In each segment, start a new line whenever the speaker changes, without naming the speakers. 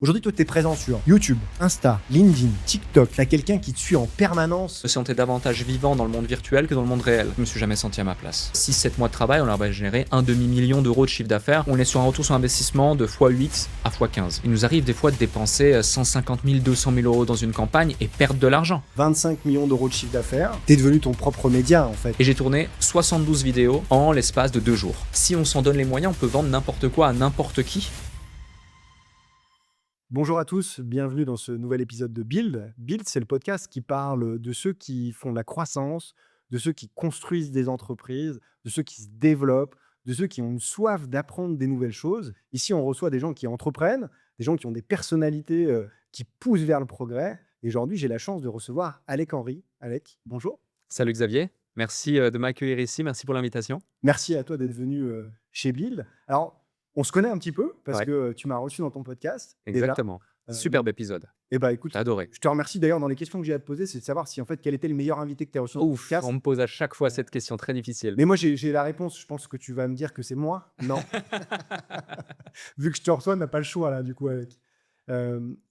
Aujourd'hui, toi, tu es présent sur YouTube, Insta, LinkedIn, TikTok. Tu as quelqu'un qui te suit en permanence.
Je me sentais davantage vivant dans le monde virtuel que dans le monde réel. Je me suis jamais senti à ma place. 6-7 mois de travail, on leur a généré un demi-million d'euros de chiffre d'affaires. On est sur un retour sur investissement de x8 à x15. Il nous arrive des fois de dépenser 150 000, 200 000 euros dans une campagne et perdre de l'argent.
25 millions d'euros de chiffre d'affaires. Tu es devenu ton propre média, en fait.
Et j'ai tourné 72 vidéos en l'espace de 2 jours. Si on s'en donne les moyens, on peut vendre n'importe quoi à n'importe qui.
Bonjour à tous, bienvenue dans ce nouvel épisode de Build. Build, c'est le podcast qui parle de ceux qui font de la croissance, de ceux qui construisent des entreprises, de ceux qui se développent, de ceux qui ont une soif d'apprendre des nouvelles choses. Ici, on reçoit des gens qui entreprennent, des gens qui ont des personnalités qui poussent vers le progrès. Et aujourd'hui, j'ai la chance de recevoir Alec Henry. Alec, bonjour.
Salut Xavier, merci de m'accueillir ici, merci pour l'invitation.
Merci à toi d'être venu chez Build. Alors, on se connaît un petit peu parce
Ouais.
que tu m'as reçu dans ton podcast. déjà.
Exactement. Superbe épisode,
Et bah écoute,
j'ai adoré.
je te remercie d'ailleurs dans les questions que j'ai à te poser, c'est de savoir si en fait quel était le meilleur invité que tu as reçu dans ton
Ouf,
podcast.
on me pose à chaque fois cette question très difficile.
Mais moi j'ai la réponse, je pense que tu vas me dire que c'est moi. Non. Vu que je te reçois, on n'a pas le choix là du coup avec.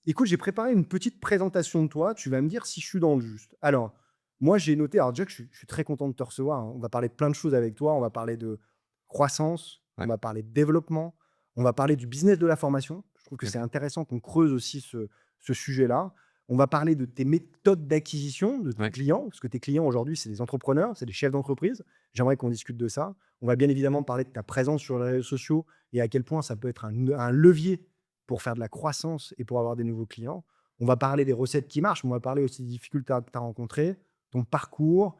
Écoute, j'ai préparé une petite présentation de toi, tu vas me dire si je suis dans le juste. Alors, moi j'ai noté, alors déjà que je suis très content de te recevoir, hein. On va parler de plein de choses avec toi, on va parler de croissance,
Ouais.
on va parler de développement, on va parler du business de la formation. Je trouve que c'est intéressant qu'on creuse aussi ce sujet-là. On va parler de tes méthodes d'acquisition de tes
Ouais.
clients, parce que tes clients aujourd'hui, c'est des entrepreneurs, c'est des chefs d'entreprise. J'aimerais qu'on discute de ça. On va bien évidemment parler de ta présence sur les réseaux sociaux et à quel point ça peut être un levier pour faire de la croissance et pour avoir des nouveaux clients. On va parler des recettes qui marchent, mais on va parler aussi des difficultés que tu as rencontrées, ton parcours.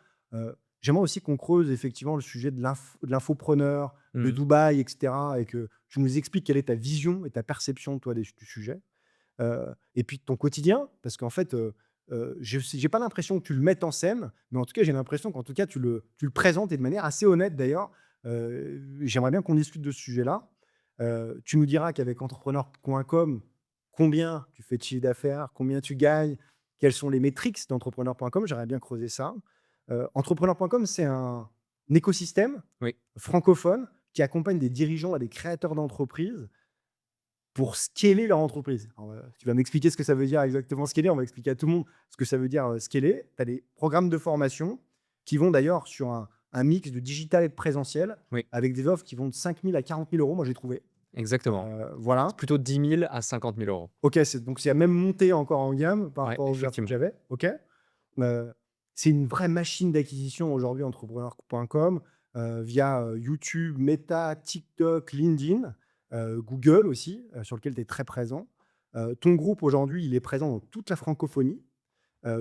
J'aimerais aussi qu'on creuse effectivement le sujet de l'infopreneur, de
Mhm.
Dubaï, etc. Et que tu nous expliques quelle est ta vision et ta perception, toi, du sujet. Et puis de ton quotidien, parce qu'en fait, je n'ai pas l'impression que tu le mettes en scène, mais en tout cas, j'ai l'impression qu'en tout cas, tu le présentes et de manière assez honnête d'ailleurs. J'aimerais bien qu'on discute de ce sujet-là. Tu nous diras qu'avec entrepreneur.com, combien tu fais de chiffre d'affaires, combien tu gagnes, quelles sont les métriques d'entrepreneur.com. J'aimerais bien creuser ça. Entrepreneur.com, c'est un écosystème
Oui.
francophone qui accompagne des dirigeants et des créateurs d'entreprises pour scaler leur entreprise. Alors, tu vas m'expliquer ce que ça veut dire exactement scaler. On va expliquer à tout le monde ce que ça veut dire scaler. Tu as des programmes de formation qui vont d'ailleurs sur un mix de digital et de présentiel,
Oui.
avec des offres qui vont de 5 000 à 40 000 euros, moi j'ai trouvé.
Exactement.
Voilà.
Plutôt de 10 000 à 50 000 euros.
Ok, donc c'est même monté encore en gamme par
Ouais,
rapport aux offres que
effectivement.
j'avais. Ok. C'est une vraie machine d'acquisition aujourd'hui, entrepreneur.com, via YouTube, Meta, TikTok, LinkedIn, Google aussi, sur lequel tu es très présent. Ton groupe aujourd'hui, il est présent dans toute la francophonie.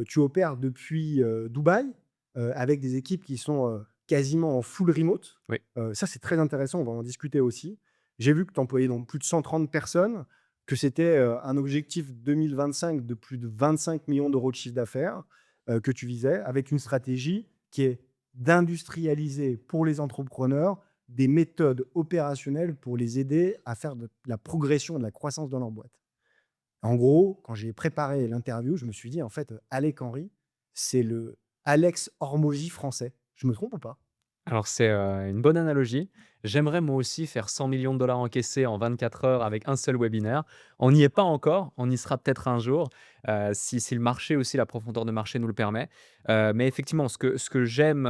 Tu opères depuis Dubaï, avec des équipes qui sont quasiment en full remote.
Oui.
Ça, c'est très intéressant, on va en discuter aussi. J'ai vu que tu employais donc plus de 130 personnes, que c'était un objectif 2025 de plus de 25 millions d'euros de chiffre d'affaires que tu visais, avec une stratégie qui est d'industrialiser pour les entrepreneurs des méthodes opérationnelles pour les aider à faire de la progression et de la croissance dans leur boîte. En gros, quand j'ai préparé l'interview, je me suis dit, en fait, Alec Henry, c'est le Alex Hormozy français. Je me trompe ou pas?
Alors c'est une bonne analogie. J'aimerais moi aussi faire 100 millions de dollars encaissés en 24 heures avec un seul webinaire. On n'y est pas encore, on y sera peut-être un jour, si le marché aussi, la profondeur de marché nous le permet. Mais effectivement, ce que j'aime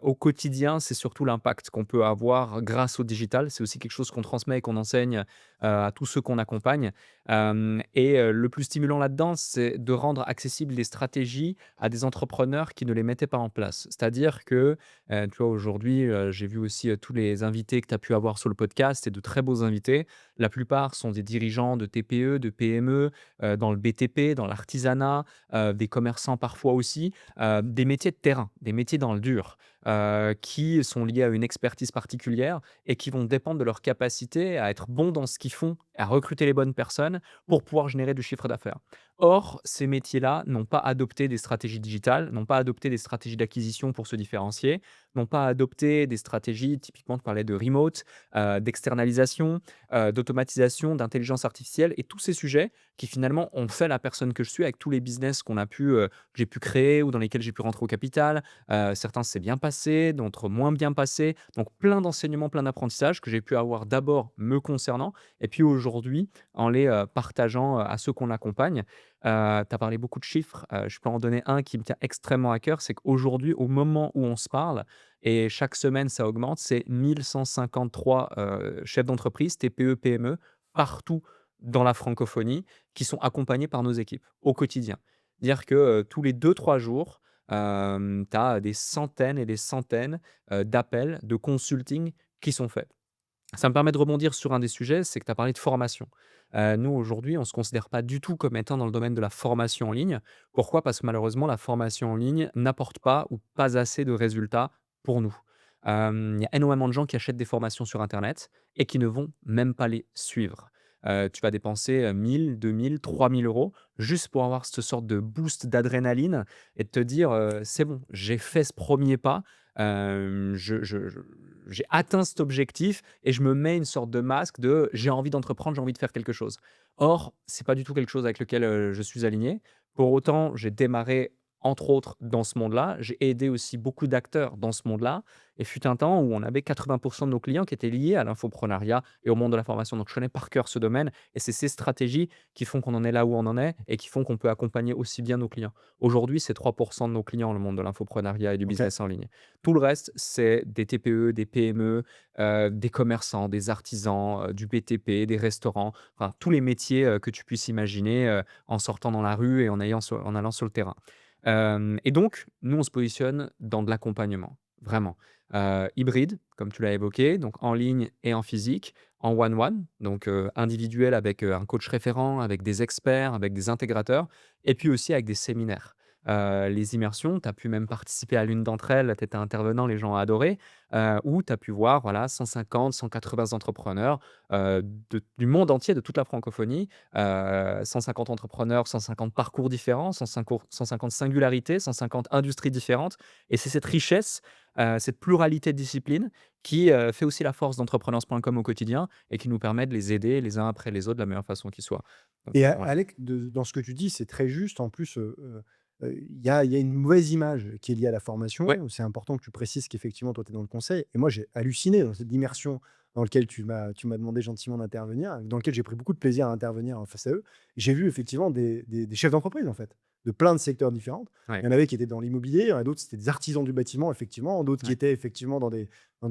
au quotidien, c'est surtout l'impact qu'on peut avoir grâce au digital. C'est aussi quelque chose qu'on transmet et qu'on enseigne à tous ceux qu'on accompagne. Le plus stimulant là-dedans, c'est de rendre accessibles des stratégies à des entrepreneurs qui ne les mettaient pas en place. C'est-à-dire que tu vois, aujourd'hui, j'ai vu aussi, tous les invités que tu as pu avoir sur le podcast, c'est de très beaux invités. La plupart sont des dirigeants de TPE, de PME, dans le BTP, dans l'artisanat, des commerçants parfois aussi, des métiers de terrain, des métiers dans le dur, qui sont liés à une expertise particulière et qui vont dépendre de leur capacité à être bons dans ce qu'ils font, à recruter les bonnes personnes pour pouvoir générer du chiffre d'affaires. Or, ces métiers-là n'ont pas adopté des stratégies digitales, n'ont pas adopté des stratégies d'acquisition pour se différencier, n'ont pas adopté des stratégies, typiquement, tu parlais de remote, d'externalisation, d'automatisation, d'intelligence artificielle et tous ces sujets qui finalement ont fait la personne que je suis avec tous les business que j'ai pu créer ou dans lesquels j'ai pu rentrer au capital. Certains s'est bien passé, passées, d'autres moins bien passées. Donc plein d'enseignements, plein d'apprentissages que j'ai pu avoir d'abord me concernant et puis aujourd'hui en les, partageant, à ceux qu'on accompagne. Tu as parlé beaucoup de chiffres, je peux en donner un qui me tient extrêmement à cœur, c'est qu'aujourd'hui, au moment où on se parle et chaque semaine ça augmente, c'est 1 153, chefs d'entreprise, TPE, PME, partout dans la francophonie, qui sont accompagnés par nos équipes au quotidien. Dire que, tous les 2 3 jours, tu as des centaines et des centaines, d'appels, de consulting qui sont faits. Ça me permet de rebondir sur un des sujets, c'est que tu as parlé de formation. Nous, aujourd'hui, on ne se considère pas du tout comme étant dans le domaine de la formation en ligne. Pourquoi? Parce que malheureusement, la formation en ligne n'apporte pas ou pas assez de résultats pour nous. Il y a énormément de gens qui achètent des formations sur internet et qui ne vont même pas les suivre. Tu vas dépenser, 1 000, 2 000, 3 000 € juste pour avoir cette sorte de boost d'adrénaline et de te dire, «C'est bon, j'ai fait ce premier pas, je j'ai atteint cet objectif et je me mets une sorte de masque de j'ai envie d'entreprendre, j'ai envie de faire quelque chose. Or, c'est pas du tout quelque chose avec lequel, je suis aligné. Pour autant, j'ai démarré entre autres dans ce monde-là. J'ai aidé aussi beaucoup d'acteurs dans ce monde-là et fut un temps où on avait 80 de nos clients qui étaient liés à l'infoprenariat et au monde de la formation. Donc je connais par cœur ce domaine et c'est ces stratégies qui font qu'on en est là où on en est et qui font qu'on peut accompagner aussi bien nos clients. Aujourd'hui, c'est 3 de nos clients, le monde de l'infoprenariat et du
OK.
business en ligne. Tout le reste, c'est des TPE, des PME, des commerçants, des artisans, du BTP, des restaurants, enfin tous les métiers, que tu puisses imaginer, en sortant dans la rue et en allant sur le terrain. Et donc, nous, on se positionne dans de l'accompagnement, vraiment. Hybride, comme tu l'as évoqué, donc en ligne et en physique, en one-one, donc individuel avec, un coach référent, avec des experts, avec des intégrateurs et puis aussi avec des séminaires. Les immersions, tu as pu même participer à l'une d'entre elles, tu étais intervenant, les gens ont adoré, où tu as pu voir, voilà, 150-180 entrepreneurs, du monde entier, de toute la francophonie, 150 entrepreneurs, 150 parcours différents, 150 singularités, 150 industries différentes et c'est cette richesse, cette pluralité de disciplines qui, fait aussi la force d'entrepreneurs.com au quotidien et qui nous permet de les aider les uns après les autres de la meilleure façon qui soit. Donc
Et
voilà.
Alec, dans ce que tu dis, c'est très juste. En plus, il y a une mauvaise image qui est liée à la
Ouais,
formation. C'est important que tu précises qu'effectivement, toi, tu es dans le conseil et moi, j'ai halluciné dans cette immersion dans lequel tu m'as demandé gentiment d'intervenir, dans lequel j'ai pris beaucoup de plaisir à intervenir en face à eux. J'ai vu effectivement des chefs d'entreprise, en fait, de plein de secteurs différents. Il
ouais,
y en avait qui étaient dans l'immobilier, il y en a d'autres, c'était des artisans du bâtiment, effectivement, d'autres qui
ouais.
étaient effectivement dans des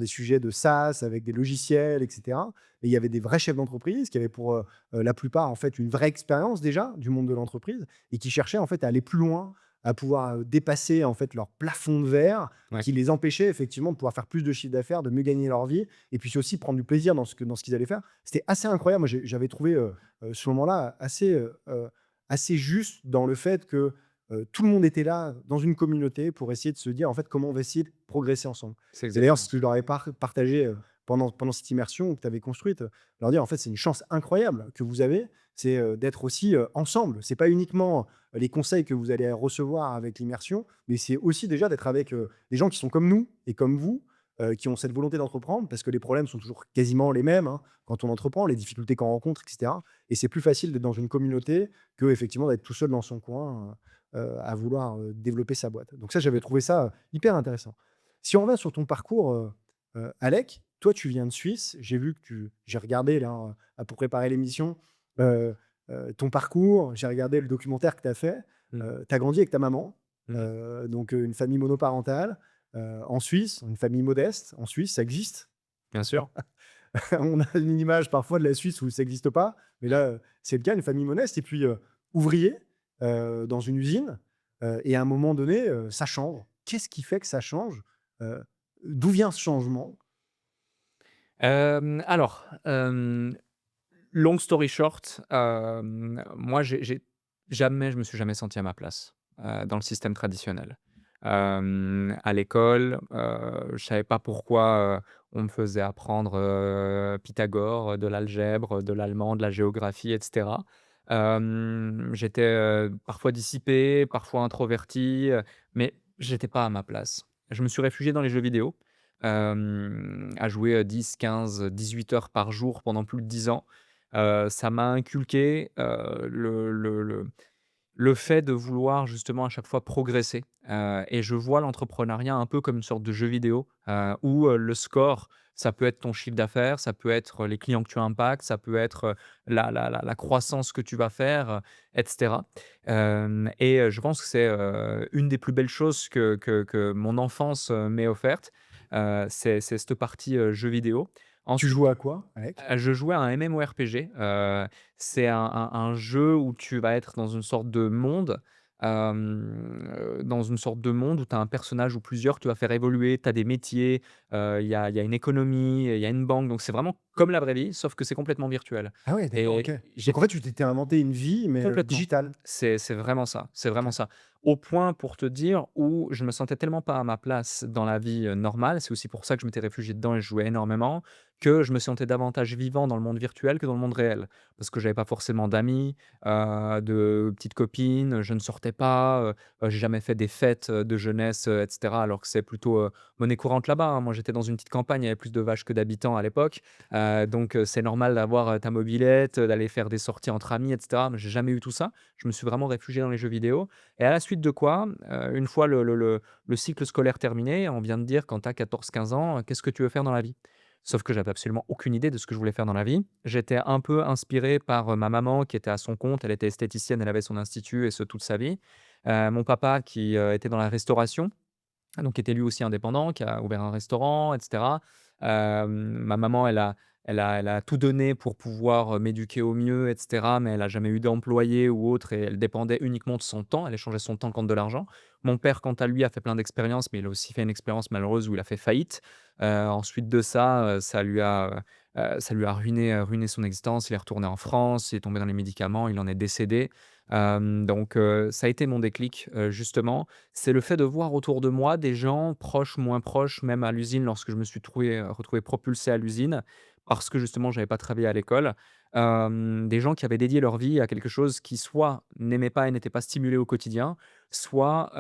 sujets de SaaS avec des logiciels et cetera. Et il y avait des vrais chefs d'entreprise qui avaient pour, la plupart, en fait, une vraie expérience déjà du monde de l'entreprise et qui cherchaient, en fait, à aller plus loin, à pouvoir, dépasser, en fait, leur plafond de verre
Ouais.
qui les empêchait effectivement de pouvoir faire plus de chiffre d'affaires, de mieux gagner leur vie et puis aussi prendre du plaisir dans ce qu'ils allaient faire. C'était assez incroyable. Moi, j'avais trouvé, ce moment-là assez juste dans le fait que, tout le monde était là dans une communauté pour essayer de se dire, en fait, comment on va essayer de progresser ensemble.
C'est
Et d'ailleurs, ce
exactement
que je leur avais partagé, pendant cette immersion que tu avais construite, leur dire, en fait, c'est une chance incroyable que vous avez, c'est, d'être aussi, ensemble. C'est pas uniquement les conseils que vous allez recevoir avec l'immersion, mais c'est aussi déjà d'être avec, des gens qui sont comme nous et comme vous, qui ont cette volonté d'entreprendre parce que les problèmes sont toujours quasiment les mêmes, hein, quand on entreprend, les difficultés qu'on rencontre et cetera et c'est plus facile d'être dans une communauté qu'effectivement d'être tout seul dans son coin, à vouloir, développer sa boîte. Donc ça, j'avais trouvé ça, hyper intéressant. Si on revient sur ton parcours, Alec, toi, tu viens de Suisse. J'ai regardé là, pour préparer l'émission, heu ton parcours. J'ai regardé le documentaire que tu as fait.
Mmh.
Tu as grandi avec ta maman,
Mmh.
donc une famille monoparentale, en Suisse, une famille modeste en Suisse, ça existe.
Bien sûr.
On a une image parfois de la Suisse où ça existe pas, mais là, c'est le cas, une famille modeste et puis, ouvrier, dans une usine, et à un moment donné, ça change. Qu'est-ce qui fait que ça change? D'où vient ce changement?
Alors, long story short, moi je me suis jamais senti à ma place, dans le système traditionnel. À l'école, je savais pas pourquoi, on me faisait apprendre, Pythagore, de l'algèbre, de l'allemand, de la géographie et cetera. J'étais, parfois dissipé, parfois introverti, mais j'étais pas à ma place. Je me suis réfugié dans les jeux vidéo, à jouer, 10-15-18 heures par jour pendant plus de 10 ans. Ça m'a inculqué, Le fait de vouloir justement à chaque fois progresser, et je vois l'entrepreneuriat un peu comme une sorte de jeu vidéo, où, le score, ça peut être ton chiffre d'affaires, ça peut être les clients que tu impactes, ça peut être, la croissance que tu vas faire, et cetera. Je pense que c'est, une des plus belles choses que mon enfance, m'ait offerte, c'est cette partie, jeu vidéo.
Tu
Ensuite,
joues à quoi avec?
je jouais à un MMORPG, c'est un jeu où tu vas être dans une sorte de monde, dans une sorte de monde où tu as un personnage ou plusieurs, tu vas faire évoluer, tu as des métiers, il y a une économie, il y a une banque, donc c'est vraiment comme la vraie vie, sauf que c'est complètement virtuel
Ah ouais, d'accord, OK.
et j'ai
Donc en fait, tu t'étais inventé une vie, mais
complètement.
digitale?
C'est vraiment ça, c'est vraiment
OK.
ça. Au point pour te dire où je me sentais tellement pas à ma place dans la vie, normale, c'est aussi pour ça que je m'étais réfugié dedans et je jouais énormément, que je me sentais davantage vivant dans le monde virtuel que dans le monde réel. Parce que j'avais pas forcément d'amis, de petites copines, je ne sortais pas, j'ai jamais fait des fêtes, de jeunesse, et cetera, alors que c'est plutôt, monnaie courante là-bas, hein. Moi, j'étais dans une petite campagne, il y avait plus de vaches que d'habitants à l'époque, donc c'est normal d'avoir, ta mobilette, d'aller faire des sorties entre amis, et cetera. Mais j'ai jamais eu tout ça. Je me suis vraiment réfugié dans les jeux vidéo et à la suite de quoi, une fois le cycle scolaire terminé, on vient de dire quand tu as 14-15 ans, «Qu'est-ce que tu veux faire dans la vie?» Sauf que j'avais absolument aucune idée de ce que je voulais faire dans la vie. J'étais un peu inspiré par, ma maman qui était à son compte, elle était esthéticienne, elle avait son institut et ce toute sa vie. Mon papa qui, était dans la restauration, donc qui était lui aussi indépendant, qui a ouvert un restaurant et cetera. Ma maman, elle a tout donné pour pouvoir, m'éduquer au mieux et cetera, mais elle a jamais eu d'employé ou autre et elle dépendait uniquement de son temps. Elle échangeait son temps contre de l'argent. Mon père, quant à lui, a fait plein d'expériences, mais il a aussi fait une expérience malheureuse où il a fait faillite. Ensuite de ça, ça lui a ruiné son existence. Il est retourné en France, il est tombé dans les médicaments, il en est décédé. Ça a été mon déclic, justement, c'est le fait de voir autour de moi des gens proches, moins proches, même à l'usine lorsque je me suis retrouvé propulsé à l'usine, parce que justement j'avais pas travaillé à l'école. Des gens qui avaient dédié leur vie à quelque chose qui soit n'aimaient pas et n'étaient pas stimulés au quotidien, soit,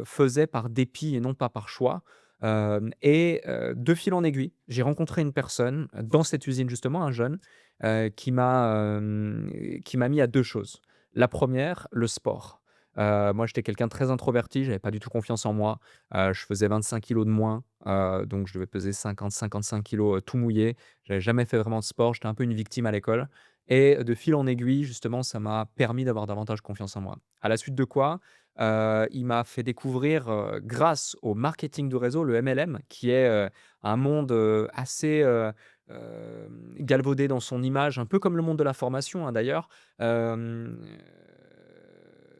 faisaient par dépit et non pas par choix. De fil en aiguille, j'ai rencontré une personne dans cette usine justement, un jeune, qui m'a mis à 2 choses. La première, le sport. Moi, j'étais quelqu'un de très introverti, j'avais pas du tout confiance en moi. Je faisais 25 kilos de moins, donc je devais peser 50-55 kilos, tout mouillé. J'avais jamais fait vraiment de sport, j'étais un peu une victime à l'école et de fil en aiguille, justement, ça m'a permis d'avoir davantage confiance en moi. À la suite de quoi, il m'a fait découvrir, grâce au marketing de réseau, le MLM, qui est, un monde, assez, galvaudé dans son image, un peu comme le monde de la formation, hein, d'ailleurs. Hem,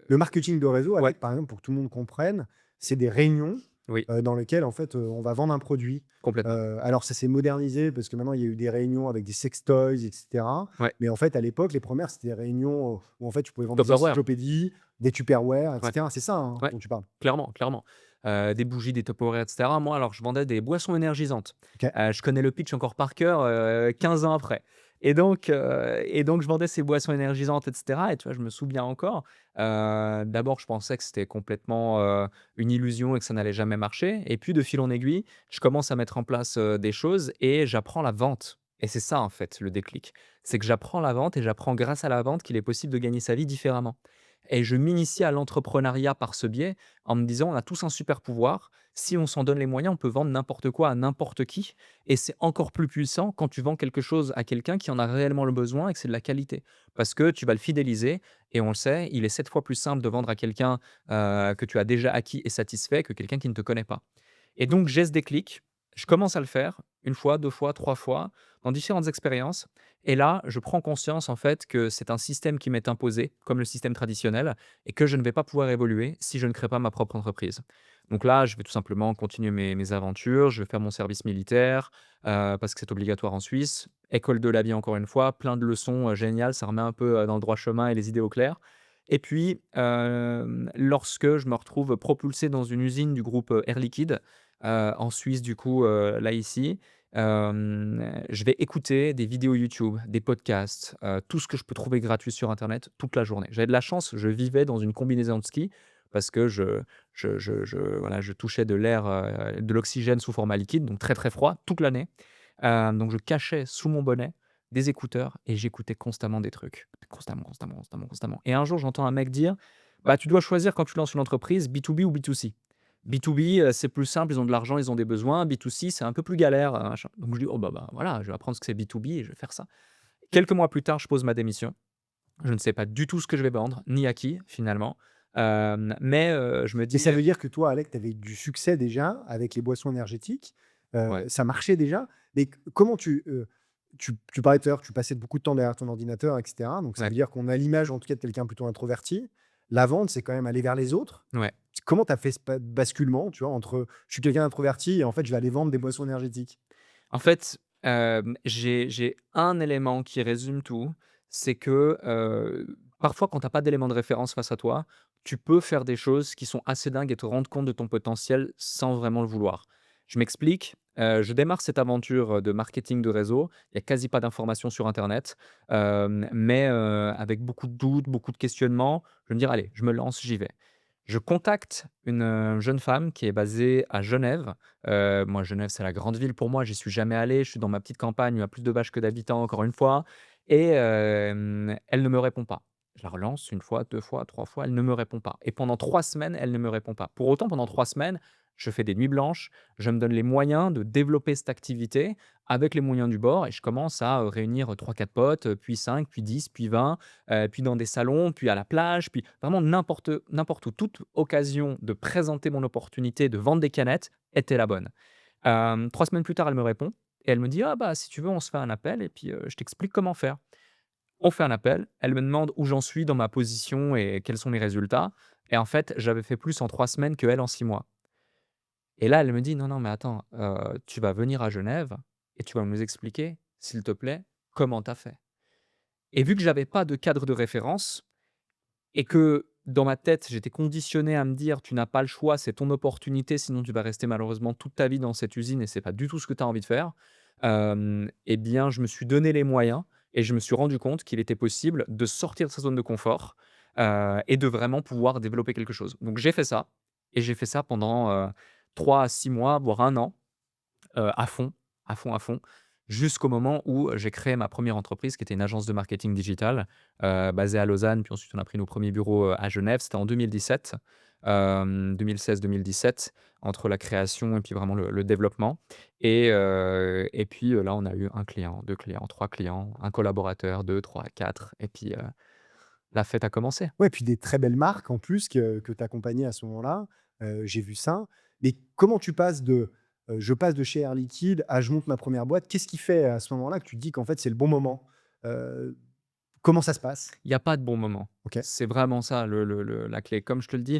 Le marketing de réseau,
ouais,
Alec, par exemple, pour que tout le monde comprenne, c'est des réunions,
oui,
dans lesquelles, en fait, on va vendre un produit.
complètement.
Alors ça s'est modernisé parce que maintenant il y a eu des réunions avec des sextoys et cetera.
Ouais,
Mais en fait, à l'époque, les premières c'était des réunions, où en fait tu pouvais vendre des
Tupperware,
encyclopédies, des Tupperware et
ouais,
cetera. C'est ça, hein,
ouais,
dont tu parles?
clairement, clairement. Des bougies, des Tupperware et cetera. Moi, alors, je vendais des boissons énergisantes.
OK.
Je connais le pitch encore par cœur, 15 ans après et donc je vendais ces boissons énergisantes et cetera et tu vois, je me souviens encore, d'abord, je pensais que c'était complètement, une illusion et que ça n'allait jamais marcher et puis de fil en aiguille, je commence à mettre en place, des choses et j'apprends la vente et c'est ça, en fait, le déclic. C'est que j'apprends la vente et j'apprends grâce à la vente qu'il est possible de gagner sa vie différemment et je m'initie à l'entrepreneuriat par ce biais en me disant: «On a tous un super pouvoir. Si on s'en donne les moyens, on peut vendre n'importe quoi à n'importe qui et c'est encore plus puissant quand tu vends quelque chose à quelqu'un qui en a réellement le besoin et que c'est de la qualité. Parce que tu vas le fidéliser et on le sait, il est 7 fois plus simple de vendre à quelqu'un, que tu as déjà acquis et satisfait que quelqu'un qui ne te connaît pas. Et donc j'ai ce déclic, je commence à le faire une fois, 2 fois, 3 fois, dans différentes expériences et là, je prends conscience en fait que c'est un système qui m'est imposé, comme le système traditionnel et que je ne vais pas pouvoir évoluer si je ne crée pas ma propre entreprise. Donc là, je vais tout simplement continuer mes aventures, je vais faire mon service militaire, parce que c'est obligatoire en Suisse. École de la vie encore une fois, plein de leçons, géniales, ça remet un peu, dans le droit chemin et les idées au clair. Et puis, lorsque je me retrouve propulsé dans une usine du groupe, Air Liquide, en Suisse du coup, là ici, je vais écouter des vidéos YouTube, des podcasts, tout ce que je peux trouver gratuit sur internet toute la journée. J'avais de la chance, je vivais dans une combinaison de ski parce que voilà, je touchais de l'air, de l'oxygène sous format liquide, donc très, très froid toute l'année. Donc je cachais sous mon bonnet des écouteurs et j'écoutais constamment des trucs. Constamment, constamment, constamment, constamment et un jour, j'entends un mec dire: Bah, tu dois choisir quand tu lances une entreprise B2B ou B2C. B2B, c'est plus simple, ils ont de l'argent, ils ont des besoins. B2C, c'est un peu plus galère, machin. Donc je dis: «Oh bah, voilà, je vais apprendre ce que c'est B2B et je vais faire ça». Quelques mois plus tard, je pose ma démission. Je ne sais pas du tout ce que je vais vendre, ni à qui finalement, mais je me
Mais
dis,
ça veut dire que toi, Alec, tu avais du succès déjà avec les boissons énergétiques,
ouais,
ça marchait déjà. Mais comment tu parlais tout à l'heure que tu passais beaucoup de temps derrière ton ordinateur et cetera, donc ça
ouais,
veut dire qu'on a l'image en tout cas de quelqu'un plutôt introverti. La vente, c'est quand même aller vers les autres.
ouais.
Comment tu as fait ce basculement, tu vois, entre je suis quelqu'un d'introverti et en fait, je vais aller vendre des boissons énergétiques?
En fait, j'ai un élément qui résume tout, c'est que, parfois quand tu as pas d'éléments de référence face à toi, tu peux faire des choses qui sont assez dingues et te rendre compte de ton potentiel sans vraiment le vouloir. Je m'explique, je démarre cette aventure, de marketing de réseau. Il y a quasi pas d'informations sur internet, mais, avec beaucoup de doutes, beaucoup de questionnements. Je vais me dire: «Allez, je me lance, j'y vais». Je contacte une, jeune femme qui est basée à Genève. Moi, Genève, c'est la grande ville pour moi, j'y suis jamais allé. Je suis dans ma petite campagne où il y a plus de vaches que d'habitants, encore une fois, et elle ne me répond pas. Je la relance une fois, 2 fois, 3 fois, elle ne me répond pas et pendant 3 semaines, elle ne me répond pas. Pour autant, pendant 3 semaines, je fais des nuits blanches, je me donne les moyens de développer cette activité avec les moyens du bord et je commence à, réunir 3-4 potes, puis 5, puis 10, puis 20, puis dans des salons, puis à la plage, puis vraiment n'importe où. Toute occasion de présenter mon opportunité de vendre des canettes était la bonne. 3 semaines plus tard, elle me répond et elle me dit: «Ah bah, si tu veux, on se fait un appel et puis, je t'explique comment faire». On fait un appel, elle me demande où j'en suis dans ma position et quels sont mes résultats et en fait, j'avais fait plus en 3 semaines qu'elle en 6 mois et là, elle me dit: «Non, non, mais attends, tu vas venir à Genève et tu vas nous expliquer, s'il te plaît, comment tu as fait». Et vu que j'avais pas de cadre de référence et que dans ma tête, j'étais conditionné à me dire: «Tu n'as pas le choix, c'est ton opportunité, sinon tu vas rester malheureusement toute ta vie dans cette usine et c'est pas du tout ce que tu as envie de faire». Et bien, je me suis donné les moyens et je me suis rendu compte qu'il était possible de sortir de sa zone de confort, et de vraiment pouvoir développer quelque chose. Donc j'ai fait ça et j'ai fait ça pendant, 3 à 6 mois, voire un an. À fond, à fond, à fond, jusqu'au moment où j'ai créé ma première entreprise qui était une agence de marketing digital, basée à Lausanne, puis ensuite on a pris nos premiers bureaux, à Genève. C'était en 2017, 2016-2017, entre la création et puis vraiment le développement et puis, là on a eu un client, 2 clients, 3 clients, un collaborateur, 2, 3, 4 et puis, la fête a commencé.
Ouais, puis des très belles marques en plus que tu accompagnais à ce moment-là, j'ai vu ça. Mais comment tu passes je passe de chez Air Liquide à je monte ma première boîte? Qu'est-ce qui fait à ce moment-là que tu te dis qu'en fait c'est le bon moment? Heu, Comment ça se passe?
Il y a pas de bon moment.
OK.
C'est vraiment ça le la clé. Comme je te le dis,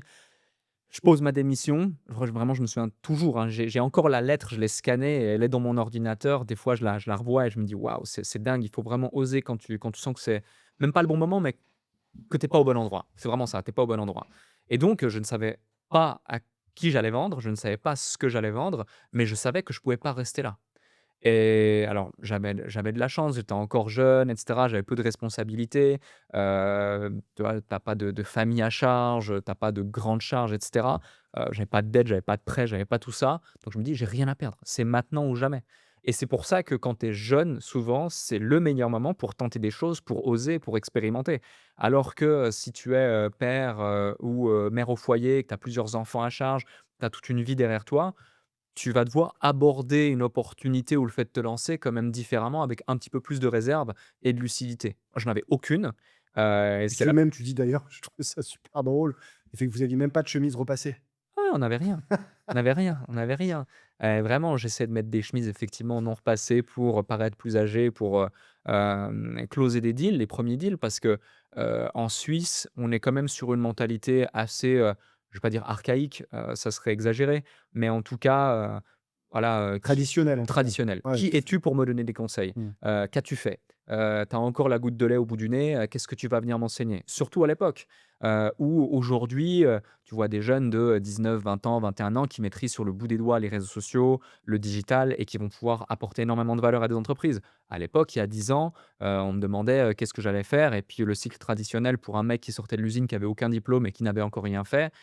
je pose ma démission. Vraiment, je me souviens toujours, hein, j'ai encore la lettre, je l'ai scannée et elle est dans mon ordinateur. Des fois, je la revois et je me dis: «Waouh, c'est dingue». Il faut vraiment oser quand tu sens que c'est même pas le bon moment, mais que tu es pas au bon endroit. C'est vraiment ça, tu es pas au bon endroit et donc je ne savais pas à qui j'allais vendre, je ne savais pas ce que j'allais vendre, mais je savais que je pouvais pas rester là. Et alors, j'avais de la chance, j'étais encore jeune et cetera, j'avais peu de responsabilités, tu vois? Tu pas de famille à charge, tu pas de grandes charges et cetera. J'avais pas de dette, j'avais pas de prêt, j'avais pas tout ça. Donc je me dis: «J'ai rien à perdre, c'est maintenant ou jamais» et c'est pour ça que quand tu es jeune, souvent, c'est le meilleur moment pour tenter des choses, pour oser, pour expérimenter. Alors que, si tu es, père, ou, mère au foyer, que tu as plusieurs enfants à charge, tu as toute une vie derrière toi, tu vas devoir aborder une opportunité ou le fait de te lancer quand même différemment avec un petit peu plus de réserve et de lucidité. Moi, je n'avais aucune, et c'est là
Toi-même, tu dis d'ailleurs, je trouve ça super drôle, le fait que vous aviez même pas de chemise repassée.
ouais, on n'avait rien, on n'avait rien, on n'avait rien. Vraiment, j'essaie de mettre des chemises effectivement non repassées pour paraître plus âgé, pour, closer des deals, les premiers deals parce que, en Suisse, on est quand même sur une mentalité assez, je vais pas dire archaïque, ça serait exagéré, mais en tout cas, voilà, qui
Traditionnelle en tout cas.
traditionnelle.
Ouais,
Qui
tout à fait.
es-tu pour me donner des conseils?
Mmh.
Qu'as-tu fait? Tu as encore la goutte de lait au bout du nez, qu'est-ce que tu vas venir m'enseigner? Surtout à l'époque, où aujourd'hui, tu vois des jeunes de 19, 20 ans, 21 ans qui maîtrisent sur le bout des doigts les réseaux sociaux, le digital et qui vont pouvoir apporter énormément de valeur à des entreprises. À l'époque, il y a 10 ans, on me demandait, qu'est-ce que j'allais faire et puis le cycle traditionnel pour un mec qui sortait de l'usine, qui avait aucun diplôme et qui n'avait encore rien fait,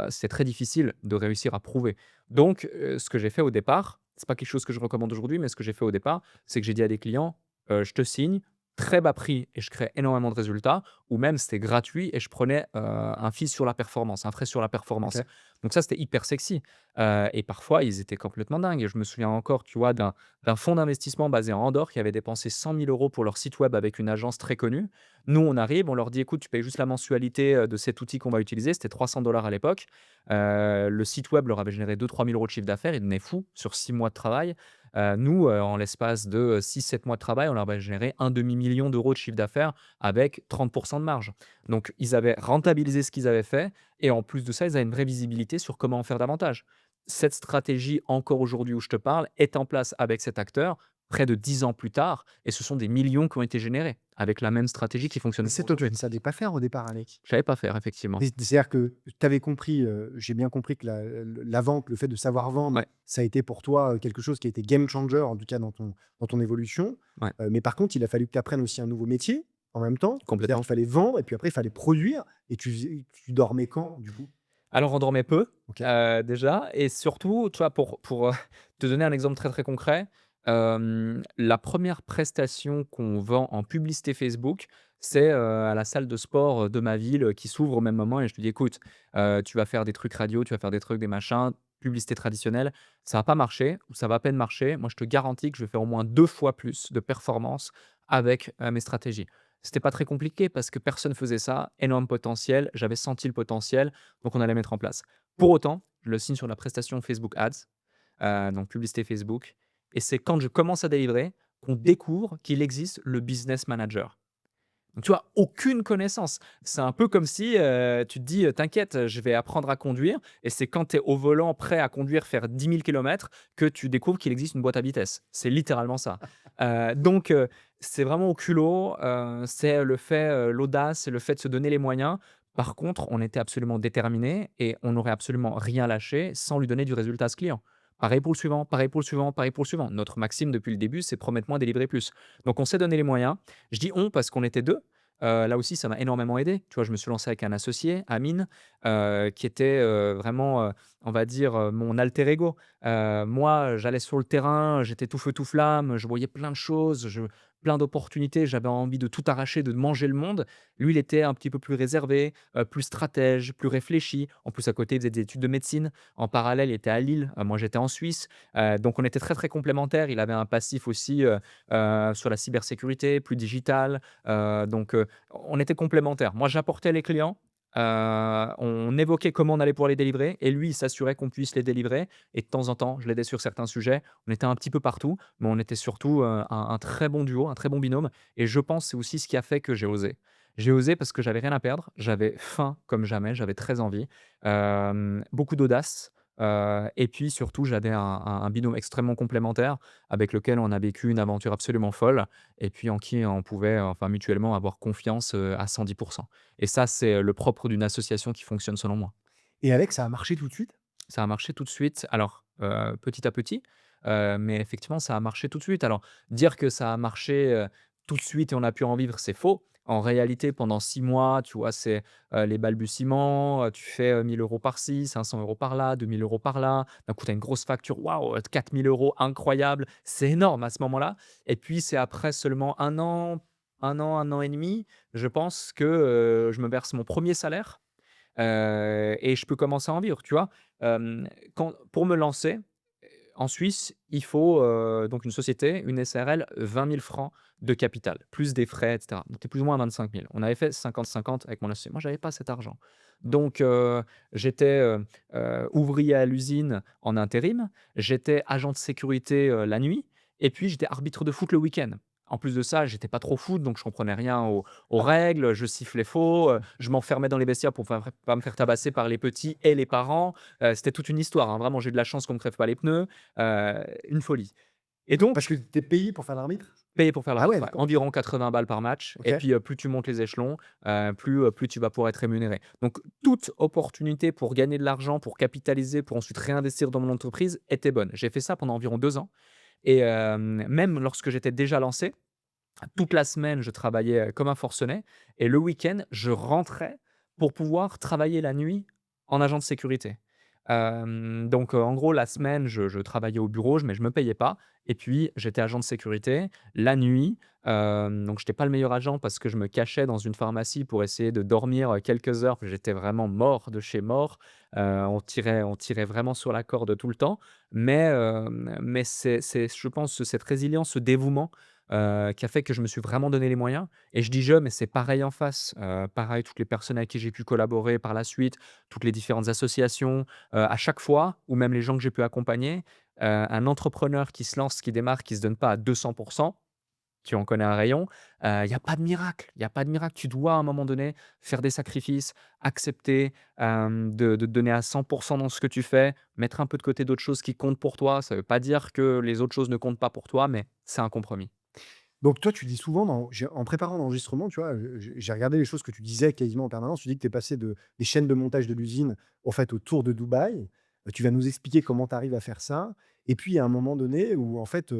c'est très difficile de réussir à prouver. Donc, ce que j'ai fait au départ, c'est pas quelque chose que je recommande aujourd'hui, mais ce que j'ai fait au départ, c'est que j'ai dit à des clients: «Je te signe, très bas prix et je créais énormément de résultats, ou même c'était gratuit et je prenais, un fee sur la performance, un frais sur la performance.
OK.
Donc ça, c'était hyper sexy, et parfois ils étaient complètement dingues et je me souviens encore, tu vois, d'un fonds d'investissement basé en Andorre qui avait dépensé 100 000 € pour leur site web avec une agence très connue. Nous, on arrive, on leur dit: «Écoute, tu payes juste la mensualité, de cet outil qu'on va utiliser». C'était 300 à l'époque. Le site web leur avait généré 2 000 à 3 000 € de chiffre d'affaires. Ils devenaient fous sur 6 mois de travail. Nous, en l'espace de 6-7 mois de travail, on leur avait généré un demi-million d'euros de chiffre d'affaires avec 30 de marge. Donc ils avaient rentabilisé ce qu'ils avaient fait et en plus de ça, ils avaient une vraie visibilité sur comment en faire davantage. Cette stratégie, encore aujourd'hui où je te parle, est en place avec cet acteur près de 10 ans plus tard et ce sont des millions qui ont été générés avec la même stratégie qui fonctionne
Et
encore
ça, toi, tu
aujourd'hui.
ne savais pas faire au départ, Alec?
Je savais pas faire effectivement.
C'est-à-dire que tu avais compris, j'ai bien compris que la vente, le fait de savoir vendre,
Ouais,
ça a été pour toi, quelque chose qui a été game changer, en tout cas dans ton évolution.
ouais,
Mais par contre, il a fallu que tu apprennes aussi un nouveau métier en même temps. C'est-à-dire
complètement.
qu'il fallait vendre et puis après il fallait produire et tu dormais quand, du coup?
Alors on dormait peu,
OK.
déjà et surtout, tu vois, pour te donner un exemple très, très concret, la première prestation qu'on vend en publicité Facebook, c'est, à la salle de sport, de ma ville, qui s'ouvre au même moment et je lui dis: «Écoute, tu vas faire des trucs radio, tu vas faire des trucs, des machins, publicité traditionnelle, ça va pas marcher ou ça va à peine marcher. Moi, je te garantis que je vais faire au moins 2 fois plus de performance avec, mes stratégies». C'était pas très compliqué parce que personne faisait ça, énorme potentiel, j'avais senti le potentiel, donc on allait mettre en place. Pour autant, je le signe sur la prestation Facebook Ads, donc publicité Facebook et c'est quand je commence à délivrer qu'on découvre qu'il existe le business manager. Donc tu vois, aucune connaissance. C'est un peu comme si, tu te dis, «T'inquiète, je vais apprendre à conduire» et c'est quand tu es au volant prêt à conduire, faire 10 000 kilomètres que tu découvres qu'il existe une boîte à vitesse. C'est littéralement ça. Donc c'est vraiment au culot, c'est le fait, l'audace, c'est le fait de se donner les moyens. Par contre, on était absolument déterminés et on n'aurait absolument rien lâché sans lui donner du résultat à ce client. Pareil pour le suivant, pareil pour le suivant, pareil pour le suivant. Notre maxime depuis le début, c'est: «Promette-moi, délivrer plus». Donc on s'est donné les moyens. Je dis «on» parce qu'on était 2. Là aussi, ça m'a énormément aidé. Tu vois, je me suis lancé avec un associé, Amine, qui était, vraiment, on va dire, mon alter ego. Moi, j'allais sur le terrain, j'étais tout feu tout flamme, je voyais plein de choses, plein d'opportunités, j'avais envie de tout arracher, de manger le monde. Lui, il était un petit peu plus réservé, plus stratège, plus réfléchi. En plus, à côté, il faisait des études de médecine. En parallèle, il était à Lille, moi, j'étais en Suisse. Donc on était très, très complémentaires. Il avait un passif aussi, sur la cybersécurité, plus digital. Donc on était complémentaires. Moi, j'apportais les clients, on évoquait comment on allait pouvoir les délivrer et lui, il s'assurait qu'on puisse les délivrer et de temps en temps, je l'aidais sur certains sujets. On était un petit peu partout, mais on était surtout, un très bon duo, un très bon binôme et je pense que c'est aussi ce qui a fait que j'ai osé. J'ai osé parce que j'avais rien à perdre, j'avais faim comme jamais, j'avais très envie, beaucoup d'audace, et puis surtout, j'avais un binôme extrêmement complémentaire avec lequel on a vécu une aventure absolument folle et puis en qui on pouvait, enfin mutuellement avoir confiance, à 110. Et ça, c'est, le propre d'une association qui fonctionne selon moi.
Et avec, ça a marché tout de suite?
Ça a marché tout de suite, alors, petit à petit, mais effectivement, ça a marché tout de suite. Alors dire que ça a marché, tout de suite et on a pu en vivre, c'est faux. En réalité, pendant 6 mois, tu vois, c'est, les balbutiements, tu fais, 1 000 € par-ci, 500 € par là, 2 000 € par là. D'un coup, tu as une grosse facture, waouh, 4 000 €, incroyable, c'est énorme à ce moment-là et puis c'est après seulement un an et demi, je pense que, je me verse mon premier salaire. Et je peux commencer à en vivre, tu vois? Quand pour me lancer, en Suisse, il faut, donc une société, une SARL, 20 000 francs de capital, plus des frais et cetera. Donc tu es plus ou moins à 25 000. On avait fait 50-50 avec mon associé. Moi, j'avais pas cet argent. Donc j'étais, ouvrier à l'usine en intérim, j'étais agent de sécurité, la nuit et puis j'étais arbitre de foot le week-end. En plus de ça, j'étais pas trop foot, donc je comprenais rien aux règles, je sifflais faux, je m'enfermais dans les vestiaires pour pas me faire tabasser par les petits et les parents. C'était toute une histoire, hein. Vraiment, j'ai eu de la chance qu'on me crève pas les pneus, une folie et
Parce
donc
que tu es payé pour faire l'arbitre?
payé pour faire
Ah ouais,
l'arbitre, ouais,
d'accord.
environ 80 balles par match et
OK.
puis, plus tu montes les échelons, plus tu vas pouvoir être rémunéré. Donc toute opportunité pour gagner de l'argent, pour capitaliser, pour ensuite réinvestir dans mon entreprise était bonne. J'ai fait ça pendant environ 2 ans et même lorsque j'étais déjà lancé, toute la semaine, je travaillais, comme un forcené et le week-end, je rentrais pour pouvoir travailler la nuit en agent de sécurité. Donc, en gros, la semaine, je travaillais au bureau, mais je me payais pas et puis j'étais agent de sécurité. La nuit, donc j'étais pas le meilleur agent parce que je me cachais dans une pharmacie pour essayer de dormir, quelques heures, parce que j'étais vraiment mort de chez mort. On tirait vraiment sur la corde tout le temps, mais c'est je pense cette résilience, ce dévouement, qui a fait que je me suis vraiment donné les moyens et je dis «je», mais c'est pareil en face. Pareil, toutes les personnes avec qui j'ai pu collaborer par la suite, toutes les différentes associations, à chaque fois ou même les gens que j'ai pu accompagner, un entrepreneur qui se lance, qui démarre, qui se donne pas à 200, tu en connais un rayon, il y a pas de miracle, il y a pas de miracle. Tu dois à un moment donné faire des sacrifices, accepter, de te donner à 100 dans ce que tu fais, mettre un peu de côté d'autres choses qui comptent pour toi. Ça veut pas dire que les autres choses ne comptent pas pour toi, mais c'est un compromis.
Donc toi, tu dis souvent en préparant l'enregistrement, tu vois, j'ai regardé les choses que tu disais quasiment en permanence. Tu dis que tu es passé des chaînes de montage de l'usine, en fait, au tour de Dubaï. Tu vas nous expliquer comment tu arrives à faire ça et puis, il y a un moment donné où, en fait,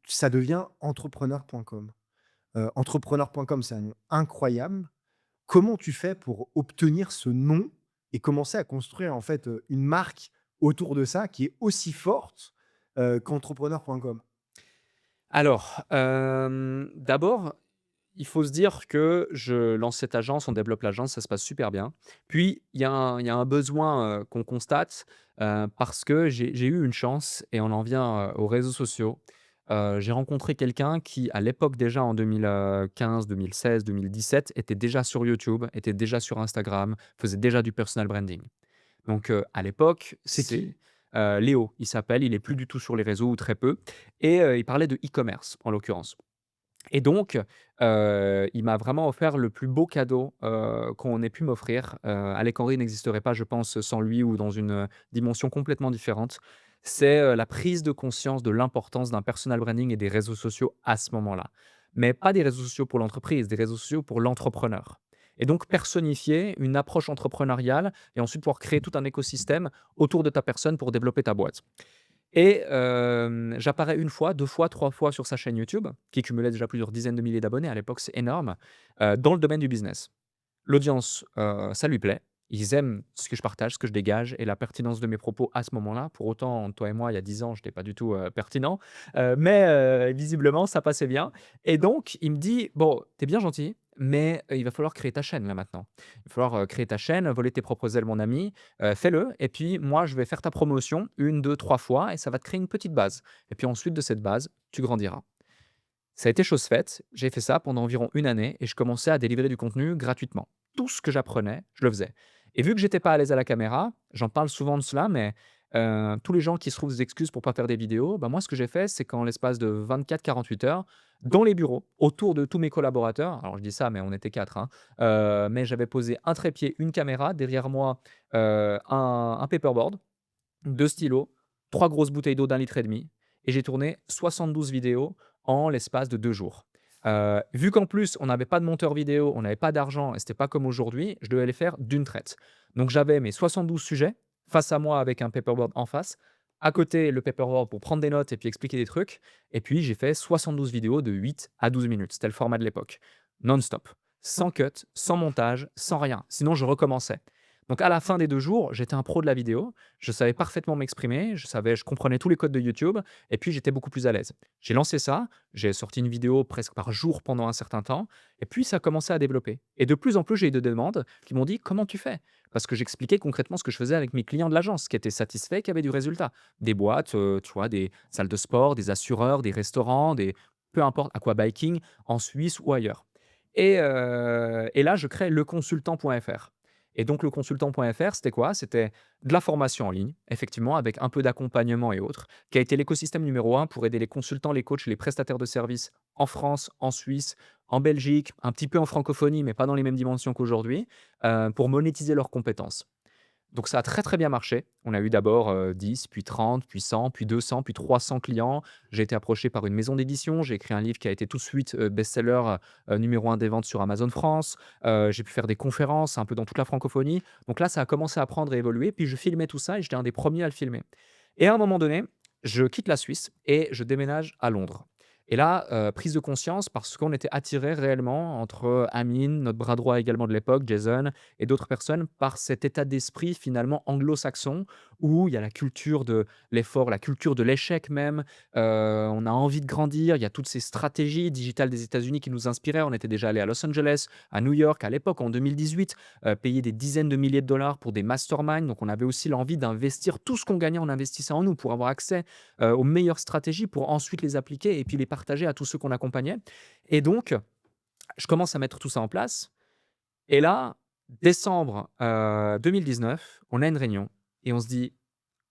ça devient entrepreneur.com. Entrepreneur.com, c'est un nom incroyable. Comment tu fais pour obtenir ce nom et commencer à construire, en fait, une marque autour de ça qui est aussi forte, qu'entrepreneur.com?
Alors, d'abord, il faut se dire que je lance cette agence, on développe l'agence, ça se passe super bien. Puis il y a un besoin, qu'on constate, parce que j'ai eu une chance et on en vient, aux réseaux sociaux. J'ai rencontré quelqu'un qui, à l'époque déjà en 2015-2016-2017, était déjà sur YouTube, était déjà sur Instagram, faisait déjà du personal branding. Donc, à l'époque,
C'est qui?
Léo, il s'appelle, il est plus du tout sur les réseaux ou très peu et il parlait de e-commerce, en l'occurrence. Et donc, il m'a vraiment offert le plus beau cadeau, qu'on ait pu m'offrir. Alec Henry n'existerait pas, je pense, sans lui ou dans une, dimension complètement différente. C'est, la prise de conscience de l'importance d'un personal branding et des réseaux sociaux à ce moment-là. Mais pas des réseaux sociaux pour l'entreprise, des réseaux sociaux pour l'entrepreneur. Et donc personnifier une approche entrepreneuriale et ensuite pouvoir créer tout un écosystème autour de ta personne pour développer ta boîte. Et j'apparais une fois, 2 fois, 3 fois sur sa chaîne YouTube, qui cumulait déjà plusieurs dizaines de milliers d'abonnés à l'époque, c'est énorme, dans le domaine du business. L'audience, ça lui plaît. Ils aiment ce que je partage, ce que je dégage et la pertinence de mes propos à ce moment-là. Pour autant, toi et moi, il y a 10 ans, je n'étais pas du tout, pertinent, mais visiblement, ça passait bien et donc il me dit: «Bon, tu es bien gentil, mais il va falloir créer ta chaîne là maintenant. Il va falloir, créer ta chaîne, voler tes propres ailes mon ami, fais-le et puis moi je vais faire ta promotion une, 2, 3 fois et ça va te créer une petite base et puis ensuite de cette base, tu grandiras». Ça a été chose faite. J'ai fait ça pendant environ une année et je commençais à délivrer du contenu gratuitement. Tout ce que j'apprenais, je le faisais. Et vu que j'étais pas à l'aise à la caméra, j'en parle souvent de cela, mais tous les gens qui se trouvent des excuses pour pas faire des vidéos, bah moi, ce que j'ai fait, c'est qu'en l'espace de 24-48 heures, dans les bureaux, autour de tous mes collaborateurs, alors je dis ça, mais on était 4, hein, mais j'avais posé un trépied, une caméra, derrière moi, un paperboard, 2 stylos, 3 grosses bouteilles d'eau d'1,5 litre et j'ai tourné 72 vidéos en l'espace de 2 jours. Vu qu'en plus on n'avait pas de monteur vidéo, on n'avait pas d'argent et c'était pas comme aujourd'hui, je devais les faire d'une traite. Donc j'avais mes 72 sujets face à moi avec un paperboard en face, à côté le paperboard pour prendre des notes et puis expliquer des trucs et puis j'ai fait 72 vidéos de 8 à 12 minutes. C'était le format de l'époque. Non-stop, sans cut, sans montage, sans rien. Sinon je recommençais. Donc à la fin des 2 jours, j'étais un pro de la vidéo, je savais parfaitement m'exprimer, je comprenais tous les codes de YouTube et puis j'étais beaucoup plus à l'aise. J'ai lancé ça, j'ai sorti une vidéo presque par jour pendant un certain temps et puis ça a commencé à développer et de plus en plus, j'ai eu de demandes qui m'ont dit: «Comment tu fais?» Parce que j'expliquais concrètement ce que je faisais avec mes clients de l'agence qui étaient satisfaits, qui avaient du résultat. Des boîtes, tu vois, des salles de sport, des assureurs, des restaurants, des peu importe, aquabiking en Suisse ou ailleurs et là, je crée leconsultant.fr et donc leconsultant.fr, c'était quoi? C'était de la formation en ligne, effectivement, avec un peu d'accompagnement et autres, qui a été l'écosystème numéro un pour aider les consultants, les coachs, les prestataires de services en France, en Suisse, en Belgique, un petit peu en francophonie, mais pas dans les mêmes dimensions qu'aujourd'hui, pour monétiser leurs compétences. Donc ça a très, très bien marché. On a eu d'abord, 10, puis 30, puis 100, puis 200, puis 300 clients. J'ai été approché par une maison d'édition. J'ai écrit un livre qui a été tout de suite, best-seller, numéro 1 des ventes sur Amazon France. J'ai pu faire des conférences un peu dans toute la francophonie. Donc là, ça a commencé à prendre et évoluer. Puis je filmais tout ça et j'étais un des premiers à le filmer. Et à un moment donné, je quitte la Suisse et je déménage à Londres. Et là, prise de conscience parce qu'on était attirés réellement entre Amine, notre bras droit également de l'époque, Jason et d'autres personnes par cet état d'esprit finalement anglo-saxon où il y a la culture de l'effort, la culture de l'échec même. On a envie de grandir, il y a toutes ces stratégies digitales des États-Unis qui nous inspiraient. On était déjà allés à Los Angeles, à New York à l'époque en 2018, payer des dizaines de milliers de dollars pour des masterminds. Donc on avait aussi l'envie d'investir tout ce qu'on gagnait, on investissait en nous pour avoir accès aux meilleures stratégies pour ensuite les appliquer et puis les partager à tous ceux qu'on accompagnait. Et donc, je commence à mettre tout ça en place. Et là, décembre 2019, on a une réunion et on se dit,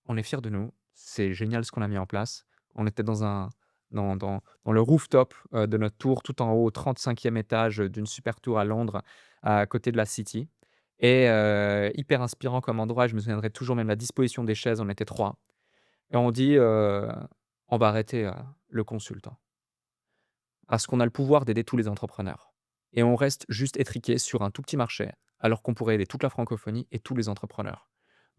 on est fiers de nous, c'est génial ce qu'on a mis en place. On était dans le rooftop de notre tour, tout en haut, au 35e étage d'une super tour à Londres, à côté de la City. Et hyper inspirant comme endroit. Je me souviendrai toujours même la disposition des chaises, on était trois. Et on dit, on va arrêter le consultant parce qu'on a le pouvoir d'aider tous les entrepreneurs et on reste juste étriqué sur un tout petit marché, alors qu'on pourrait aider toute la francophonie et tous les entrepreneurs.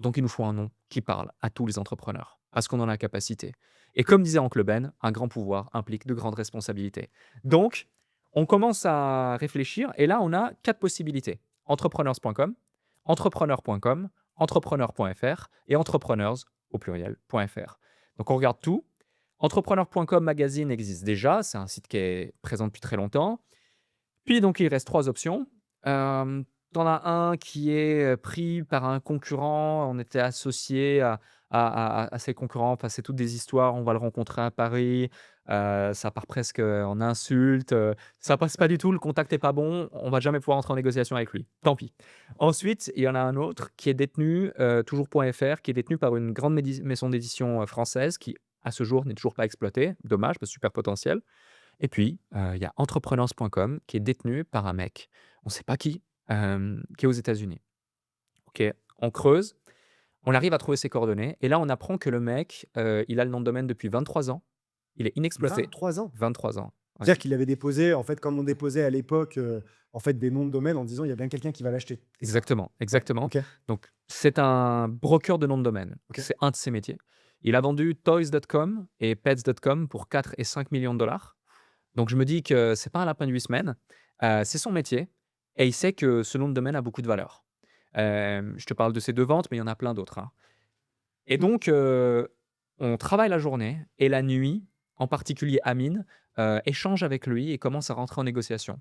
Donc il nous faut un nom qui parle à tous les entrepreneurs, parce qu'on en a la capacité. Et comme disait Oncle Ben, un grand pouvoir implique de grandes responsabilités. Donc, on commence à réfléchir et là, on a 4 possibilités. Entrepreneurs.com, entrepreneur.com, entrepreneur.fr et entrepreneurs au pluriel.fr. Donc on regarde tout. Entrepreneur.com magazine existe déjà, c'est un site qui est présent depuis très longtemps. Puis donc il reste 3 options. Tu en as un qui est, pris par un concurrent. On était associés à ces concurrents. Enfin, c'est toutes des histoires. On va le rencontrer à Paris, ça part presque, en insultes, ça passe pas du tout, le contact est pas bon, on va jamais pouvoir entrer en négociation avec lui. Tant pis. Ensuite, il y en a un autre qui est détenu, toujours .fr, qui est détenu par une grande maison d'édition, française qui, à ce jour, n'est toujours pas exploitée. Dommage, parce que super potentiel. Et puis, il y a entrepreneurs.com qui est détenu par un mec, on ne sait pas qui est aux États-Unis. OK, on creuse, on arrive à trouver ses coordonnées et là, on apprend que le mec, il a le nom de domaine depuis 23 ans. Il est inexploité.
23 ans.
23 ans, ouais.
C'est-à-dire qu'il avait déposé, en fait, comme on déposait à l'époque, en fait, des noms de domaine en disant il y a bien quelqu'un qui va l'acheter. C'est ça?
Exactement, exactement.
OK.
Donc c'est un broker de nom de domaine.
OK.
C'est un de ses métiers. Il a vendu toys.com et pets.com pour 4 et 5 millions de dollars. Donc je me dis que c'est pas un lapin de 8 semaines, c'est son métier et il sait que ce nom de domaine a beaucoup de valeur. Je te parle de ces 2 ventes, mais il y en a plein d'autres, hein. Et donc, on travaille la journée et la nuit, en particulier Amine, échange avec lui et commence à rentrer en négociation.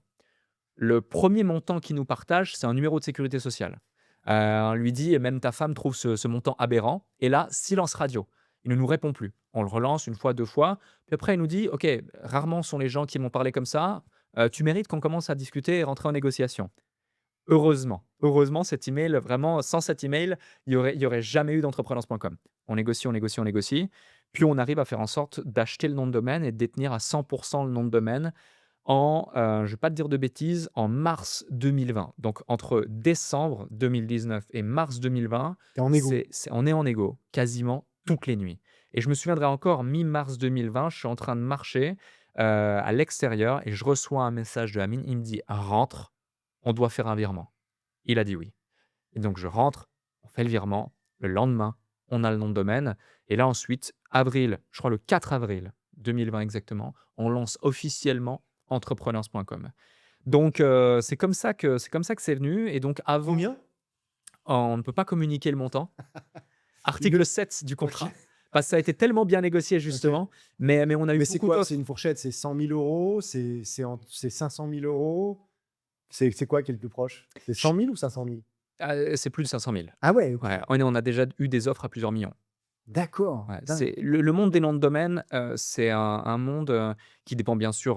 Le premier montant qu'il nous partage, c'est un numéro de sécurité sociale. On lui dit: «Même ta femme trouve ce montant aberrant» et là, silence radio. Il ne nous répond plus. On le relance une fois, 2 fois, puis après il nous dit: «OK, rarement sont les gens qui m'ont parlé comme ça, tu mérites qu'on commence à discuter et rentrer en négociation». Heureusement cet email, vraiment sans cet email, il y aurait jamais eu d'entrepreneurs.com. On négocie, on négocie, on négocie, puis on arrive à faire en sorte d'acheter le nom de domaine et de détenir à 100 le nom de domaine en, je vais pas te dire de bêtises, en mars 2020. Donc entre décembre 2019 et mars 2020,
Tu es en négo.
on est en négo quasiment toutes les nuits. Et je me souviendrai encore mi-mars 2020, je suis en train de marcher, à l'extérieur et je reçois un message de Amine, il me dit: «Rentre, on doit faire un virement». Il a dit oui. Et donc je rentre, on fait le virement. Le lendemain, on a le nom de domaine et là ensuite, avril, je crois le 4 avril 2020 exactement, on lance officiellement entrepreneurs.com. Donc c'est comme ça que c'est venu et donc avant
Combien?
on ne peut pas communiquer le montant.
Une de
Article 7 du
OK.
contrat, parce que ça a été tellement bien négocié
OK.
justement, mais on a eu
Mais c'est
beaucoup de
quoi? C'est une fourchette, c'est 100 000 €, c'est 500 000 €? C'est quoi qui est le plus proche? C'est 100 000 ou 500 000?
c'est plus de 500 000.
Ah ouais, OK.
Ouais, on a déjà eu des offres à plusieurs millions.
D'accord,
Ouais,
dingue.
c'est le monde des noms de domaine, c'est un monde, qui dépend bien sûr,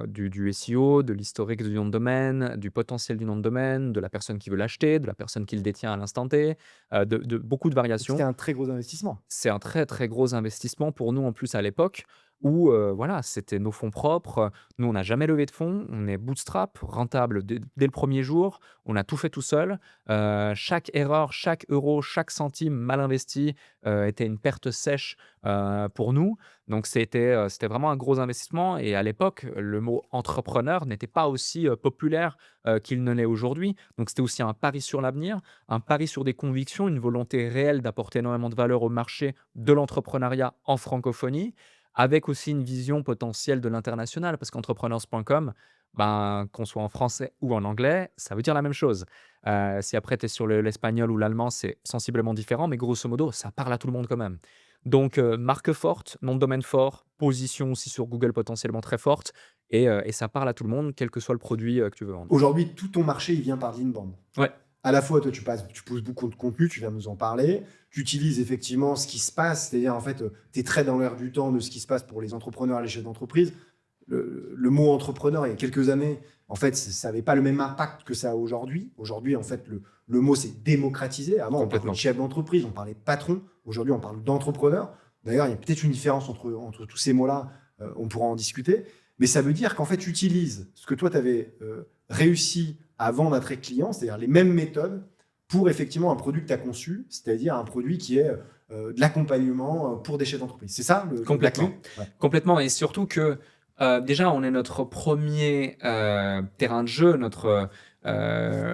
du SEO, de l'historique du nom de domaine, du potentiel du nom de domaine, de la personne qui veut l'acheter, de la personne qui le détient à l'instant T, de beaucoup de
Donc c'était
variations.
un très gros investissement.
C'est un très, très gros investissement pour nous en plus à l'époque où, voilà, c'était nos fonds propres. Nous, on n'a jamais levé de fonds, on est bootstrap, rentable dès le premier jour. On a tout fait tout seul. Chaque erreur, chaque euro, chaque centime mal investi, était une perte sèche, pour nous. Donc c'était vraiment un gros investissement et à l'époque, le mot entrepreneur n'était pas aussi, populaire, qu'il ne l'est aujourd'hui. Donc c'était aussi un pari sur l'avenir, un pari sur des convictions, une volonté réelle d'apporter énormément de valeur au marché de l'entrepreneuriat en francophonie, avec aussi une vision potentielle de l'international. Parce qu'entrepreneurs.com, ben, qu'on soit en français ou en anglais, ça veut dire la même chose. Si après tu es sur l'espagnol ou l'allemand, c'est sensiblement différent, mais grosso modo, ça parle à tout le monde quand même. Donc, marque forte, nom de domaine fort, position aussi sur Google potentiellement très forte et ça parle à tout le monde, quel que soit le produit, que tu veux vendre.
Aujourd'hui, tout ton marché, il vient par l'inbound.
Ouais,
À la fois, toi, tu poses beaucoup de contenu, tu viens nous en parler. Tu utilises effectivement ce qui se passe, c'est-à-dire, en fait, tu es très dans l'air du temps de ce qui se passe pour les entrepreneurs et les chefs d'entreprise. Le mot entrepreneur, il y a quelques années, en fait, ça n'avait pas le même impact que ça a aujourd'hui. Aujourd'hui, en fait, le mot s'est démocratisé. Avant, on parlait de
complètement.
chef d'entreprise, on parlait de patron. Aujourd'hui, on parle d'entrepreneur. D'ailleurs, il y a peut-être une différence entre tous ces mots-là. On pourra en discuter. Mais ça veut dire qu'en fait, tu utilises ce que toi, tu avais réussi à vendre à tes clients, c'est-à-dire les mêmes méthodes pour effectivement un produit que tu as conçu, c'est-à-dire un produit qui est de l'accompagnement pour des chefs d'entreprise. C'est ça la
Complètement.
clé? Ouais.
Complètement et surtout que, déjà on est notre premier terrain de jeu, notre,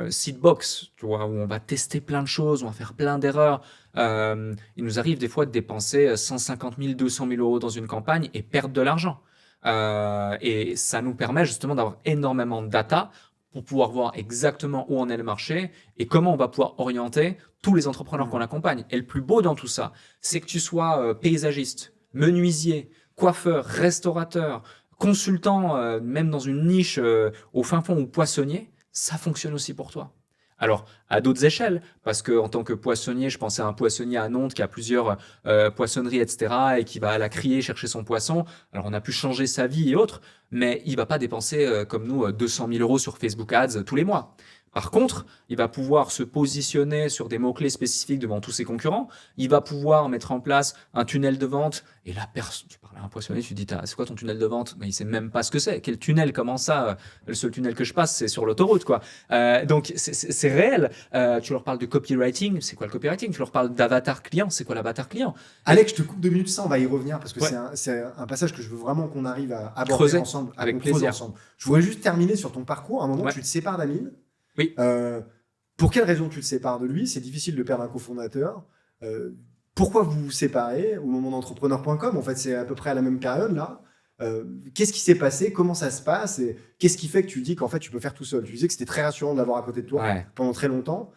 seedbox, tu vois? Où on va tester plein de choses, on va faire plein d'erreurs. Il nous arrive des fois de dépenser 150 000, 200 000 € dans une campagne et perdre de l'argent. Et ça nous permet justement d'avoir énormément de data pour pouvoir voir exactement où en est le marché et comment on va pouvoir orienter tous les entrepreneurs qu'on accompagne. Et le plus beau dans tout ça, c'est que tu sois paysagiste, menuisier, coiffeur, restaurateur, consultant, même dans une niche au fin fond ou poissonnier, ça fonctionne aussi pour toi. Alors, à d'autres échelles, parce que en tant que poissonnier, je pensais à un poissonnier à Nantes qui a plusieurs poissonneries, etc., et qui va à la criée chercher son poisson. Alors, on a pu changer sa vie et autres, mais il va pas dépenser, comme nous, 200 000 € sur Facebook Ads tous les mois. Par contre, il va pouvoir se positionner sur des mots-clés spécifiques devant tous ses concurrents. Il va pouvoir mettre en place un tunnel de vente. Et la personne, tu parles à un poissonnier, tu dis, c'est quoi ton tunnel de vente? Mais il sait même pas ce que c'est. Quel tunnel? Comment ça? Le seul tunnel que je passe, c'est sur l'autoroute, quoi. Donc, c'est réel. Tu leur parles de copywriting. C'est quoi le copywriting? Tu leur parles d'avatar client. C'est quoi l'avatar client?
Alex, je te coupe 2 minutes, ça, on va y revenir parce que
Ouais.
c'est un passage que je veux vraiment qu'on arrive à aborder
Creuser,
ensemble,
avec
qu'on creuse
plaisir.
ensemble. Je voudrais juste terminer sur ton parcours. À un moment,
Ouais.
tu te sépares d'Amine.
Oui.
Pour quelle raison tu te sépares de lui? C'est difficile de perdre un cofondateur. Pourquoi vous vous séparez au moment d'entrepreneur.com? En fait, c'est à peu près à la même période là. Qu'est-ce qui s'est passé? Comment ça se passe? Et qu'est-ce qui fait que tu dis qu'en fait tu peux faire tout seul? Tu disais que c'était très rassurant de l'avoir à côté de toi
Ouais.
pendant très longtemps.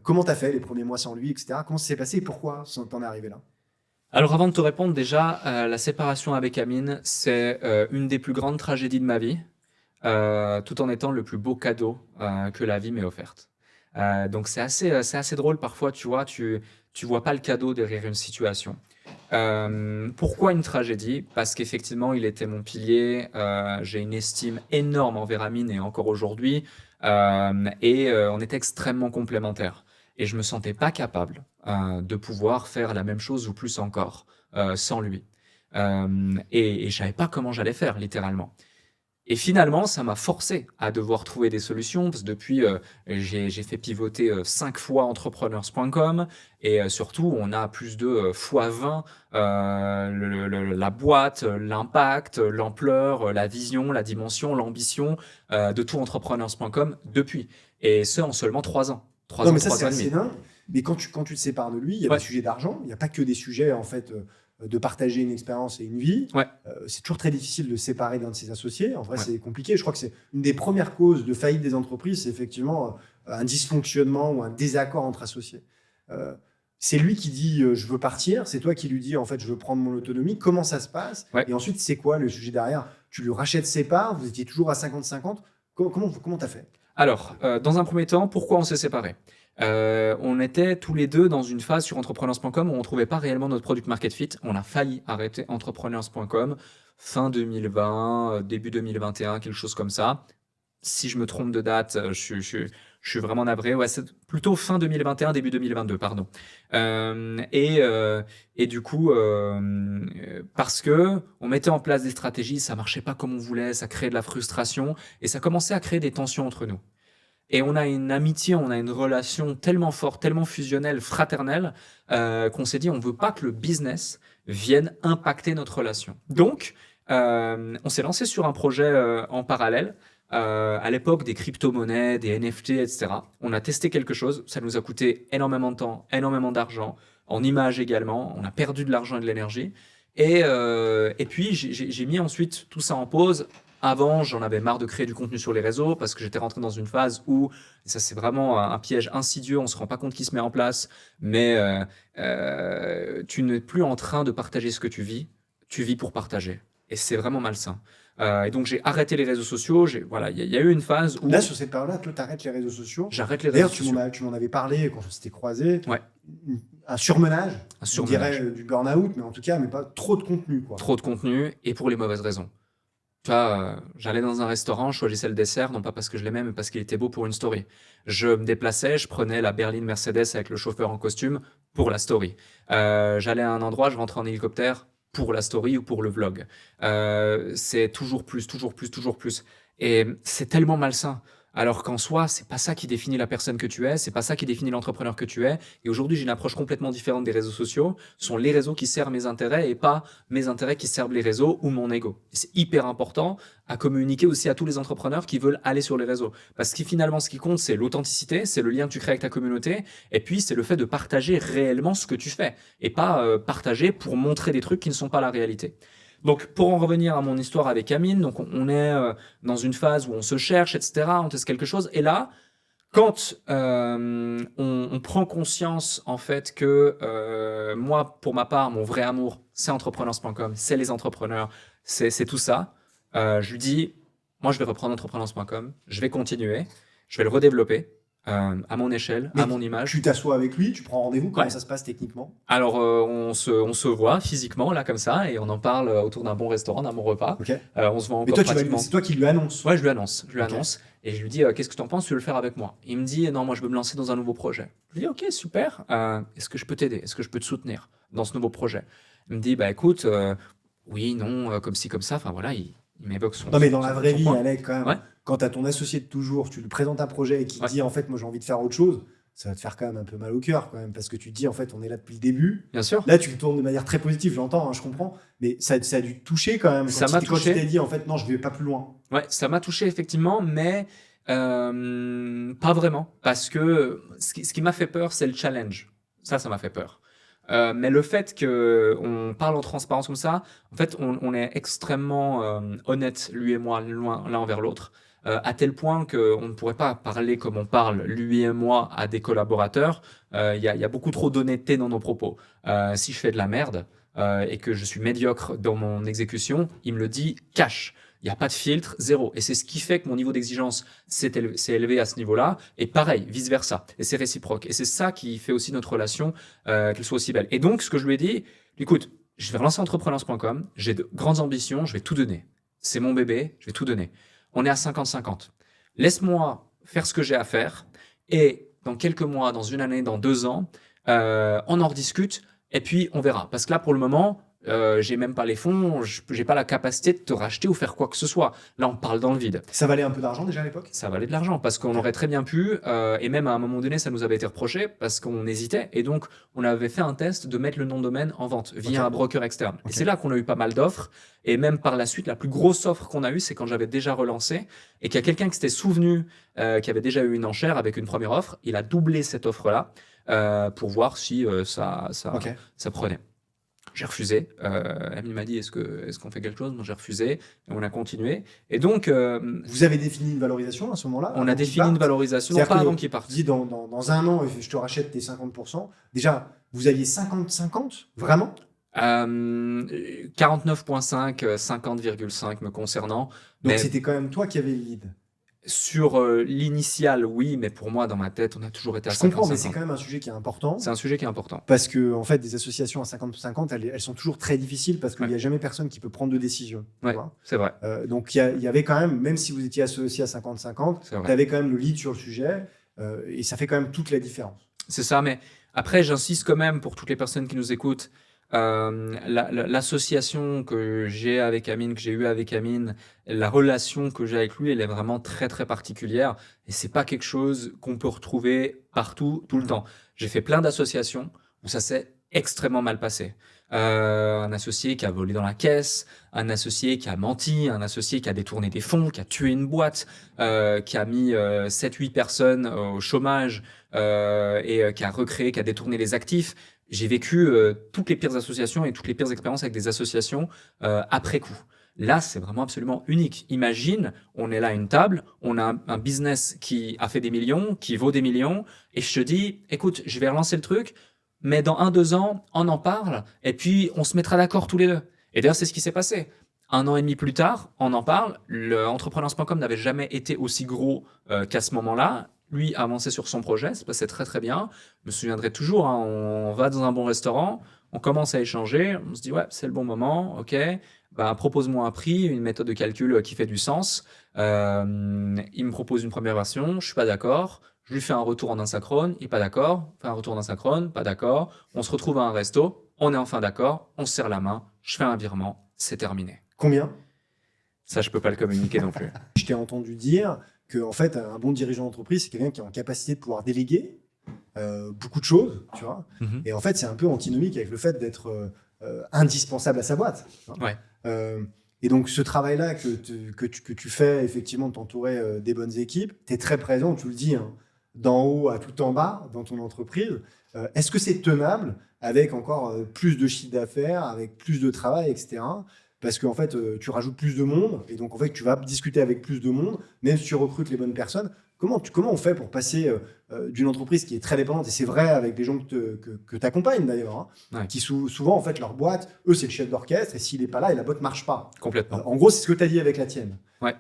Comment tu as fait les premiers mois sans lui, etc. Comment ça s'est passé et pourquoi t'en es arrivé là?
Alors avant de te répondre, déjà, la séparation avec Amine, c'est une des plus grandes tragédies de ma vie, tout en étant le plus beau cadeau que la vie m'ait offerte. Donc c'est assez drôle parfois, tu vois, tu vois pas le cadeau derrière une situation. Pourquoi une tragédie? Parce qu'effectivement, il était mon pilier, j'ai une estime énorme envers Amine et encore aujourd'hui, on était extrêmement complémentaires. Et je me sentais pas capable de pouvoir faire la même chose ou plus encore sans lui. Et je savais pas comment j'allais faire, littéralement. Et finalement, ça m'a forcé à devoir trouver des solutions parce que depuis, j'ai fait pivoter 5 fois entrepreneurs.com et surtout, on a plus de fois 20 la boîte, l'impact, l'ampleur, la vision, la dimension, l'ambition de tout entrepreneurs.com depuis. Et ce, en seulement 3 ans. 3
Non,
ans,
mais ça,
3
c'est
ans et
assez
demi.
dingue. Mais quand tu te sépares de lui, il y a
Ouais.
des sujets d'argent. Il n'y a pas que des sujets, en fait, de partager une expérience et une vie.
Ouais.
C'est toujours très difficile de séparer d'un de ses associés. En vrai,
Ouais.
c'est compliqué. Je crois que c'est une des premières causes de faillite des entreprises, c'est effectivement un dysfonctionnement ou un désaccord entre associés. C'est lui qui dit je veux partir, c'est toi qui lui dis en fait je veux prendre mon autonomie. Comment ça se passe?
Ouais.
Et ensuite, c'est quoi le sujet derrière? Tu lui rachètes ses parts, vous étiez toujours à 50-50. Comment tu as fait?
Alors, dans un premier temps, pourquoi on s'est séparés? On était tous les deux dans une phase sur entrepreneurs.com où on trouvait pas réellement notre product market fit. On a failli arrêter entrepreneurs.com fin 2020, début 2021, quelque chose comme ça. Si je me trompe de date, je suis vraiment navré. Ouais, c'est plutôt fin 2021, début 2022, pardon. Et du coup, parce que on mettait en place des stratégies, ça marchait pas comme on voulait, ça créait de la frustration et ça commençait à créer des tensions entre nous. Et on a une amitié, on a une relation tellement forte, tellement fusionnelle, fraternelle, qu'on s'est dit on veut pas que le business vienne impacter notre relation. Donc, on s'est lancé sur un projet en parallèle. À l'époque des crypto-monnaies, des NFT, etc. On a testé quelque chose, ça nous a coûté énormément de temps, énormément d'argent, en images également, on a perdu de l'argent et de l'énergie. Et puis, j'ai mis ensuite tout ça en pause. Avant, j'en avais marre de créer du contenu sur les réseaux parce que j'étais rentré dans une phase où, et ça c'est vraiment un piège insidieux, on se rend pas compte qu'il se met en place, mais tu n'es plus en train de partager ce que tu vis pour partager. Et c'est vraiment malsain. Et donc j'ai arrêté les réseaux sociaux. Voilà, il y a eu une phase où
Là, sur cette période-là, tu arrêtes les réseaux sociaux.
j'arrête les réseaux
D'ailleurs,
sociaux.
tu m'en avais parlé quand on s'était croisés.
Ouais,
Un surmenage,
un
on
surmenage.
dirait du burn-out, mais en tout cas, mais pas trop de contenu, quoi.
Trop de contenu et pour les mauvaises raisons. Tu vois, j'allais dans un restaurant, je choisissais le dessert, non pas parce que je l'aimais, mais parce qu'il était beau pour une story. Je me déplaçais, je prenais la berline Mercedes avec le chauffeur en costume pour la story. J'allais à un endroit, je rentrais en hélicoptère pour la story ou pour le vlog. C'est toujours plus, toujours plus, toujours plus. Et c'est tellement malsain. Alors qu'en soi, c'est pas ça qui définit la personne que tu es, c'est pas ça qui définit l'entrepreneur que tu es. Et aujourd'hui, j'ai une approche complètement différente des réseaux sociaux. Ce sont les réseaux qui servent mes intérêts et pas mes intérêts qui servent les réseaux ou mon ego. Et c'est hyper important à communiquer aussi à tous les entrepreneurs qui veulent aller sur les réseaux. Parce que finalement, ce qui compte, c'est l'authenticité, c'est le lien que tu crées avec ta communauté, et puis c'est le fait de partager réellement ce que tu fais, et pas partager pour montrer des trucs qui ne sont pas la réalité. Donc, pour en revenir à mon histoire avec Amine, donc on est dans une phase où on se cherche, etc., on teste quelque chose, et là, quand on prend conscience en fait que moi, pour ma part, mon vrai amour, c'est entrepreneurs.com, c'est les entrepreneurs, c'est tout ça, je lui dis, moi je vais reprendre entrepreneurs.com, je vais continuer, je vais le redévelopper à mon échelle,
Mais
à mon image.
tu t'assois avec lui, tu prends rendez-vous, comment
Ouais.
ça se passe techniquement?
Alors, on se voit physiquement, là, comme ça, et on en parle autour d'un bon restaurant, d'un bon repas.
Ok.
On se voit
Mais
encore
toi,
pratiquement.
c'est toi qui lui annonces.
Ouais, je lui annonce. Je lui
Ok.
annonce. Et je lui dis, qu'est-ce que tu en penses? Tu veux le faire avec moi? Il me dit, non, moi, je veux me lancer dans un nouveau projet. Je lui dis, ok, super. Est-ce que je peux t'aider? Est-ce que je peux te soutenir dans ce nouveau projet? Il me dit, bah écoute, oui, non, comme ci, comme ça. Enfin, voilà, il m'évoque son.
Non, mais dans la
son
vraie vie,
point.
Alec, quand même,
Ouais.
quand tu as ton associé de toujours, tu lui présentes un projet et qu'il te
Ouais.
dit, en fait, moi, j'ai envie de faire autre chose, ça va te faire quand même un peu mal au cœur, quand même, parce que tu te dis, en fait, on est là depuis le début.
Bien sûr.
Là, tu le tournes de manière très positive, j'entends, hein, je comprends, mais ça a dû te toucher quand même.
Ça
Quand
m'a
quand
touché.
tu t'es dit, en fait, non, je vais pas plus loin.
Ouais, ça m'a touché effectivement, mais pas vraiment. Parce que ce qui m'a fait peur, c'est le challenge. Ça m'a fait peur. Mais le fait qu'on parle en transparence comme ça, en fait, on est extrêmement honnête, lui et moi, l'un envers l'autre, à tel point qu'on ne pourrait pas parler comme on parle, lui et moi, à des collaborateurs. Il y a beaucoup trop d'honnêteté dans nos propos. Si je fais de la merde et que je suis médiocre dans mon exécution, il me le dit cash. Il n'y a pas de filtre, zéro. Et c'est ce qui fait que mon niveau d'exigence s'est élevé à ce niveau-là. Et pareil, vice-versa. Et c'est réciproque. Et c'est ça qui fait aussi notre relation, qu'elle soit aussi belle. Et donc, ce que je lui ai dit, écoute, je vais relancer entrepreneurs.com, j'ai de grandes ambitions, je vais tout donner. C'est mon bébé, je vais tout donner. On est à 50-50. Laisse-moi faire ce que j'ai à faire. Et dans quelques mois, dans une année, dans 2 ans, on en rediscute. Et puis, on verra. Parce que là, pour le moment, j'ai même pas les fonds, j'ai pas la capacité de te racheter ou faire quoi que ce soit. Là, on parle dans le vide.
Ça valait un peu d'argent déjà à l'époque?
Ça valait de l'argent parce qu'on aurait très bien pu, et même à un moment donné, ça nous avait été reproché parce qu'on hésitait. Et donc, on avait fait un test de mettre le nom de domaine en vente via
Ok.
un broker externe.
Ok.
Et c'est là qu'on a eu pas mal d'offres. Et même par la suite, la plus grosse offre qu'on a eue, c'est quand j'avais déjà relancé et qu'il y a quelqu'un qui s'était souvenu, qui avait déjà eu une enchère avec une première offre. Il a doublé cette offre-là pour voir si ça
Ok.
prenait. J'ai refusé. Amine m'a dit est-ce qu'on fait quelque chose? Moi, j'ai refusé. Et on a continué. Et donc,
Vous avez défini une valorisation à ce moment-là?
on
avant
a
qu'il
défini une
parte
valorisation, non
C'est-à-dire
pas
que
avant qu'il parte.
Tu dis dans un an, je te rachète tes 50%. Déjà, vous aviez 50-50? Vraiment?
49,5, 50,5 me concernant.
Donc
Mais
c'était quand même toi qui avais le lead.
sur l'initial, oui, mais pour moi, dans ma tête, on a toujours été à
Je comprends, mais c'est
50-50.
quand même un sujet qui est important.
C'est un sujet qui est important.
Parce que, en fait, des associations à 50-50, elles sont toujours très difficiles parce qu'il
Ouais.
n'y a jamais personne qui peut prendre de décision. tu
Ouais,
vois.
c'est vrai.
Donc, il y avait quand même, même si vous étiez associé à 50-50,
C'est vrai.
tu avais quand même le lead sur le sujet et ça fait quand même toute la différence.
C'est ça, mais après, j'insiste quand même pour toutes les personnes qui nous écoutent. L'association que j'ai avec Amine, que j'ai eue avec Amine, la relation que j'ai avec lui, elle est vraiment très très particulière et c'est pas quelque chose qu'on peut retrouver partout, tout le temps. J'ai fait plein d'associations où ça s'est extrêmement mal passé. Un associé qui a volé dans la caisse, un associé qui a menti, un associé qui a détourné des fonds, qui a tué une boîte, qui a mis 7-8 personnes au chômage qui a recréé, qui a détourné les actifs. J'ai vécu toutes les pires associations et toutes les pires expériences avec des associations après coup. Là, c'est vraiment absolument unique. Imagine, on est là à une table, on a un business qui a fait des millions, qui vaut des millions, et je te dis, écoute, je vais relancer le truc, mais dans 1-2 ans, on en parle, et puis on se mettra d'accord tous les deux. Et d'ailleurs, c'est ce qui s'est passé. 1 an et demi plus tard, on en parle. Le Entrepreneurs.com n'avait jamais été aussi gros qu'à ce moment-là. Lui a avancé sur son projet, ça passait très très bien. Je me souviendrai toujours, hein, on va dans un bon restaurant, on commence à échanger, on se dit ouais, c'est le bon moment, ok. Bah, propose-moi un prix, une méthode de calcul qui fait du sens. Il me propose une première version, je suis pas d'accord. Je lui fais un retour en asynchrone, il est pas d'accord. Fait un retour en asynchrone, pas d'accord. On se retrouve à un resto, on est enfin d'accord, on se serre la main, je fais un virement, c'est terminé.
Combien?
Ça, je peux pas le communiquer non plus.
Je t'ai entendu dire que en fait, un bon dirigeant d'entreprise, c'est quelqu'un qui est en capacité de pouvoir déléguer beaucoup de choses, tu vois.
Mhm.
Et en fait, c'est un peu antinomique avec le fait d'être indispensable à sa boîte. Tu vois.
Ouais.
Et donc, ce travail-là que tu fais, effectivement, de t'entourer des bonnes équipes, tu es très présent, tu le dis, hein, d'en haut à tout en bas dans ton entreprise. Est-ce que c'est tenable avec encore plus de chiffre d'affaires, avec plus de travail, etc. Parce qu'en fait, tu rajoutes plus de monde, et donc en fait, tu vas discuter avec plus de monde, même si tu recrutes les bonnes personnes. Comment on fait pour passer d'une entreprise qui est très dépendante, et c'est vrai avec des gens que tu accompagnes d'ailleurs, hein,
Ouais.
qui souvent, en fait, leur boîte, eux, c'est le chef d'orchestre, et s'il n'est pas là, et la boîte ne marche pas.
Complètement.
En gros, c'est ce que tu as dit avec la tienne.
Ouais.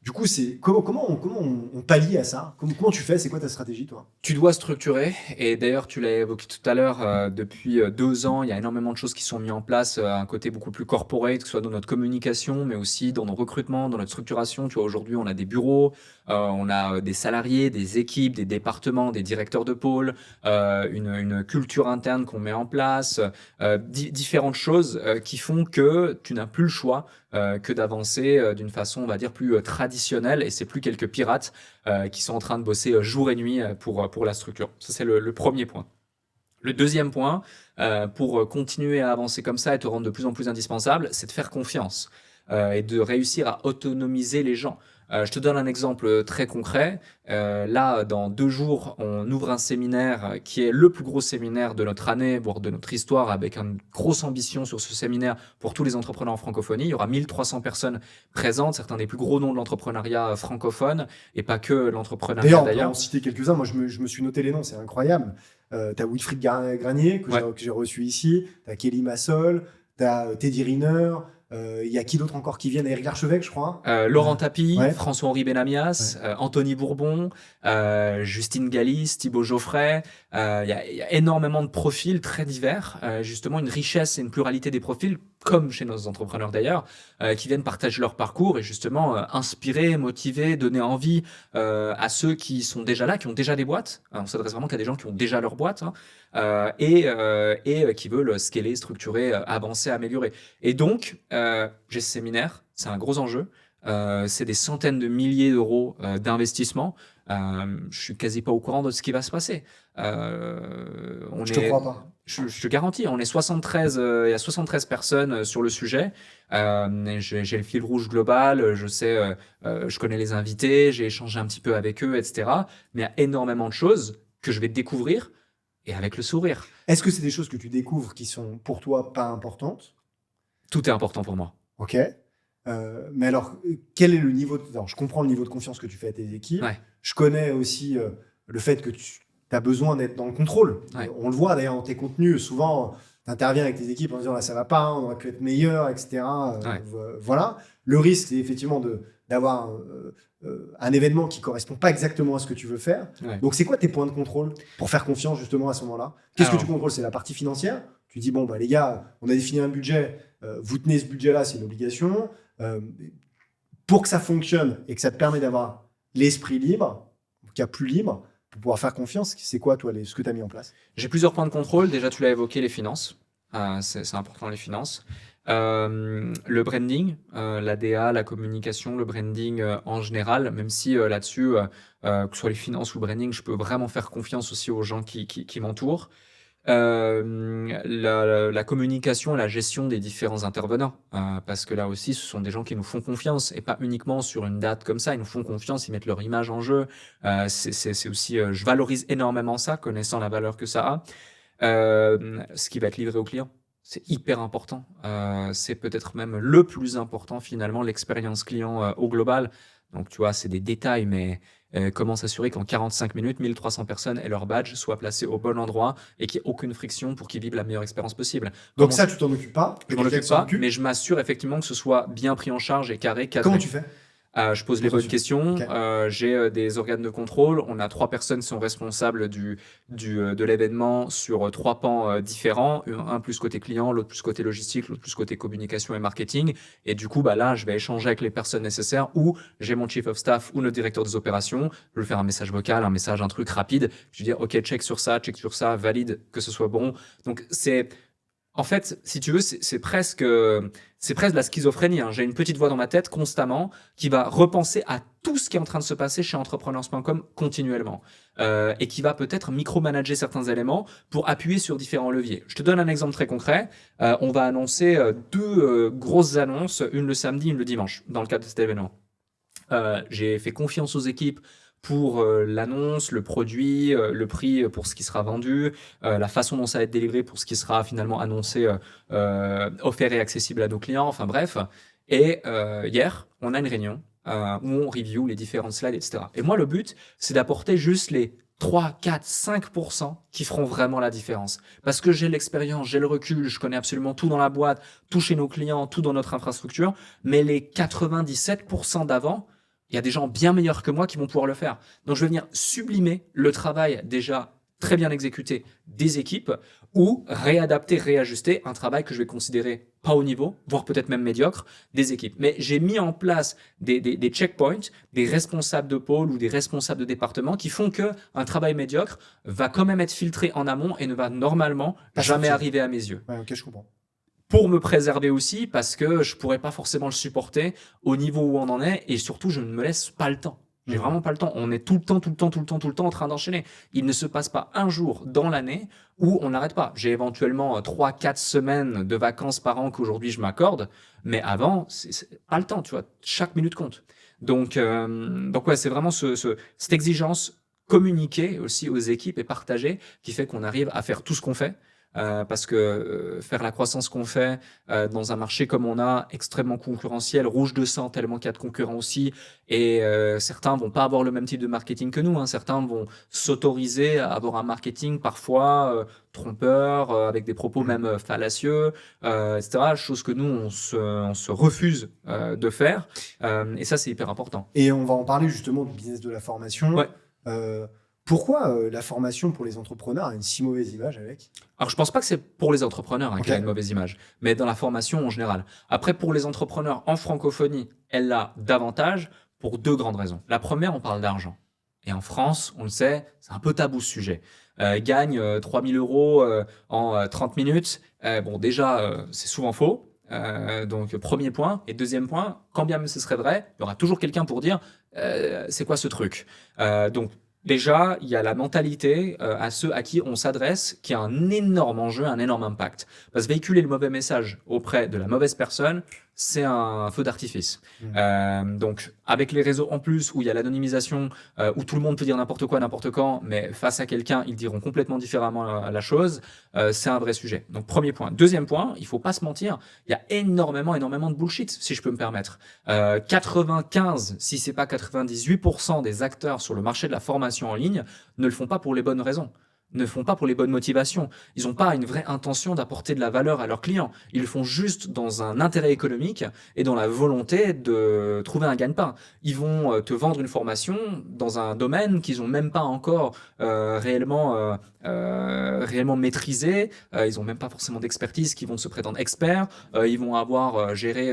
Du coup, comment on pallie à ça? Comment tu fais? C'est quoi ta stratégie, toi?
Tu dois structurer, et d'ailleurs, tu l'as évoqué tout à l'heure, depuis 2 ans, il y a énormément de choses qui sont mises en place, un côté beaucoup plus corporate, que ce soit dans notre communication, mais aussi dans nos recrutements, dans notre structuration. Tu vois, aujourd'hui, on a des bureaux, on a des salariés, des équipes, des départements, des directeurs de pôle, une culture interne qu'on met en place, différentes choses qui font que tu n'as plus le choix que d'avancer d'une façon, on va dire, plus traditionnelle, et c'est plus quelques pirates qui sont en train de bosser jour et nuit pour la structure. Ça, c'est le premier point. Le deuxième point, pour continuer à avancer comme ça et te rendre de plus en plus indispensable, c'est de faire confiance et de réussir à autonomiser les gens. Je te donne un exemple très concret. Là, dans 2 jours, on ouvre un séminaire qui est le plus gros séminaire de notre année, voire de notre histoire, avec une grosse ambition sur ce séminaire pour tous les entrepreneurs en francophonie. Il y aura 1300 personnes présentes, certains des plus gros noms de l'entrepreneuriat francophone, et pas que l'entrepreneuriat
D'ailleurs, on
d'ailleurs.
peut en citer quelques-uns. Moi, je me suis noté les noms, c'est incroyable. Tu as Wilfried Granier, que j'ai reçu ici. Tu as Kelly Massol. Tu as Teddy Riner. Il y a qui d'autre encore qui viennent? Eric Larchevêque, je crois.
Laurent Tapie,
Ouais.
François-Henri Benamias, Anthony Bourbon, Justine Galis, Thibaut Geoffrey. Il y a énormément de profils très divers, justement une richesse et une pluralité des profils, comme chez nos entrepreneurs d'ailleurs, qui viennent partager leur parcours et justement inspirer, motiver, donner envie à ceux qui sont déjà là, qui ont déjà des boîtes. On s'adresse vraiment qu'à des gens qui ont déjà leur boîte, hein, et qui veulent scaler, structurer, avancer, améliorer. Et donc, j'ai ce séminaire, c'est un gros enjeu. C'est des centaines de milliers d'euros d'investissement. Je suis quasi pas au courant de ce qui va se passer.
Je te crois pas.
Je te garantis, on est 73, il y a 73 personnes sur le sujet. J'ai le fil rouge global, je sais, je connais les invités, j'ai échangé un petit peu avec eux, etc. Mais il y a énormément de choses que je vais découvrir, et avec le sourire.
Est-ce que c'est des choses que tu découvres qui sont pour toi pas importantes?
Tout est important pour moi.
Ok. Mais alors, quel est le niveau Alors, je comprends le niveau de confiance que tu fais à tes équipes.
Ouais.
Je connais aussi le fait que tu as besoin d'être dans le contrôle.
Ouais.
On le voit d'ailleurs dans tes contenus. Souvent, tu interviens avec tes équipes en disant là, ça va pas, on aurait pu être meilleur, etc.
Ouais.
Voilà. Le risque, c'est effectivement d'avoir un événement qui correspond pas exactement à ce que tu veux faire.
Ouais.
Donc, c'est quoi tes points de contrôle pour faire confiance justement à ce moment-là? Qu'est-ce que
Alors,
tu contrôles? C'est la partie financière. Tu dis, bon, bah, les gars, on a défini un budget, vous tenez ce budget-là, c'est une obligation. Pour que ça fonctionne et que ça te permet d'avoir l'esprit libre, qu'il y a plus libre, pour pouvoir faire confiance, c'est quoi, toi, ce que tu as mis en place?
j'ai plusieurs points de contrôle. Déjà, tu l'as évoqué, les finances. C'est important, les finances. Le branding, l'ADA, la communication, le branding en général, même si là-dessus, que ce soit les finances ou le branding, je peux vraiment faire confiance aussi aux gens qui m'entourent. La communication et la gestion des différents intervenants, parce que là aussi, ce sont des gens qui nous font confiance et pas uniquement sur une date comme ça. Ils nous font confiance, ils mettent leur image en jeu. C'est aussi, je valorise énormément ça, connaissant la valeur que ça a. Ce qui va être livré au client, c'est hyper important. C'est peut-être même le plus important finalement, l'expérience client au global. Donc tu vois, c'est des détails, mais comment s'assurer qu'en 45 minutes, 1300 personnes et leur badge soient placés au bon endroit et qu'il n'y ait aucune friction pour qu'ils vivent la meilleure expérience possible.
Donc
Comment
ça, tu t'en occupes pas?
Je m'en occupe pas, mais je m'assure effectivement que ce soit bien pris en charge et carré,
Comment
cadré.
tu fais?
Je pose les bonnes questions.
Ok.
J'ai des organes de contrôle. On a 3 personnes qui sont responsables de l'événement sur 3 pans différents. Un plus côté client, l'autre plus côté logistique, l'autre plus côté communication et marketing. Et du coup, là, je vais échanger avec les personnes nécessaires ou j'ai mon chief of staff ou notre directeur des opérations. Je vais faire un message vocal, un truc rapide. Je vais dire, OK, check sur ça, valide que ce soit bon. Donc, en fait, si tu veux, c'est presque de la schizophrénie, hein. J'ai une petite voix dans ma tête constamment qui va repenser à tout ce qui est en train de se passer chez entrepreneurs.com continuellement et qui va peut-être micromanager certains éléments pour appuyer sur différents leviers. Je te donne un exemple très concret. On va annoncer 2 grosses annonces, une le samedi, une le dimanche, dans le cadre de cet événement. J'ai fait confiance aux équipes pour l'annonce, le produit, le prix pour ce qui sera vendu, la façon dont ça va être délivré pour ce qui sera finalement annoncé, offert et accessible à nos clients, enfin bref. Et hier, on a une réunion où on review les différentes slides, etc. Et moi, le but, c'est d'apporter juste les 3, 4, 5% qui feront vraiment la différence. Parce que j'ai l'expérience, j'ai le recul, je connais absolument tout dans la boîte, tout chez nos clients, tout dans notre infrastructure, mais les 97% d'avant, il y a des gens bien meilleurs que moi qui vont pouvoir le faire. Donc, je vais venir sublimer le travail déjà très bien exécuté des équipes ou réadapter, réajuster un travail que je vais considérer pas au niveau, voire peut-être même médiocre, des équipes. Mais j'ai mis en place des checkpoints, des responsables de pôle ou des responsables de département qui font que un travail médiocre va quand même être filtré en amont et ne va normalement jamais arriver à mes yeux.
Ouais, ok, je comprends.
Pour me préserver aussi, parce que je pourrais pas forcément le supporter au niveau où on en est, et surtout, je ne me laisse pas le temps. J'ai vraiment pas le temps. On est tout le temps en train d'enchaîner. Il ne se passe pas un jour dans l'année où on n'arrête pas. J'ai éventuellement 3, 4 semaines de vacances par an qu'aujourd'hui je m'accorde, mais avant, c'est pas le temps, tu vois. Chaque minute compte. Donc ouais, c'est vraiment cette exigence communiquée aussi aux équipes et partagée qui fait qu'on arrive à faire tout ce qu'on fait. Parce que faire la croissance qu'on fait dans un marché comme on a, extrêmement concurrentiel, rouge de sang tellement qu'il y a de concurrents aussi, et certains vont pas avoir le même type de marketing que nous, hein. Certains vont s'autoriser à avoir un marketing parfois trompeur, avec des propos même fallacieux, etc. Chose que nous, on se refuse de faire, et ça, c'est hyper important.
Et on va en parler justement du business de la formation.
Ouais.
Pourquoi la formation pour les entrepreneurs a une si mauvaise image avec?
Alors, je pense pas que c'est pour les entrepreneurs
Ok.
qu'elle a une mauvaise image, mais dans la formation en général. Après, pour les entrepreneurs en francophonie, elle l'a davantage pour 2 grandes raisons. La première, on parle d'argent. Et en France, on le sait, c'est un peu tabou ce sujet. Gagne 3 000 euros en 30 minutes. Bon, déjà, c'est souvent faux. Donc, premier point. Et deuxième point, quand bien même ce serait vrai, il y aura toujours quelqu'un pour dire c'est quoi ce truc. Donc, déjà, il y a la mentalité à ceux à qui on s'adresse qui a un énorme enjeu, un énorme impact. Parce que véhiculer le mauvais message auprès de la mauvaise personne, c'est un feu d'artifice. Donc, avec les réseaux en plus, où il y a l'anonymisation, où tout le monde peut dire n'importe quoi, n'importe quand, mais face à quelqu'un, ils diront complètement différemment la chose, c'est un vrai sujet. Donc, premier point. Deuxième point, il faut pas se mentir, il y a énormément de bullshit, si je peux me permettre. 95, si c'est pas 98% des acteurs sur le marché de la formation en ligne ne le font pas pour les bonnes raisons, ne font pas pour les bonnes motivations. Ils n'ont pas une vraie intention d'apporter de la valeur à leurs clients. Ils le font juste dans un intérêt économique et dans la volonté de trouver un gagne-pain. Ils vont te vendre une formation dans un domaine qu'ils n'ont même pas encore réellement maîtrisé. Ils n'ont même pas forcément d'expertise, qui vont se prétendre experts. Ils vont avoir géré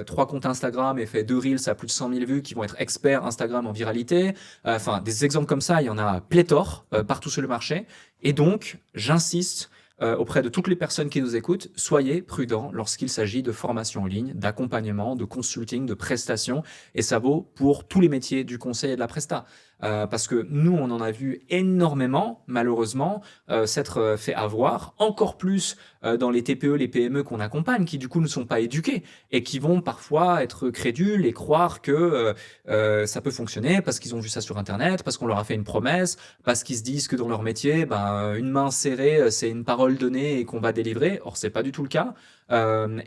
3 comptes Instagram et fait 2 Reels à plus de 100 000 vues, qui vont être experts Instagram en viralité. Enfin, des exemples comme ça, il y en a pléthore partout sur le marché. Et donc, j'insiste auprès de toutes les personnes qui nous écoutent, soyez prudents lorsqu'il s'agit de formation en ligne, d'accompagnement, de consulting, de prestations. Et ça vaut pour tous les métiers du conseil et de la presta. parce que nous, on en a vu énormément, malheureusement, s'être fait avoir, encore plus dans les TPE, les PME qu'on accompagne, qui du coup ne sont pas éduqués et qui vont parfois être crédules et croire que ça peut fonctionner parce qu'ils ont vu ça sur Internet, parce qu'on leur a fait une promesse, parce qu'ils se disent que dans leur métier, une main serrée, c'est une parole donnée et qu'on va délivrer. Or, c'est pas du tout le cas.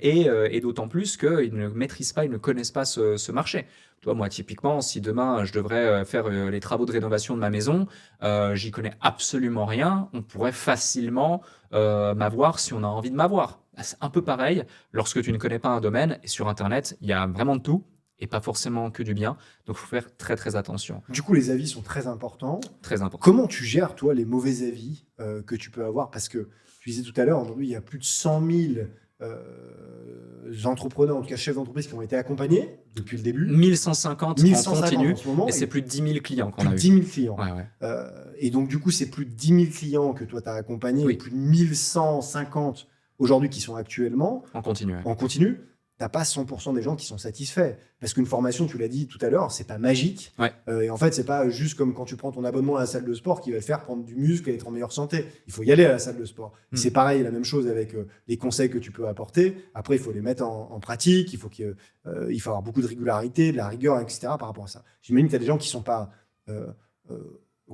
Et d'autant plus qu'ils ne maîtrisent pas, ils ne connaissent pas ce marché. Toi, moi, typiquement, si demain je devrais faire les travaux de rénovation de ma maison, j'y connais absolument rien. On pourrait facilement m'avoir si on a envie de m'avoir. C'est un peu pareil lorsque tu ne connais pas un domaine. Et sur Internet, il y a vraiment de tout et pas forcément que du bien. Donc, il faut faire très, très attention.
Du coup, les avis sont très importants.
Très important.
Comment tu gères, toi, les mauvais avis que tu peux avoir? Parce que tu disais tout à l'heure, aujourd'hui, il y a plus de 100 000 entrepreneurs, en tout cas chefs d'entreprise, qui ont été accompagnés depuis le début.
1150 en
1150
continu
en ce moment,
et c'est plus de 10 000 clients qu'on
plus
a
de
eu.
10 000 clients.
Ouais.
Et donc, du coup, c'est plus de 10 000 clients que toi, tu as accompagnés,
Oui.
et plus de 1150 aujourd'hui qui sont actuellement
En continu. Ouais.
en continu. Tu n'as pas 100% des gens qui sont satisfaits. Parce qu'une formation, tu l'as dit tout à l'heure, c'est pas magique.
Ouais.
Et en fait, c'est pas juste comme quand tu prends ton abonnement à la salle de sport qui va te faire prendre du muscle et être en meilleure santé. Il faut y aller à la salle de sport. C'est pareil, la même chose avec les conseils que tu peux apporter. Après, il faut les mettre en pratique. Il faut avoir beaucoup de régularité, de la rigueur, etc. par rapport à ça. J'imagine que tu as des gens qui ne sont pas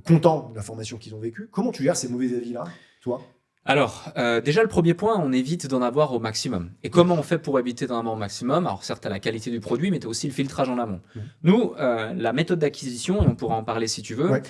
contents de la formation qu'ils ont vécue. Comment tu gères ces mauvais avis-là, toi?
Alors, déjà, le premier point, on évite d'en avoir au maximum. Et comment on fait pour éviter d'en avoir au maximum? Alors, certes, tu as la qualité du produit, mais tu as aussi le filtrage en amont. Nous, la méthode d'acquisition, et on pourra en parler si tu veux,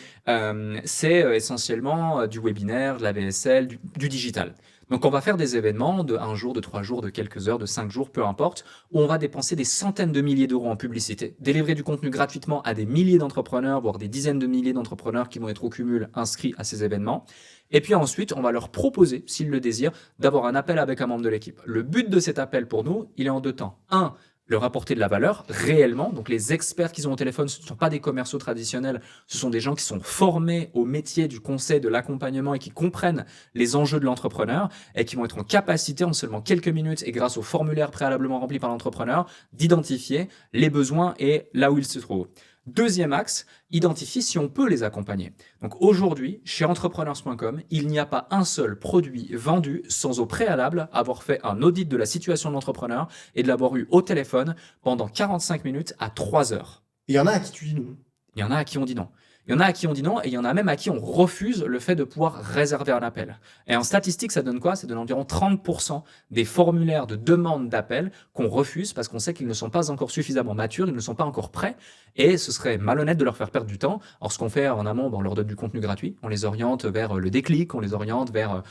c'est essentiellement du webinaire, de la VSL, du digital. Donc, on va faire des événements de 1 jour, de 3 jours, de quelques heures, de 5 jours, peu importe, où on va dépenser des centaines de milliers d'euros en publicité, délivrer du contenu gratuitement à des milliers d'entrepreneurs, voire des dizaines de milliers d'entrepreneurs qui vont être au cumul inscrits à ces événements. Et puis ensuite, on va leur proposer, s'ils le désirent, d'avoir un appel avec un membre de l'équipe. Le but de cet appel pour nous, il est en 2 temps. 1, leur apporter de la valeur réellement. Donc les experts qu'ils ont au téléphone, ce ne sont pas des commerciaux traditionnels, ce sont des gens qui sont formés au métier du conseil, de l'accompagnement et qui comprennent les enjeux de l'entrepreneur et qui vont être en capacité en seulement quelques minutes et grâce au formulaire préalablement rempli par l'entrepreneur d'identifier les besoins et là où ils se trouvent. Deuxième axe, identifier si on peut les accompagner. Donc aujourd'hui, chez entrepreneurs.com, il n'y a pas un seul produit vendu sans au préalable avoir fait un audit de la situation de l'entrepreneur et de l'avoir eu au téléphone pendant 45 minutes à 3 heures.
Il y en a à qui tu dis non.
Il y en a à qui on dit non. Il y en a à qui on dit non et il y en a même à qui on refuse le fait de pouvoir réserver un appel. Et en statistique, ça donne quoi? Ça donne environ 30% des formulaires de demande d'appel qu'on refuse parce qu'on sait qu'ils ne sont pas encore suffisamment matures, ils ne sont pas encore prêts et ce serait malhonnête de leur faire perdre du temps. Alors ce qu'on fait en amont, on leur donne du contenu gratuit, on les oriente vers le déclic, on les oriente vers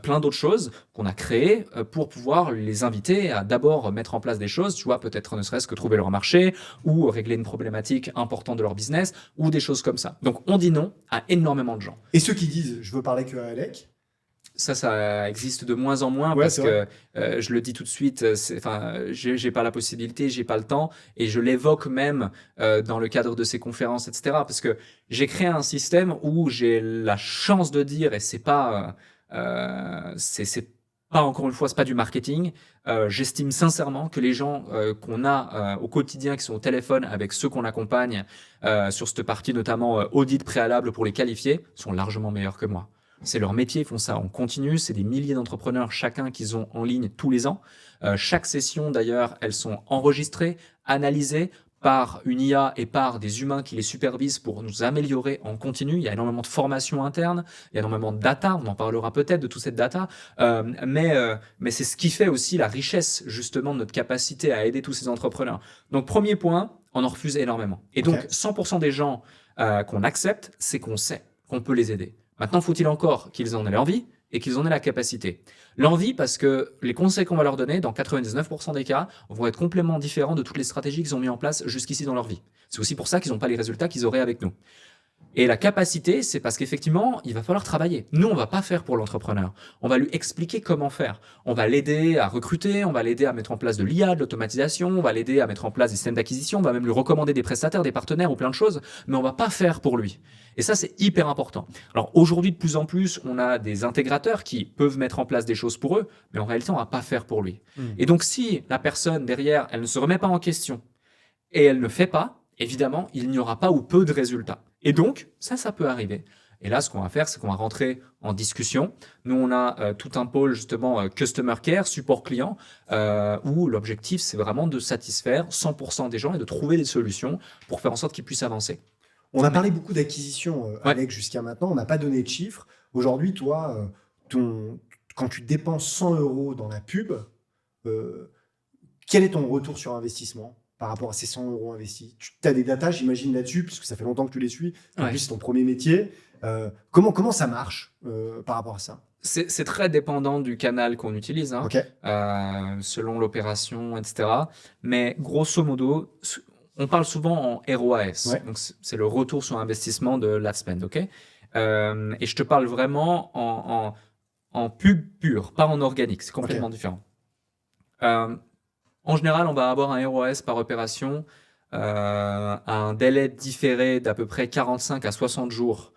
plein d'autres choses qu'on a créées pour pouvoir les inviter à d'abord mettre en place des choses, tu vois, peut-être ne serait-ce que trouver leur marché ou régler une problématique importante de leur business ou des choses comme ça. Donc, on dit non à énormément de gens.
Et ceux qui disent « je veux parler que à Alec »,
ça existe de moins en moins parce que je le dis tout de suite, j'ai pas la possibilité, j'ai pas le temps et je l'évoque même dans le cadre de ces conférences, etc. Parce que j'ai créé un système où j'ai la chance de dire, et c'est pas encore une fois, c'est pas du marketing. J'estime sincèrement que les gens qu'on a au quotidien, qui sont au téléphone avec ceux qu'on accompagne sur cette partie, notamment audit préalable pour les qualifier, sont largement meilleurs que moi. C'est leur métier, ils font ça en continu. C'est des milliers d'entrepreneurs chacun qu'ils ont en ligne tous les ans. Chaque session, d'ailleurs, elles sont enregistrées, analysées par une IA et par des humains qui les supervisent pour nous améliorer en continu. Il y a énormément de formation interne, il y a énormément de data, on en parlera peut-être de toute cette data, mais c'est ce qui fait aussi la richesse justement de notre capacité à aider tous ces entrepreneurs. Donc premier point, on en refuse énormément. Et donc 100% des gens qu'on accepte, c'est qu'on sait qu'on peut les aider. Maintenant, faut-il encore qu'ils en aient l'envie et qu'ils en aient la capacité. L'envie, parce que les conseils qu'on va leur donner, dans 99% des cas, vont être complètement différents de toutes les stratégies qu'ils ont mis en place jusqu'ici dans leur vie. C'est aussi pour ça qu'ils n'ont pas les résultats qu'ils auraient avec nous. Et la capacité, c'est parce qu'effectivement, il va falloir travailler. Nous, on va pas faire pour l'entrepreneur. On va lui expliquer comment faire. On va l'aider à recruter, on va l'aider à mettre en place de l'IA, de l'automatisation, on va l'aider à mettre en place des systèmes d'acquisition, on va même lui recommander des prestataires, des partenaires ou plein de choses, mais on va pas faire pour lui. Et ça, c'est hyper important. Alors aujourd'hui, de plus en plus, on a des intégrateurs qui peuvent mettre en place des choses pour eux, mais en réalité, on va pas faire pour lui. Et donc, si la personne derrière, elle ne se remet pas en question et elle ne fait pas, évidemment, il n'y aura pas ou peu de résultats. Et donc, ça peut arriver. Et là, ce qu'on va faire, c'est qu'on va rentrer en discussion. Nous, on a tout un pôle justement Customer Care, support client, où l'objectif, c'est vraiment de satisfaire 100% des gens et de trouver des solutions pour faire en sorte qu'ils puissent avancer.
On a parlé beaucoup d'acquisition,
Ouais.
Alex, jusqu'à maintenant. On n'a pas donné de chiffres. Aujourd'hui, toi, quand tu dépenses 100 euros dans la pub, euh, quel est ton retour sur investissement par rapport à ces 100 euros investis? Tu as des datas, j'imagine, là-dessus, puisque ça fait longtemps que tu les suis. En
Ouais.
plus, c'est ton premier métier. Comment ça marche par rapport à ça?
C'est très dépendant du canal qu'on utilise, hein,
Ok,
selon l'opération, etc. Mais grosso modo, on parle souvent en ROAS.
Ouais.
Donc, c'est le retour sur investissement de l'ad spend, ok? Et je te parle vraiment en pub pur, pas en organique. C'est complètement différent. En général, on va avoir un ROAS par opération, un délai différé d'à peu près 45 à 60 jours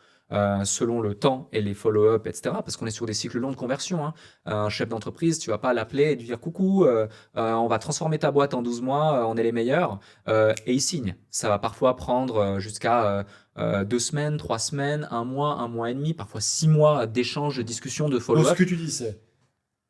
selon le temps et les follow-up, etc. Parce qu'on est sur des cycles longs de conversion, hein. Un chef d'entreprise, tu vas pas l'appeler et lui dire coucou, on va transformer ta boîte en 12 mois, on est les meilleurs, et il signe. Ça va parfois prendre jusqu'à 2 semaines, 3 semaines, 1 mois et demi, parfois 6 mois d'échanges, de discussions, de
donc ce
follow-up.
que tu dis, c'est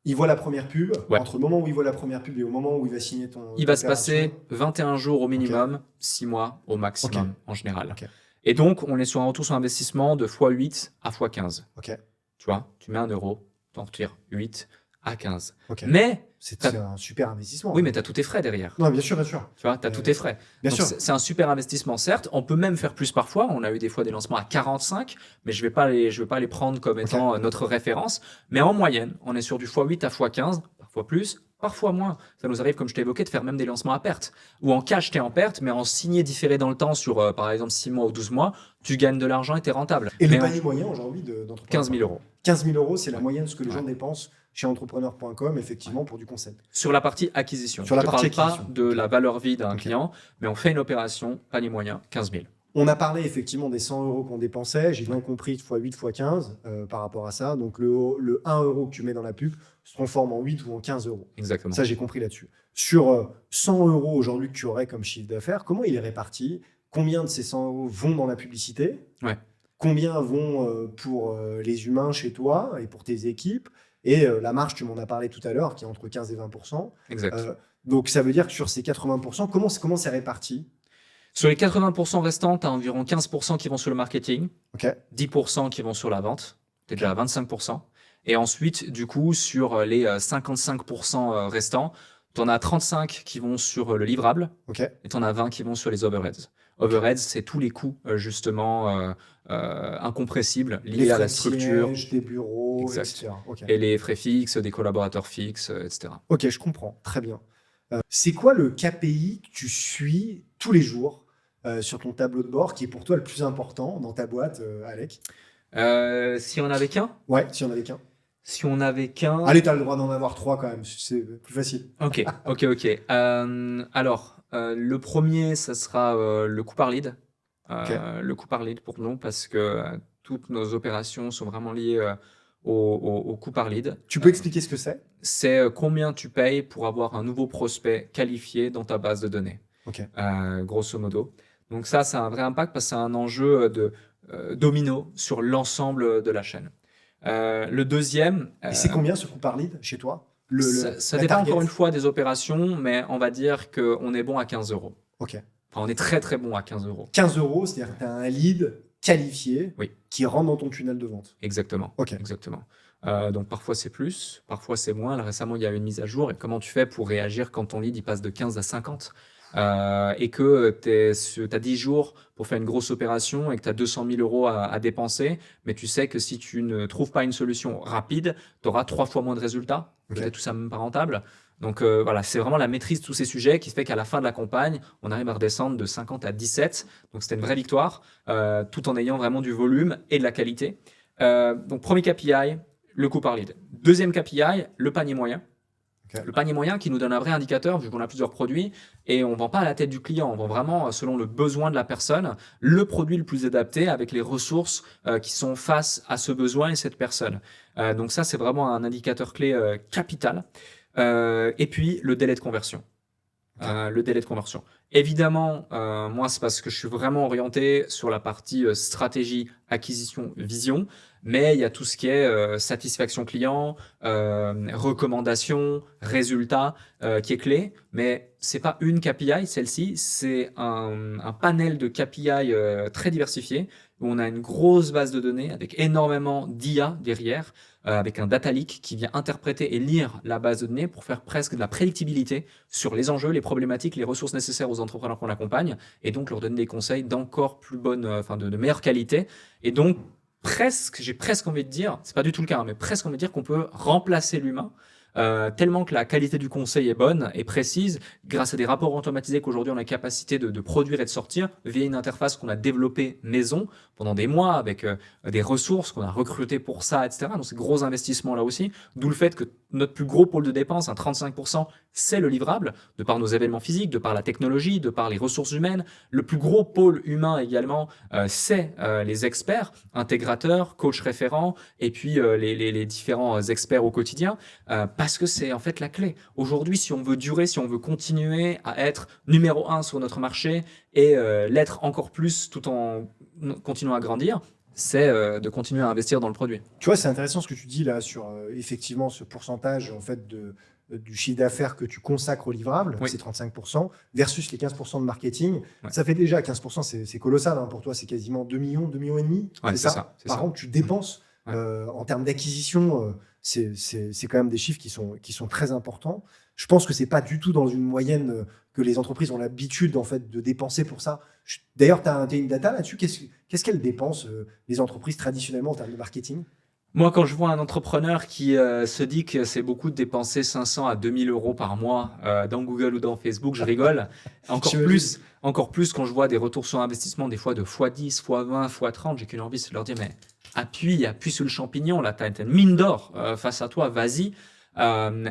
il voit la première pub.
Ouais.
Entre le moment où il voit la première pub et au moment où il va signer ton
Il va se
opération,
passer 21 jours au minimum, 6 mois au maximum en général.
Ok.
Et donc, on est sur un retour sur investissement de x8 à x15.
Ok.
Tu vois, tu mets 1 euro, tu en retires 8 à 15.
Ok.
Mais,
C'est un super investissement.
oui, mais tu as tous tes frais derrière.
Non, bien sûr, bien sûr.
Tu vois, tu as tous tes frais.
Bien
Donc,
sûr.
c'est un super investissement, certes. On peut même faire plus parfois. On a eu des fois des lancements à 45, mais je vais pas les prendre comme étant notre référence. Mais en moyenne, on est sur du x8 à x15, parfois plus, parfois moins. Ça nous arrive, comme je t'ai évoqué, de faire même des lancements à perte. Ou en cash, tu es en perte, mais en signé différé dans le temps sur, par exemple, 6 mois ou 12 mois, tu gagnes de l'argent et tu es rentable.
Et
mais
le panier moyen aujourd'hui d'entrepreneur?
15 000 euros.
15 000 euros, c'est la
Ouais.
moyenne de ce que les gens
Ouais.
dépensent chez entrepreneur.com, effectivement, pour du conseil.
Sur la partie acquisition.
Sur la
je ne
partie
parle pas
acquisition.
de la valeur vie d'un
Ok.
client, mais on fait une opération, panier moyen, 15 000.
On a parlé effectivement des 100 euros qu'on dépensait. J'ai bien compris x8, x15 par rapport à ça. Donc le 1 euro que tu mets dans la pub se transforme en 8 ou en 15 euros.
Exactement.
Ça, j'ai compris là-dessus. Sur 100 euros aujourd'hui que tu aurais comme chiffre d'affaires, comment il est réparti? Combien de ces 100 euros vont dans la publicité?
Ouais.
Combien vont pour les humains chez toi et pour tes équipes? Et la marge, tu m'en as parlé tout à l'heure, qui est entre 15 et 20%.
Exact.
Donc, ça veut dire que sur ces 80%, comment c'est réparti?
Sur les 80% restants, tu as environ 15% qui vont sur le marketing,
Ok.
10% qui vont sur la vente, tu es déjà à 25%. Et ensuite, du coup, sur les 55% restants, tu en as 35 qui vont sur le livrable
Ok.
et tu en as 20 qui vont sur les overheads. Overheads, c'est tous les coûts, justement, incompressibles liés
Les
à
frais
la
de
structure
siège, des bureaux,
Exact.
etc. Ok.
et les frais fixes, des collaborateurs fixes, etc.
Ok, je comprends. Très bien. C'est quoi le KPI que tu suis tous les jours sur ton tableau de bord qui est pour toi le plus important dans ta boîte, Alec?
Si on avait qu'un
Ouais, si on avait qu'un.
Si on avait qu'un...
Allez, tu as le droit d'en avoir 3 quand même. C'est plus facile.
Ok. Alors, le premier, ça sera le coût par lead. Le coût par lead pour nous, parce que toutes nos opérations sont vraiment liées au coût par lead.
Tu peux expliquer ce que c'est?
C'est combien tu payes pour avoir un nouveau prospect qualifié dans ta base de données,
Ok.
grosso modo. Donc ça a un vrai impact parce que c'est un enjeu de domino sur l'ensemble de la chaîne. Le deuxième,
Et c'est combien ce coût par lead chez toi?
ça
la
dépend
target?
encore une fois des opérations, mais on va dire qu'on est bon à 15 euros.
Ok.
Enfin, on est très très bon à 15 euros.
15 euros, c'est-à-dire que tu as un lead qualifié
Oui.
qui rentre dans ton tunnel de vente.
Exactement.
Ok.
Exactement. Donc parfois c'est plus, parfois c'est moins. Là, récemment, il y a eu une mise à jour. Et comment tu fais pour réagir quand ton lead il passe de 15 à 50 et que tu as 10 jours pour faire une grosse opération et que tu as 200 000 euros à dépenser, mais tu sais que si tu ne trouves pas une solution rapide, tu auras 3 fois moins de résultats,
Ok.
peut-être tout ça même pas rentable. Donc voilà, c'est vraiment la maîtrise de tous ces sujets qui fait qu'à la fin de la campagne, on arrive à redescendre de 50 à 17. Donc c'était une vraie victoire, tout en ayant vraiment du volume et de la qualité. Donc premier KPI, le coût par lead. Deuxième KPI, le panier moyen.
Ok.
Le panier moyen qui nous donne un vrai indicateur vu qu'on a plusieurs produits et on ne vend pas à la tête du client, on vend vraiment selon le besoin de la personne, le produit le plus adapté avec les ressources qui sont face à ce besoin et cette personne. Donc ça, c'est vraiment un indicateur clé capital. Et puis le délai de conversion. le délai de conversion. Évidemment, moi, c'est parce que je suis vraiment orienté sur la partie stratégie, acquisition, vision, mais il y a tout ce qui est satisfaction client, recommandation, résultat qui est clé. Mais c'est pas une KPI, celle-ci, c'est un panel de KPI très diversifié où on a une grosse base de données avec énormément d'IA derrière, avec un data leak qui vient interpréter et lire la base de données pour faire presque de la prédictibilité sur les enjeux, les problématiques, les ressources nécessaires aux entrepreneurs qu'on accompagne, et donc leur donner des conseils d'encore plus bonne, de meilleure qualité. Et donc, j'ai presque envie de dire, c'est pas du tout le cas, hein, mais presque envie de dire qu'on peut remplacer l'humain. Tellement que la qualité du conseil est bonne et précise, grâce à des rapports automatisés qu'aujourd'hui on a la capacité de produire et de sortir via une interface qu'on a développée maison pendant des mois avec des ressources qu'on a recrutées pour ça, etc. Donc c'est gros investissements là aussi, d'où le fait que notre plus gros pôle de dépenses, 35%, c'est le livrable, de par nos événements physiques, de par la technologie, de par les ressources humaines. Le plus gros pôle humain également, c'est les experts, intégrateurs, coachs référents, et puis les différents experts au quotidien, parce que c'est en fait la clé. Aujourd'hui, si on veut durer, si on veut continuer à être numéro 1 sur notre marché et l'être encore plus tout en continuant à grandir, c'est de continuer à investir dans le produit.
Tu vois, c'est intéressant ce que tu dis là sur effectivement ce pourcentage en fait du chiffre d'affaires que tu consacres au livrable,
Oui.
c'est 35%, versus les 15% de marketing.
Ouais.
Ça fait déjà 15%, c'est colossal, hein, pour toi, c'est quasiment 2 millions, 2 millions et demi.
Ouais, c'est ça, c'est
Par
ça.
an, tu dépenses
Ouais.
en termes d'acquisition, c'est quand même des chiffres qui sont très importants. Je pense que c'est pas du tout dans une moyenne que les entreprises ont l'habitude en fait de dépenser pour ça. D'ailleurs, tu as une data là-dessus. Qu'est-ce qu'elles dépensent les entreprises traditionnellement en termes de marketing?
Moi, quand je vois un entrepreneur qui se dit que c'est beaucoup de dépenser 500 à 2000 euros par mois dans Google ou dans Facebook, je rigole. Encore plus quand je vois des retours sur investissement, des fois de x10, x20, x30, j'ai qu'une envie, c'est de leur dire, mais appuie sur le champignon, là, t'as une mine d'or face à toi, vas-y.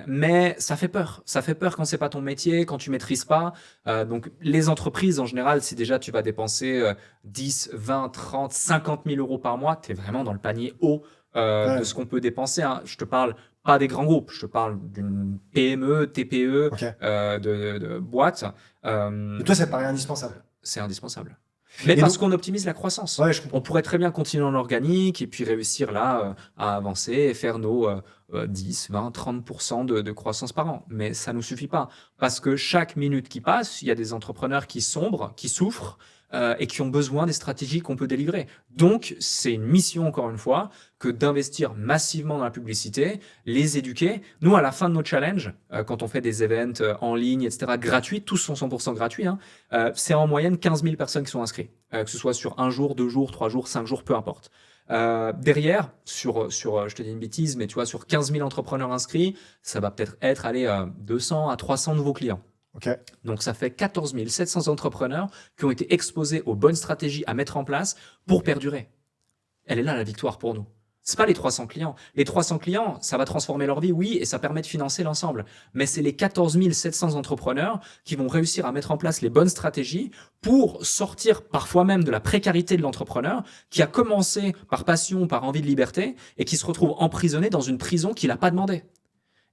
Mais ça fait peur. Ça fait peur quand c'est pas ton métier, quand tu maîtrises pas. Donc, les entreprises, en général, si déjà tu vas dépenser 10, 20, 30, 50 000 euros par mois, tu es vraiment dans le panier haut de ce qu'on peut dépenser. Hein. Je te parle pas des grands groupes, je te parle d'une PME, TPE,
Ok.
de boîte.
Et toi, ça te paraît indispensable?
C'est indispensable. Mais
Et
parce
donc-
qu'on optimise la croissance.
Ouais, je comprends.
On pourrait très bien continuer en organique et puis réussir là à avancer et faire nos 10, 20, 30% de croissance par an. Mais ça ne nous suffit pas. Parce que chaque minute qui passe, il y a des entrepreneurs qui sombrent, qui souffrent et qui ont besoin des stratégies qu'on peut délivrer. Donc, c'est une mission, encore une fois, que d'investir massivement dans la publicité, les éduquer. Nous, à la fin de nos challenges, quand on fait des events en ligne, etc., gratuits, tous sont 100% gratuits, hein, c'est en moyenne 15 000 personnes qui sont inscrites, que ce soit sur 1 jour, 2 jours, 3 jours, 5 jours, peu importe. Derrière, je te dis une bêtise, mais tu vois, sur 15 000 entrepreneurs inscrits, ça va peut-être être 200 à 300 nouveaux clients.
Ok.
Donc, ça fait 14 700 entrepreneurs qui ont été exposés aux bonnes stratégies à mettre en place pour perdurer. Elle est là, la victoire pour nous. C'est pas les 300 clients. Les 300 clients, ça va transformer leur vie, oui, et ça permet de financer l'ensemble. Mais c'est les 14 700 entrepreneurs qui vont réussir à mettre en place les bonnes stratégies pour sortir parfois même de la précarité de l'entrepreneur qui a commencé par passion, par envie de liberté et qui se retrouve emprisonné dans une prison qu'il n'a pas demandé.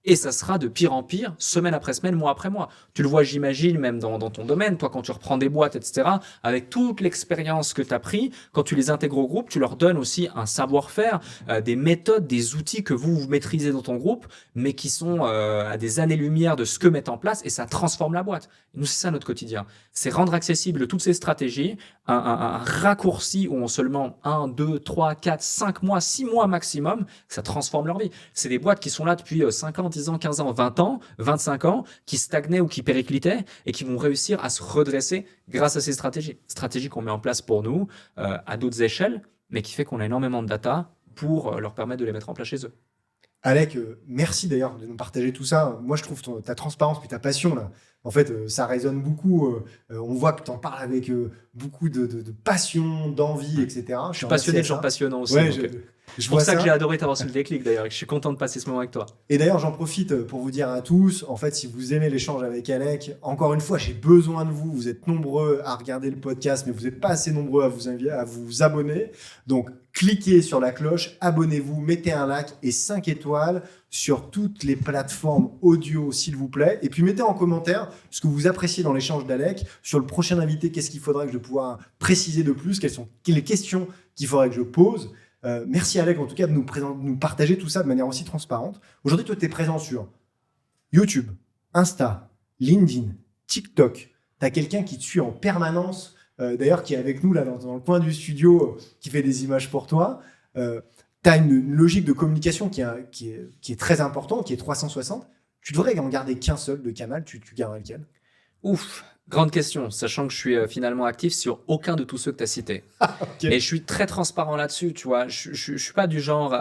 Et ça sera de pire en pire, semaine après semaine, mois après mois. Tu le vois, j'imagine, même dans ton domaine, toi, quand tu reprends des boîtes, etc., avec toute l'expérience que tu as pris, quand tu les intègres au groupe, tu leur donnes aussi un savoir-faire, des méthodes, des outils que vous maîtrisez dans ton groupe, mais qui sont à des années-lumière de ce que mettent en place, et ça transforme la boîte. Et nous, c'est ça notre quotidien. C'est rendre accessible toutes ces stratégies, un raccourci où en seulement 1, 2, 3, 4, 5 mois, 6 mois maximum, ça transforme leur vie. C'est des boîtes qui sont là depuis 5 ans, 10 ans, 15 ans, 20 ans, 25 ans, qui stagnaient ou qui périclitaient et qui vont réussir à se redresser grâce à ces stratégies. Stratégies qu'on met en place pour nous à d'autres échelles, mais qui fait qu'on a énormément de data pour leur permettre de les mettre en place chez eux.
Alec, merci d'ailleurs de nous partager tout ça. Moi, je trouve ta transparence et ta passion, là, en fait, ça résonne beaucoup. On voit que tu en parles avec beaucoup de passion, d'envie, etc.
Je suis passionné de gens passionnants aussi.
Ouais,
donc,
je
c'est pour
vois
ça que
ça.
j'ai adoré t'avoir sur le déclic d'ailleurs et que je suis content de passer ce moment avec toi.
Et d'ailleurs, j'en profite pour vous dire à tous, en fait, si vous aimez l'échange avec Alec, encore une fois, j'ai besoin de vous. Vous êtes nombreux à regarder le podcast, mais vous n'êtes pas assez nombreux à vous abonner. Donc, cliquez sur la cloche, abonnez-vous, mettez un like et 5 étoiles sur toutes les plateformes audio, s'il vous plaît. Et puis, mettez en commentaire ce que vous appréciez dans l'échange d'Alec, sur le prochain invité, qu'est-ce qu'il faudrait que je pouvoir préciser de plus, quelles sont les questions qu'il faudrait que je pose. Merci Alec en tout cas de nous partager tout ça de manière aussi transparente. Aujourd'hui, toi, tu es présent sur YouTube, Insta, LinkedIn, TikTok. Tu as quelqu'un qui te suit en permanence, d'ailleurs qui est avec nous là dans le coin du studio, qui fait des images pour toi. Tu as une logique de communication qui est très importante, qui est 360. Tu devrais en garder qu'un seul de Kamal, tu garderais lequel?
Ouf, grande question, sachant que je suis finalement actif sur aucun de tous ceux que tu as cités.
Ok.
Et je suis très transparent là-dessus, tu vois. Je suis pas du genre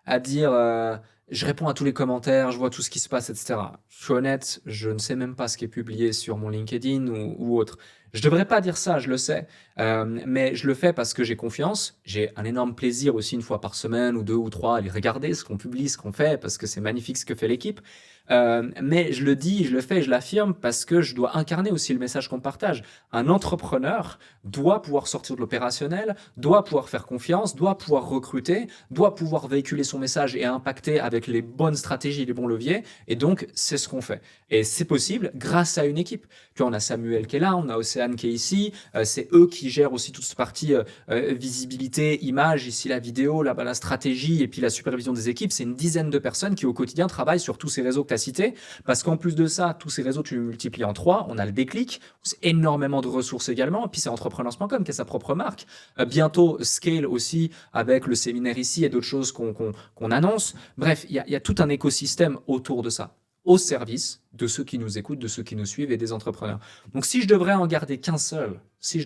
à dire je réponds à tous les commentaires, je vois tout ce qui se passe, etc. Je suis honnête, je ne sais même pas ce qui est publié sur mon LinkedIn ou autre. Je devrais pas dire ça, je le sais, mais je le fais parce que j'ai confiance. J'ai un énorme plaisir aussi une fois par semaine ou 2 ou 3 à aller regarder ce qu'on publie, ce qu'on fait, parce que c'est magnifique ce que fait l'équipe. Mais je le dis, je le fais, je l'affirme parce que je dois incarner aussi le message qu'on partage. Un entrepreneur doit pouvoir sortir de l'opérationnel, doit pouvoir faire confiance, doit pouvoir recruter, doit pouvoir véhiculer son message et impacter avec les bonnes stratégies, les bons leviers. Et donc, c'est ce qu'on fait. Et c'est possible grâce à une équipe. Tu vois, on a Samuel qui est là, on a Océane qui est ici. C'est eux qui gèrent aussi toute cette partie visibilité, image, ici la vidéo, là-bas la stratégie et puis la supervision des équipes. C'est une dizaine de personnes qui au quotidien travaillent sur tous ces réseaux que tu as cités. Parce qu'en plus de ça, tous ces réseaux, tu les multiplies en 3. On a le déclic, c'est énormément de ressources également. Puis c'est entrepreneurs.com qui a sa propre marque. Bientôt, Scale aussi avec le séminaire ici et d'autres choses qu'on annonce. Bref, il y a tout un écosystème autour de ça, au service de ceux qui nous écoutent, de ceux qui nous suivent et des entrepreneurs. Donc, si je devrais en garder qu'un seul, je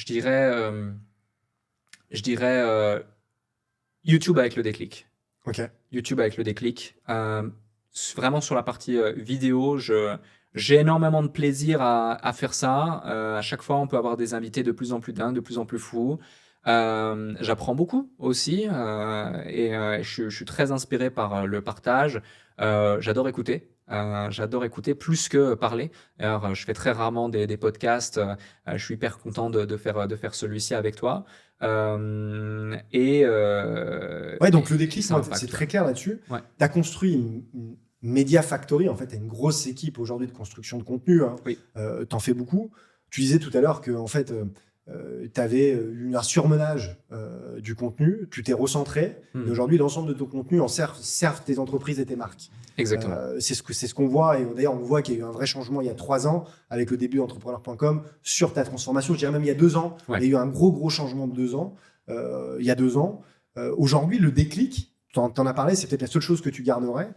dirais YouTube avec le déclic.
Ok.
YouTube avec le déclic. Vraiment sur la partie vidéo, j'ai énormément de plaisir à faire ça. À chaque fois, on peut avoir des invités de plus en plus dingues, de plus en plus fous. J'apprends beaucoup aussi et je suis très inspiré par le partage. J'adore écouter. J'adore écouter plus que parler. Alors, je fais très rarement des podcasts. Je suis hyper content de faire celui-ci avec toi.
Ouais, donc le
Et
déclic,
ça
moi,
impacte.
c'est très clair là-dessus.
Ouais.
Tu as construit une Media Factory, en fait, tu as une grosse équipe aujourd'hui de construction de contenu. Hein.
Oui.
Tu en fais beaucoup. Tu disais tout à l'heure que en fait, tu avais eu un surmenage du contenu, tu t'es recentré, et aujourd'hui, l'ensemble de ton contenu en servent tes entreprises et tes marques.
Exactement.
C'est ce qu'on voit, et d'ailleurs, on voit qu'il y a eu un vrai changement il y a 3 ans avec le début d'entrepreneur.com sur ta transformation. Je dirais même il y a 2 ans,
Ouais.
il y a eu un gros changement de 2 ans. Il y a 2 ans. Aujourd'hui, le déclic, tu en as parlé, c'est peut-être la seule chose que tu garderais.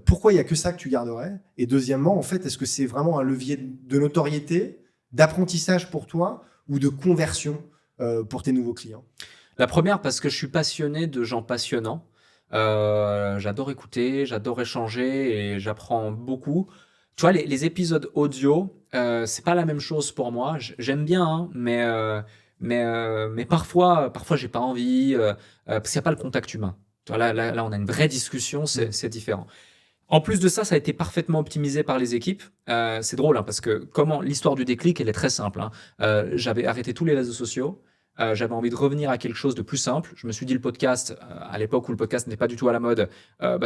Pourquoi il n'y a que ça que tu garderais? Et deuxièmement, en fait, est-ce que c'est vraiment un levier de notoriété, d'apprentissage pour toi ou de conversion pour tes nouveaux clients?
La première, parce que je suis passionné de gens passionnants. J'adore écouter, j'adore échanger et j'apprends beaucoup. Tu vois, les épisodes audio, c'est pas la même chose pour moi. J'aime bien, hein, mais parfois j'ai pas envie, parce qu'il n'y a pas le contact humain. Tu vois, là, on a une vraie discussion, c'est différent. En plus de ça, ça a été parfaitement optimisé par les équipes. C'est drôle, hein, parce que l'histoire du déclic, elle est très simple. Hein. J'avais arrêté tous les réseaux sociaux. J'avais envie de revenir à quelque chose de plus simple. Je me suis dit le podcast, à l'époque où le podcast n'est pas du tout à la mode,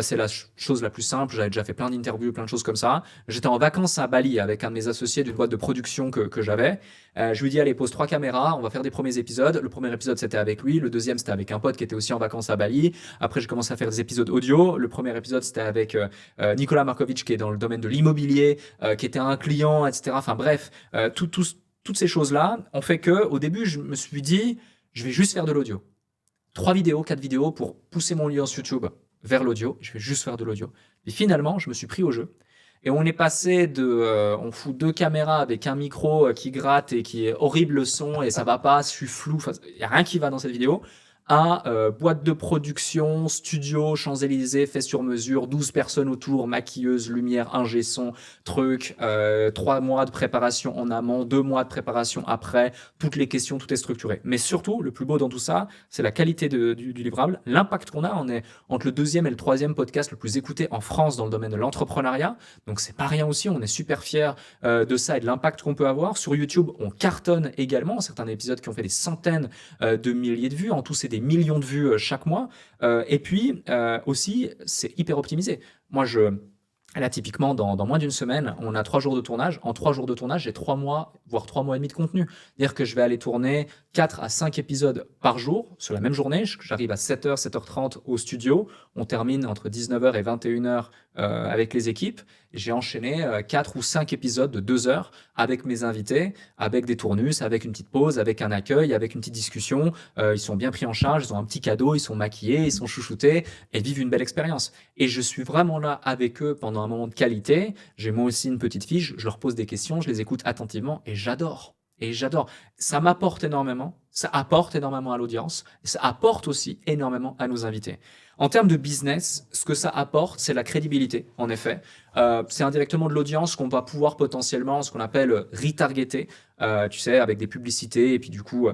c'est la chose la plus simple. J'avais déjà fait plein d'interviews, plein de choses comme ça. J'étais en vacances à Bali avec un de mes associés d'une boîte de production que j'avais. Je lui dis allez, pose 3 caméras, on va faire des premiers épisodes. Le premier épisode c'était avec lui, le deuxième c'était avec un pote qui était aussi en vacances à Bali. Après j'ai commencé à faire des épisodes audio. Le premier épisode c'était avec Nicolas Markovic qui est dans le domaine de l'immobilier, qui était un client, etc. Enfin bref, toutes ces choses-là ont fait que, au début, je me suis dit, je vais juste faire de l'audio. 3 vidéos, 4 vidéos pour pousser mon audience YouTube vers l'audio. Je vais juste faire de l'audio. Et finalement, je me suis pris au jeu. Et on est passé on fout 2 caméras avec un micro qui gratte et qui est horrible le son et ça va pas, je suis flou, il y a rien qui va dans cette vidéo, à boîte de production, studio, Champs-Élysées, fait sur mesure, 12 personnes autour, maquilleuse, lumière, ingé son, truc, 3 mois de préparation en amont, 2 mois de préparation après, toutes les questions, tout est structuré. Mais surtout, le plus beau dans tout ça, c'est la qualité du livrable, l'impact qu'on a. On est entre le 2e et le 3e podcast le plus écouté en France dans le domaine de l'entrepreneuriat, donc c'est pas rien aussi, on est super fiers de ça et de l'impact qu'on peut avoir. Sur YouTube, on cartonne également, certains épisodes qui ont fait des centaines de milliers de vues, en tout c'est des millions de vues chaque mois. Et puis aussi, c'est hyper optimisé. Moi, Là, typiquement, dans moins d'une semaine, on a 3 jours de tournage. En 3 jours de tournage, j'ai 3 mois, voire 3 mois et demi de contenu. C'est-à-dire que je vais aller tourner 4 à 5 épisodes par jour sur la même journée. J'arrive à 7h, 7h30 au studio. On termine entre 19h et 21h avec les équipes. J'ai enchaîné 4 ou 5 épisodes de 2 heures avec mes invités, avec des tournus, avec une petite pause, avec un accueil, avec une petite discussion. Ils sont bien pris en charge, ils ont un petit cadeau, ils sont maquillés, ils sont chouchoutés et vivent une belle expérience. Et je suis vraiment là avec eux pendant un moment de qualité. J'ai moi aussi une petite fiche, je leur pose des questions, je les écoute attentivement et j'adore. Et j'adore. Ça m'apporte énormément, ça apporte énormément à l'audience, et ça apporte aussi énormément à nos invités. En termes de business, ce que ça apporte, c'est la crédibilité, en effet. C'est indirectement de l'audience qu'on va pouvoir potentiellement, ce qu'on appelle retargeter, tu sais, avec des publicités. Et puis du coup,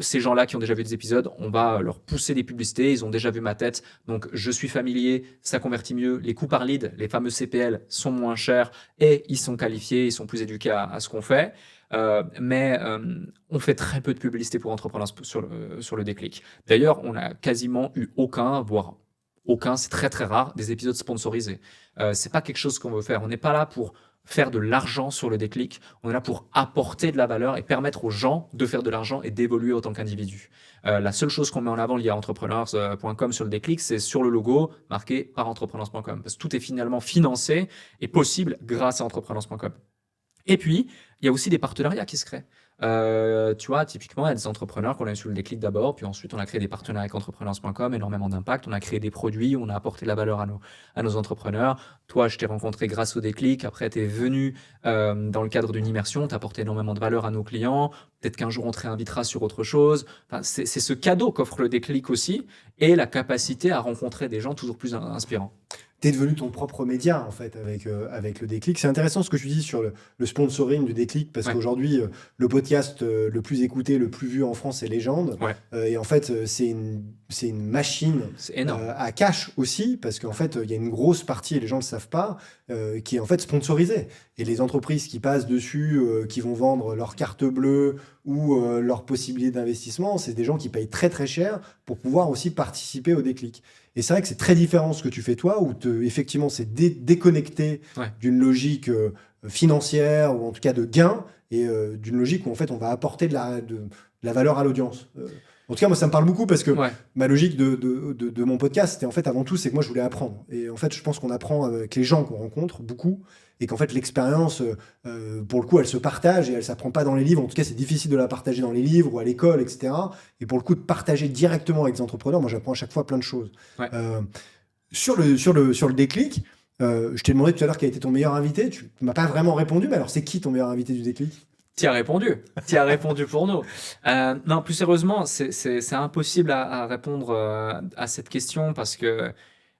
ces gens-là qui ont déjà vu des épisodes, on va leur pousser des publicités. Ils ont déjà vu ma tête, donc je suis familier, ça convertit mieux. Les coûts par lead, les fameux CPL, sont moins chers et ils sont qualifiés, ils sont plus éduqués à ce qu'on fait. Mais on fait très peu de publicité pour entrepreneurs sur le déclic. D'ailleurs, on n'a quasiment eu aucun, voire aucun, c'est très très rare, des épisodes sponsorisés. C'est pas quelque chose qu'on veut faire. On n'est pas là pour faire de l'argent sur le déclic. On est là pour apporter de la valeur et permettre aux gens de faire de l'argent et d'évoluer en tant qu'individu. La seule chose qu'on met en avant liée à entrepreneurs.com sur le déclic, c'est sur le logo marqué par entrepreneurs.com. Parce que tout est finalement financé et possible grâce à entrepreneurs.com. Et puis, il y a aussi des partenariats qui se créent. Tu vois, typiquement, il y a des entrepreneurs qu'on a eu sur le déclic d'abord, puis ensuite on a créé des partenariats avec entrepreneurs.com, énormément d'impact. On a créé des produits, on a apporté de la valeur à nos entrepreneurs. Toi, je t'ai rencontré grâce au déclic. Après, tu es venu dans le cadre d'une immersion, tu as apporté énormément de valeur à nos clients. Peut-être qu'un jour on te réinvitera sur autre chose. Enfin, c'est ce cadeau qu'offre le déclic aussi et la capacité à rencontrer des gens toujours plus inspirants.
Tu es devenu ton propre média, en fait, avec le déclic. C'est intéressant ce que tu dis sur le sponsoring du déclic, parce
Ouais.
qu'aujourd'hui, le podcast le plus écouté, le plus vu en France, c'est Légende.
Ouais,
Et en fait, c'est une machine
c'est énorme.
à cash aussi, parce qu'en fait, il y a une grosse partie, et les gens ne le savent pas, qui est en fait sponsorisée. Et les entreprises qui passent dessus, qui vont vendre leur carte bleue ou leur possibilité d'investissement, c'est des gens qui payent très très cher pour pouvoir aussi participer au déclic. Et c'est vrai que c'est très différent ce que tu fais toi, où effectivement c'est déconnecté
Ouais.
d'une logique financière ou en tout cas de gain et d'une logique où en fait on va apporter de la valeur à l'audience. En tout cas, moi ça me parle beaucoup parce que
Ouais.
ma logique de mon podcast, c'était en fait avant tout, c'est que moi je voulais apprendre. Et en fait, je pense qu'on apprend avec les gens qu'on rencontre beaucoup et qu'en fait l'expérience, pour le coup, elle se partage et elle s'apprend pas dans les livres. En tout cas, c'est difficile de la partager dans les livres ou à l'école, etc. Et pour le coup, de partager directement avec des entrepreneurs, moi j'apprends à chaque fois plein de choses.
Ouais.
Sur le déclic, je t'ai demandé tout à l'heure quel était ton meilleur invité. Tu m'as pas vraiment répondu, mais alors c'est qui ton meilleur invité du déclic?
Tu as répondu. Tu as répondu pour nous. Non, plus sérieusement, c'est impossible à répondre à cette question parce que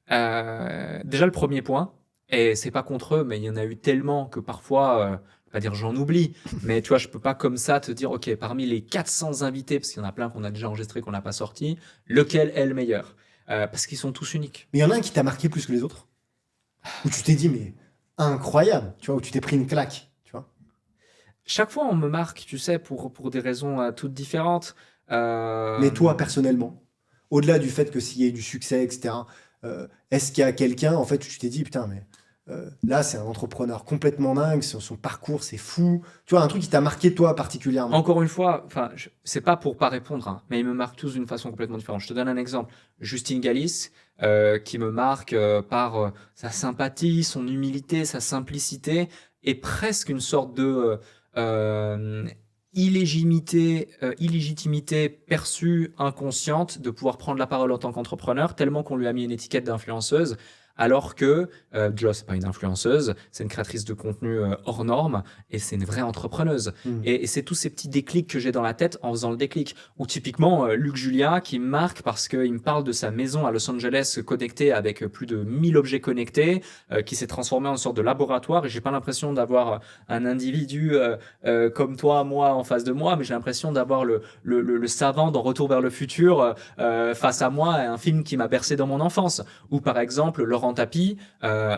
déjà le premier point, et c'est pas contre eux, mais il y en a eu tellement que parfois, je vais pas dire j'en oublie, mais tu vois, je peux pas comme ça te dire, ok, parmi les 400 invités, parce qu'il y en a plein qu'on a déjà enregistrés, qu'on n'a pas sorti, lequel est le meilleur? Parce qu'ils sont tous uniques.
Mais il y en a un qui t'a marqué plus que les autres? Où tu t'es dit, mais incroyable, tu vois, où tu t'es pris une claque, tu vois?
Chaque fois, on me marque, tu sais, pour des raisons toutes différentes.
Mais toi, personnellement, au-delà du fait que s'il y ait du succès, etc., est-ce qu'il y a quelqu'un, en fait, où tu t'es dit, putain, mais là, c'est un entrepreneur complètement dingue, son parcours, c'est fou. Tu vois, un truc qui t'a marqué, toi, particulièrement.
Encore une fois, enfin, c'est pas pour pas répondre, hein, mais ils me marquent tous d'une façon complètement différente. Je te donne un exemple. Justine Galis, qui me marque par sa sympathie, son humilité, sa simplicité, et presque une sorte de illégitimité perçue, inconsciente, de pouvoir prendre la parole en tant qu'entrepreneur, tellement qu'on lui a mis une étiquette d'influenceuse. Alors que Jo, c'est pas une influenceuse, c'est une créatrice de contenu hors norme et c'est une vraie entrepreneuse. Et c'est tous ces petits déclics que j'ai dans la tête en faisant le déclic. Ou typiquement, Luc Julia qui me marque parce qu'il me parle de sa maison à Los Angeles connectée avec plus de 1000 objets connectés, qui s'est transformé en une sorte de laboratoire. Et j'ai pas l'impression d'avoir un individu comme toi, moi, en face de moi, mais j'ai l'impression d'avoir le savant dans Retour vers le futur face à moi, un film qui m'a bercé dans mon enfance. Ou par exemple, Laurent Tapi,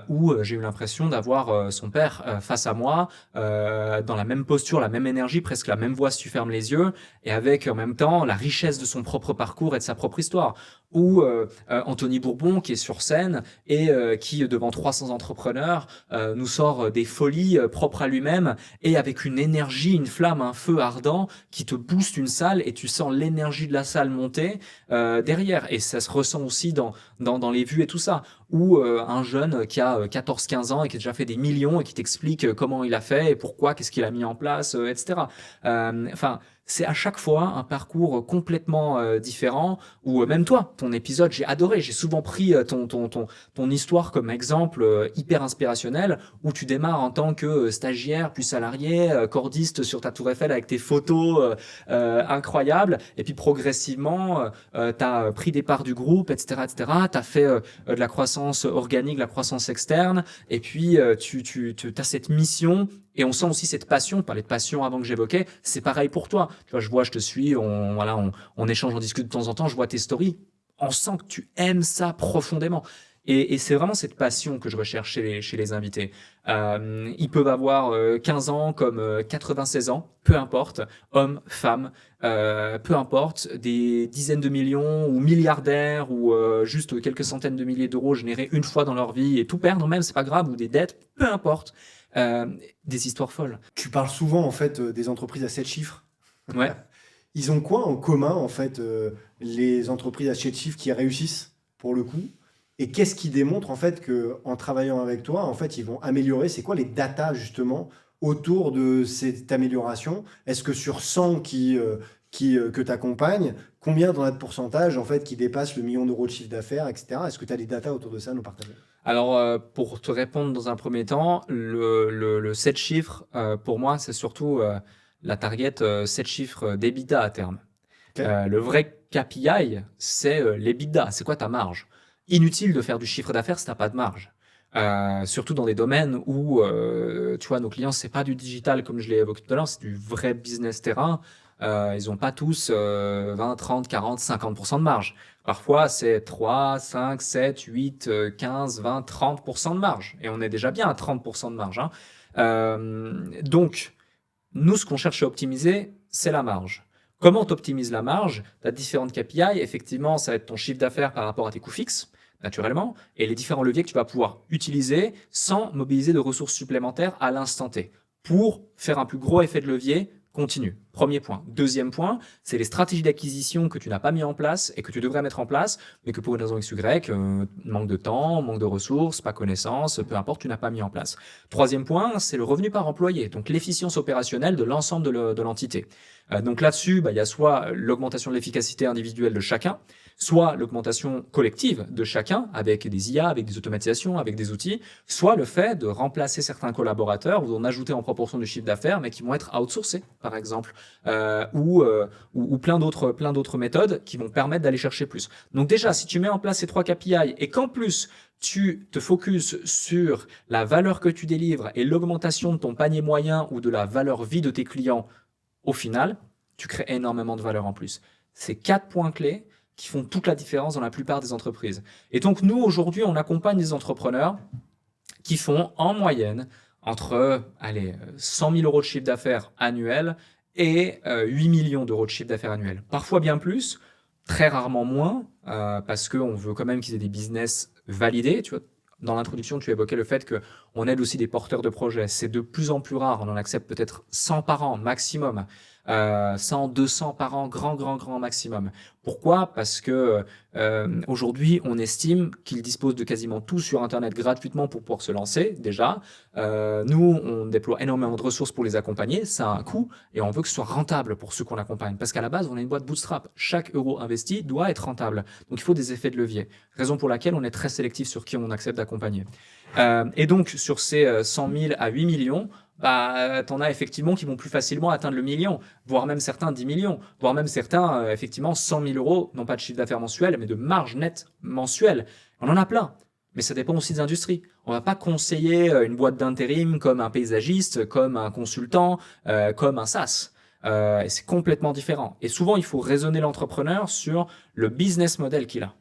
où j'ai eu l'impression d'avoir son père face à moi, dans la même posture, la même énergie, presque la même voix si tu fermes les yeux, et avec en même temps la richesse de son propre parcours et de sa propre histoire. ou Anthony Bourbon qui est sur scène et qui, devant 300 entrepreneurs, nous sort des folies propres à lui-même et avec une énergie, une flamme, un feu ardent qui te booste une salle et tu sens l'énergie de la salle monter derrière. Et ça se ressent aussi dans les vues et tout ça. Ou un jeune qui a 14-15 ans et qui a déjà fait des millions et qui t'explique comment il a fait et pourquoi, qu'est-ce qu'il a mis en place, etc. Enfin, c'est à chaque fois un parcours complètement différent. Ou même toi, ton épisode, j'ai adoré. J'ai souvent pris ton histoire comme exemple hyper inspirationnel, où tu démarres en tant que stagiaire, puis salarié, cordiste sur ta tour Eiffel avec tes photos incroyables. Et puis progressivement, tu as pris des parts du groupe, etc., etc. Tu as fait de la croissance organique, de la croissance externe. Et puis, tu as cette mission. Et on sent aussi cette passion, parler de passion avant que j'évoquais, c'est pareil pour toi. Tu vois, je vois, je te suis, on échange, on discute de temps en temps, je vois tes stories. On sent que tu aimes ça profondément. Et c'est vraiment cette passion que je recherche chez les invités. Ils peuvent avoir 15 ans comme 96 ans, peu importe, hommes, femmes, peu importe, des dizaines de millions ou milliardaires ou juste quelques centaines de milliers d'euros générés une fois dans leur vie et tout perdre même, c'est pas grave, ou des dettes, peu importe. Des histoires folles.
Tu parles souvent en fait des entreprises à 7 chiffres.
Ouais.
Ils ont quoi en commun en fait les entreprises à 7 chiffres qui réussissent pour le coup? Et qu'est-ce qui démontre en fait que en travaillant avec toi, en fait, ils vont améliorer? C'est quoi les datas justement autour de cette amélioration? Est-ce que sur 100 que tu accompagnes, combien dans de pourcentage en fait qui dépassent le million d'euros de chiffre d'affaires, etc. Est-ce que tu as des datas autour de ça à nous partager?
Alors, pour te répondre dans un premier temps, le 7 chiffres, pour moi, c'est surtout la target 7 chiffres d'EBITDA à terme.
Ok.
Le vrai KPI, c'est l'EBITDA. C'est quoi ta marge? Inutile de faire du chiffre d'affaires si tu n'as pas de marge. Surtout dans des domaines où, tu vois, nos clients, c'est pas du digital comme je l'ai évoqué tout à l'heure, c'est du vrai business terrain. Ils n'ont pas tous 20, 30, 40, 50% de marge. Parfois, c'est 3, 5, 7, 8, 15, 20, 30% de marge. Et on est déjà bien à 30% de marge, hein. Donc, nous, ce qu'on cherche à optimiser, c'est la marge. Comment tu optimises la marge? Tu as différentes KPI. Effectivement, ça va être ton chiffre d'affaires par rapport à tes coûts fixes, naturellement, et les différents leviers que tu vas pouvoir utiliser sans mobiliser de ressources supplémentaires à l'instant T pour faire un plus gros effet de levier continu. Premier point. Deuxième point, c'est les stratégies d'acquisition que tu n'as pas mis en place et que tu devrais mettre en place, mais que pour une raison X, Y, manque de temps, manque de ressources, pas connaissance, peu importe, tu n'as pas mis en place. Troisième point, c'est le revenu par employé, donc l'efficience opérationnelle de l'ensemble de l'entité. Donc là-dessus, il y a soit l'augmentation de l'efficacité individuelle de chacun, soit l'augmentation collective de chacun avec des IA, avec des automatisations, avec des outils, soit le fait de remplacer certains collaborateurs ou d'en ajouter en proportion du chiffre d'affaires, mais qui vont être outsourcés, par exemple, ou plein d'autres méthodes qui vont permettre d'aller chercher plus. Donc déjà, si tu mets en place ces 3 KPI et qu'en plus, tu te focuses sur la valeur que tu délivres et l'augmentation de ton panier moyen ou de la valeur vie de tes clients, au final, tu crées énormément de valeur en plus. C'est 4 points clés qui font toute la différence dans la plupart des entreprises. Et donc, nous, aujourd'hui, on accompagne des entrepreneurs qui font en moyenne entre 100 000 euros de chiffre d'affaires annuel et 8 millions d'euros de chiffre d'affaires annuel. Parfois bien plus, très rarement moins, parce qu'on veut quand même qu'ils aient des business validés. Tu vois, dans l'introduction, tu évoquais le fait qu'on aide aussi des porteurs de projets. C'est de plus en plus rare. On en accepte peut-être 100 par an maximum. 100, 200 par an, grand maximum. Pourquoi? Parce que aujourd'hui, on estime qu'ils disposent de quasiment tout sur Internet gratuitement pour pouvoir se lancer, déjà. Nous, on déploie énormément de ressources pour les accompagner. Ça a un coût et on veut que ce soit rentable pour ceux qu'on accompagne. Parce qu'à la base, on est une boîte bootstrap. Chaque euro investi doit être rentable. Donc, il faut des effets de levier. Raison pour laquelle on est très sélectif sur qui on accepte d'accompagner. Et donc, sur ces 100 000 à 8 millions, t'en as effectivement qui vont plus facilement atteindre le million, voire même certains 10 millions, voire même certains, effectivement, 100 000 euros, non pas de chiffre d'affaires mensuel, mais de marge nette mensuelle. On en a plein. Mais ça dépend aussi des industries. On va pas conseiller une boîte d'intérim comme un paysagiste, comme un consultant, comme un SaaS. Et c'est complètement différent. Et souvent, il faut raisonner l'entrepreneur sur le business model qu'il a.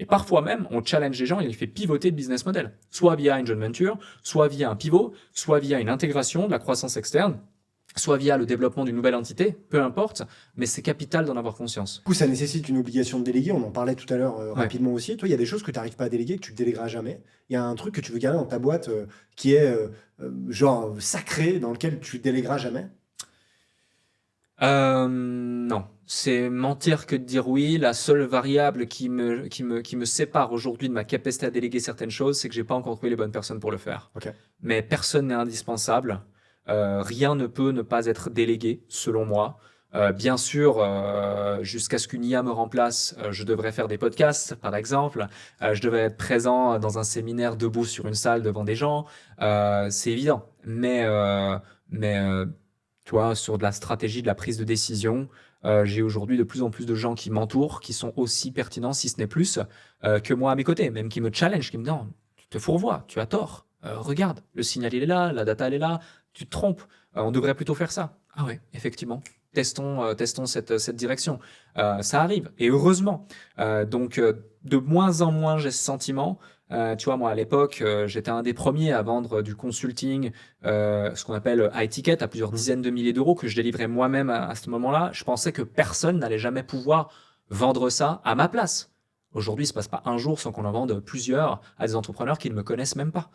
Et parfois même, on challenge les gens et il fait pivoter de business model. Soit via une joint venture, soit via un pivot, soit via une intégration de la croissance externe. soit via le développement d'une nouvelle entité, peu importe, mais c'est capital d'en avoir conscience.
Du coup, ça nécessite une obligation de déléguer. On en parlait tout à l'heure
Ouais.
rapidement aussi. Toi, il y a des choses que tu n'arrives pas à déléguer, que tu ne délégueras jamais. Il y a un truc que tu veux garder dans ta boîte qui est genre sacré, dans lequel tu délégueras jamais.
Non, c'est mentir que de dire oui. La seule variable qui me sépare aujourd'hui de ma capacité à déléguer certaines choses, c'est que j'ai pas encore trouvé les bonnes personnes pour le faire.
Ok.
Mais personne n'est indispensable. Rien ne peut ne pas être délégué, selon moi. Bien sûr, jusqu'à ce qu'une IA me remplace, je devrais faire des podcasts, par exemple. Je devrais être présent dans un séminaire debout sur une salle devant des gens. C'est évident. Mais tu vois, sur de la stratégie, de la prise de décision, j'ai aujourd'hui de plus en plus de gens qui m'entourent, qui sont aussi pertinents, si ce n'est plus, que moi à mes côtés, même qui me challenge, qui me disent non, tu te fourvoies, tu as tort. Regarde, le signal il est là, la data elle est là, tu te trompes, on devrait plutôt faire ça. Ah ouais, effectivement. Testons cette direction. Ça arrive, et heureusement. Donc, de moins en moins, j'ai ce sentiment. Tu vois, moi, à l'époque, j'étais un des premiers à vendre du consulting, ce qu'on appelle high ticket, à plusieurs dizaines de milliers d'euros, que je délivrais moi-même à ce moment-là. Je pensais que personne n'allait jamais pouvoir vendre ça à ma place. Aujourd'hui, il se passe pas un jour sans qu'on en vende plusieurs à des entrepreneurs qui ne me connaissent même pas.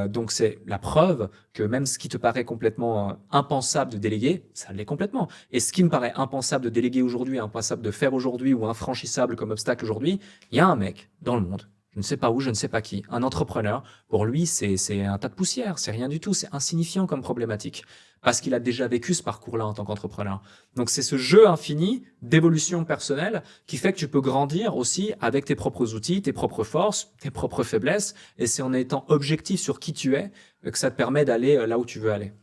Donc c'est la preuve que même ce qui te paraît complètement impensable de déléguer, ça l'est complètement. Et ce qui me paraît impensable de déléguer aujourd'hui, impensable de faire aujourd'hui ou infranchissable comme obstacle aujourd'hui, il y a un mec dans le monde, je ne sais pas où, je ne sais pas qui, un entrepreneur, pour lui c'est un tas de poussière, c'est rien du tout, c'est insignifiant comme problématique. Parce qu'il a déjà vécu ce parcours-là en tant qu'entrepreneur. Donc c'est ce jeu infini d'évolution personnelle qui fait que tu peux grandir aussi avec tes propres outils, tes propres forces, tes propres faiblesses, et c'est en étant objectif sur qui tu es que ça te permet d'aller là où tu veux aller.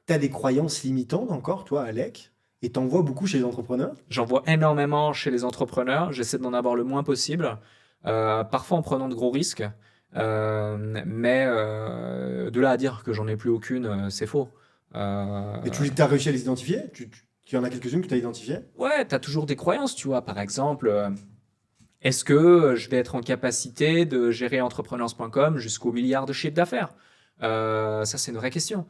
Tu as des croyances limitantes encore, toi, Alec, et t'en vois beaucoup chez les entrepreneurs?
J'en vois énormément chez les entrepreneurs, j'essaie d'en avoir le moins possible, parfois en prenant de gros risques, mais de là à dire que j'en ai plus aucune, c'est faux.
Et tu as réussi à les identifier? Tu en as quelques-unes que tu as identifiées?
Ouais, tu as toujours des croyances, tu vois. Par exemple, est-ce que je vais être en capacité de gérer entrepreneurs.com jusqu'au milliard de chiffre d'affaires? Ça, c'est une vraie question.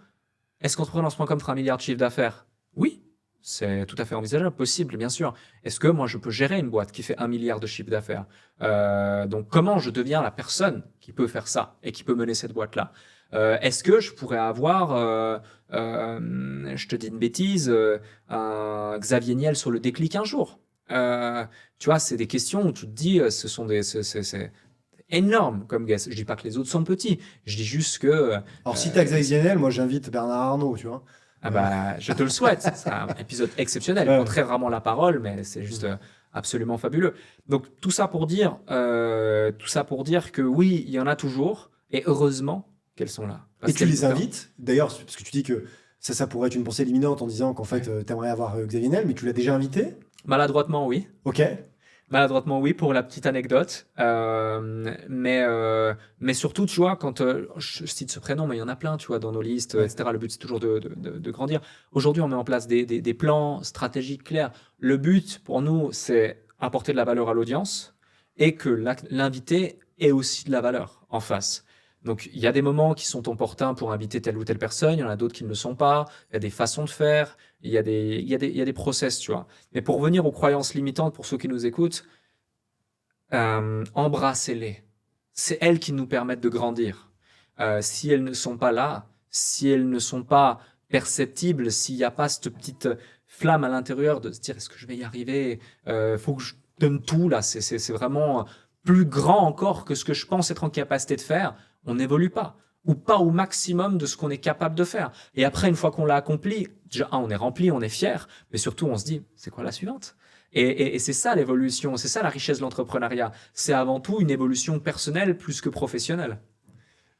Est-ce qu'entrepreneurs.com fera un milliard de chiffre d'affaires? Oui, c'est tout à fait envisageable, possible, bien sûr. Est-ce que moi, je peux gérer une boîte qui fait un milliard de chiffre d'affaires? Donc, comment je deviens la personne qui peut faire ça et qui peut mener cette boîte-là? Est-ce que je pourrais avoir, je te dis une bêtise, un Xavier Niel sur le déclic un jour? Tu vois, c'est des questions où tu te dis, ce sont c'est énorme comme guess. Je dis pas que les autres sont petits, je dis juste que.
Alors, si tu as Xavier Niel, moi j'invite Bernard Arnault, tu vois.
Ah bah, je te le souhaite. C'est un épisode exceptionnel. Il prend très rarement la parole, mais c'est juste absolument fabuleux. Donc tout ça pour dire que oui, il y en a toujours, et heureusement qu'elles sont là.
Et tu les invites, d'ailleurs, parce que tu dis que ça pourrait être une pensée éliminante en disant qu'en fait, tu aimerais avoir Xavier Niel, mais tu l'as déjà invité?
Maladroitement, oui.
Ok.
Maladroitement, oui, pour la petite anecdote. Mais surtout, tu vois, quand je cite ce prénom, mais il y en a plein, tu vois, dans nos listes, etc. Le but, c'est toujours de grandir. Aujourd'hui, on met en place des plans stratégiques clairs. Le but, pour nous, c'est apporter de la valeur à l'audience et que l'invité ait aussi de la valeur en face. Donc, il y a des moments qui sont opportuns pour inviter telle ou telle personne, il y en a d'autres qui ne le sont pas, il y a des façons de faire, il y a des process, tu vois. Mais pour revenir aux croyances limitantes, pour ceux qui nous écoutent, embrassez-les. C'est elles qui nous permettent de grandir. Si elles ne sont pas là, si elles ne sont pas perceptibles, s'il n'y a pas cette petite flamme à l'intérieur de se dire est-ce que je vais y arriver, faut que je donne tout là, c'est vraiment plus grand encore que ce que je pense être en capacité de faire, on n'évolue pas. Ou pas au maximum de ce qu'on est capable de faire. Et après, une fois qu'on l'a accompli, déjà, on est rempli, on est fier, mais surtout, on se dit, c'est quoi la suivante? Et c'est ça l'évolution, c'est ça la richesse de l'entrepreneuriat. C'est avant tout une évolution personnelle plus que professionnelle.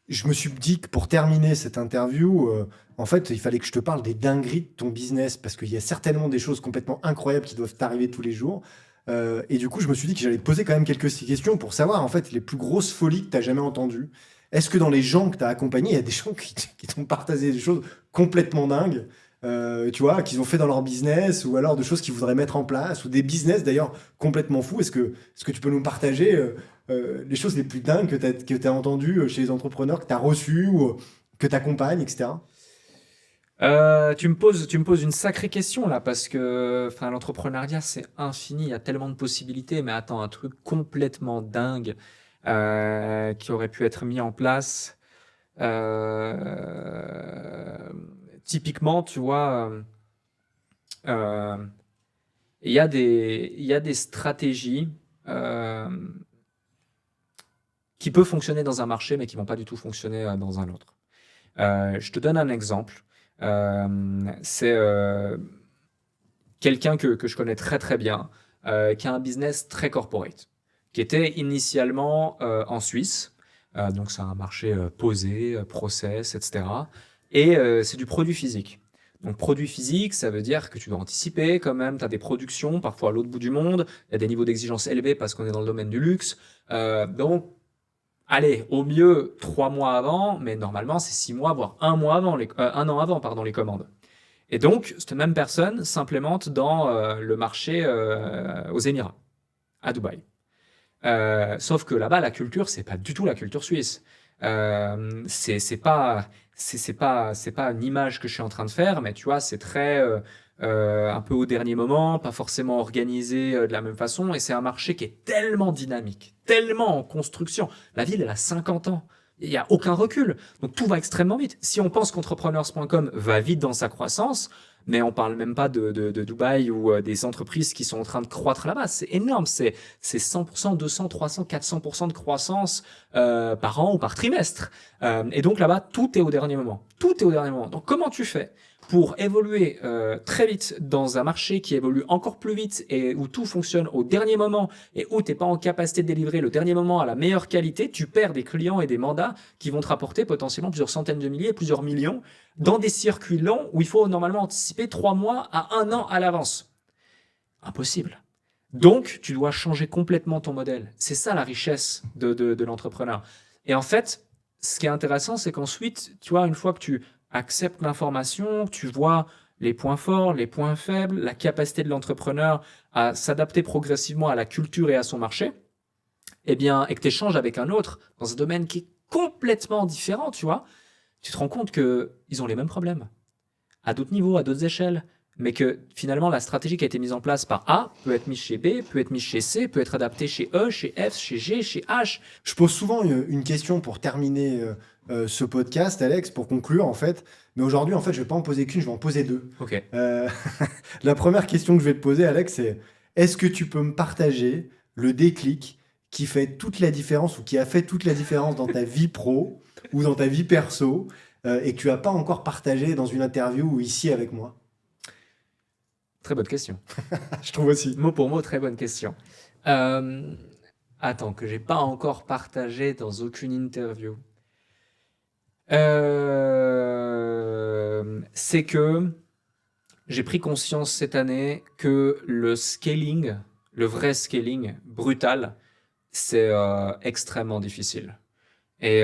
Je me suis dit que pour terminer cette interview, en fait, il fallait que je te parle des dingueries de ton business, parce qu'il y a certainement des choses complètement incroyables qui doivent t'arriver tous les jours. Et du coup, je me suis dit que j'allais te poser quand même quelques questions pour savoir, en fait, les plus grosses folies que tu as jamais entendues. Est-ce que dans les gens que tu as accompagnés, il y a des gens qui t'ont partagé des choses complètement dingues, tu vois, qu'ils ont fait dans leur business, ou alors de choses qu'ils voudraient mettre en place, ou des business d'ailleurs complètement fous? Est-ce que tu peux nous partager les choses les plus dingues que tu as entendues chez les entrepreneurs, que tu as reçues, ou que tu accompagnes, etc.?
Tu me poses une sacrée question là parce que enfin, l'entrepreneuriat c'est infini, il y a tellement de possibilités. Mais attends, un truc complètement dingue qui aurait pu être mis en place. Euh, Typiquement, tu vois, euh, il y a des stratégies euh, qui peuvent fonctionner dans un marché mais qui vont pas du tout fonctionner dans un autre. Je te donne un exemple. C'est quelqu'un que je connais très très bien, qui a un business très corporate, qui était initialement en Suisse. Donc c'est un marché posé, process, etc. Et c'est du produit physique. Donc produit physique, ça veut dire que tu dois anticiper quand même, tu as des productions, parfois à l'autre bout du monde, il y a des niveaux d'exigence élevés parce qu'on est dans le domaine du luxe. Donc allez, au mieux 3 mois avant, mais normalement c'est 6 mois, voire un mois avant, un an avant, pardon, les commandes. Et donc, cette même personne s'implémente dans le marché aux Émirats, à Dubaï. Sauf que là-bas, la culture, c'est pas du tout la culture suisse. C'est pas une image que je suis en train de faire, mais tu vois, c'est très un peu au dernier moment, pas forcément organisé de la même façon, et c'est un marché qui est tellement dynamique, tellement en construction. La ville, elle a 50 ans. Il n'y a aucun recul. Donc tout va extrêmement vite. Si on pense qu'entrepreneurs.com va vite dans sa croissance, mais on parle même pas de Dubaï ou des entreprises qui sont en train de croître là-bas. C'est énorme. C'est 100%, 200, 300, 400% de croissance par an ou par trimestre. Et donc là-bas, tout est au dernier moment. Tout est au dernier moment. Donc comment tu fais pour évoluer très vite dans un marché qui évolue encore plus vite et où tout fonctionne au dernier moment et où tu n'es pas en capacité de délivrer le dernier moment à la meilleure qualité, tu perds des clients et des mandats qui vont te rapporter potentiellement plusieurs centaines de milliers, plusieurs millions dans des circuits longs où il faut normalement anticiper 3 mois à un an à l'avance. Impossible. Donc, tu dois changer complètement ton modèle. C'est ça la richesse de l'entrepreneur. Et en fait, ce qui est intéressant, c'est qu'ensuite, tu vois, une fois que tu acceptes l'information, tu vois les points forts, les points faibles, la capacité de l'entrepreneur à s'adapter progressivement à la culture et à son marché, eh bien, et que tu échanges avec un autre dans un domaine qui est complètement différent, tu vois, tu te rends compte qu'ils ont les mêmes problèmes, à d'autres niveaux, à d'autres échelles, mais que finalement la stratégie qui a été mise en place par A peut être mise chez B, peut être mise chez C, peut être adaptée chez E, chez F, chez G, chez H.
Je pose souvent une question pour terminer ce podcast, Alex, pour conclure en fait. Mais aujourd'hui, en fait, je ne vais pas en poser qu'une, je vais en poser deux.
Ok.
Euh, la première question que je vais te poser, Alex, c'est est-ce que tu peux me partager le déclic qui fait toute la différence ou qui a fait toute la différence dans ta vie pro ou dans ta vie perso et que tu n'as pas encore partagé dans une interview ou ici avec moi?
Très bonne question.
Je trouve aussi.
Mot pour mot, très bonne question. Euh, Attends, que j'ai pas encore partagé dans aucune interview. C'est que j'ai pris conscience cette année que le scaling, le vrai scaling brutal, c'est extrêmement difficile. Et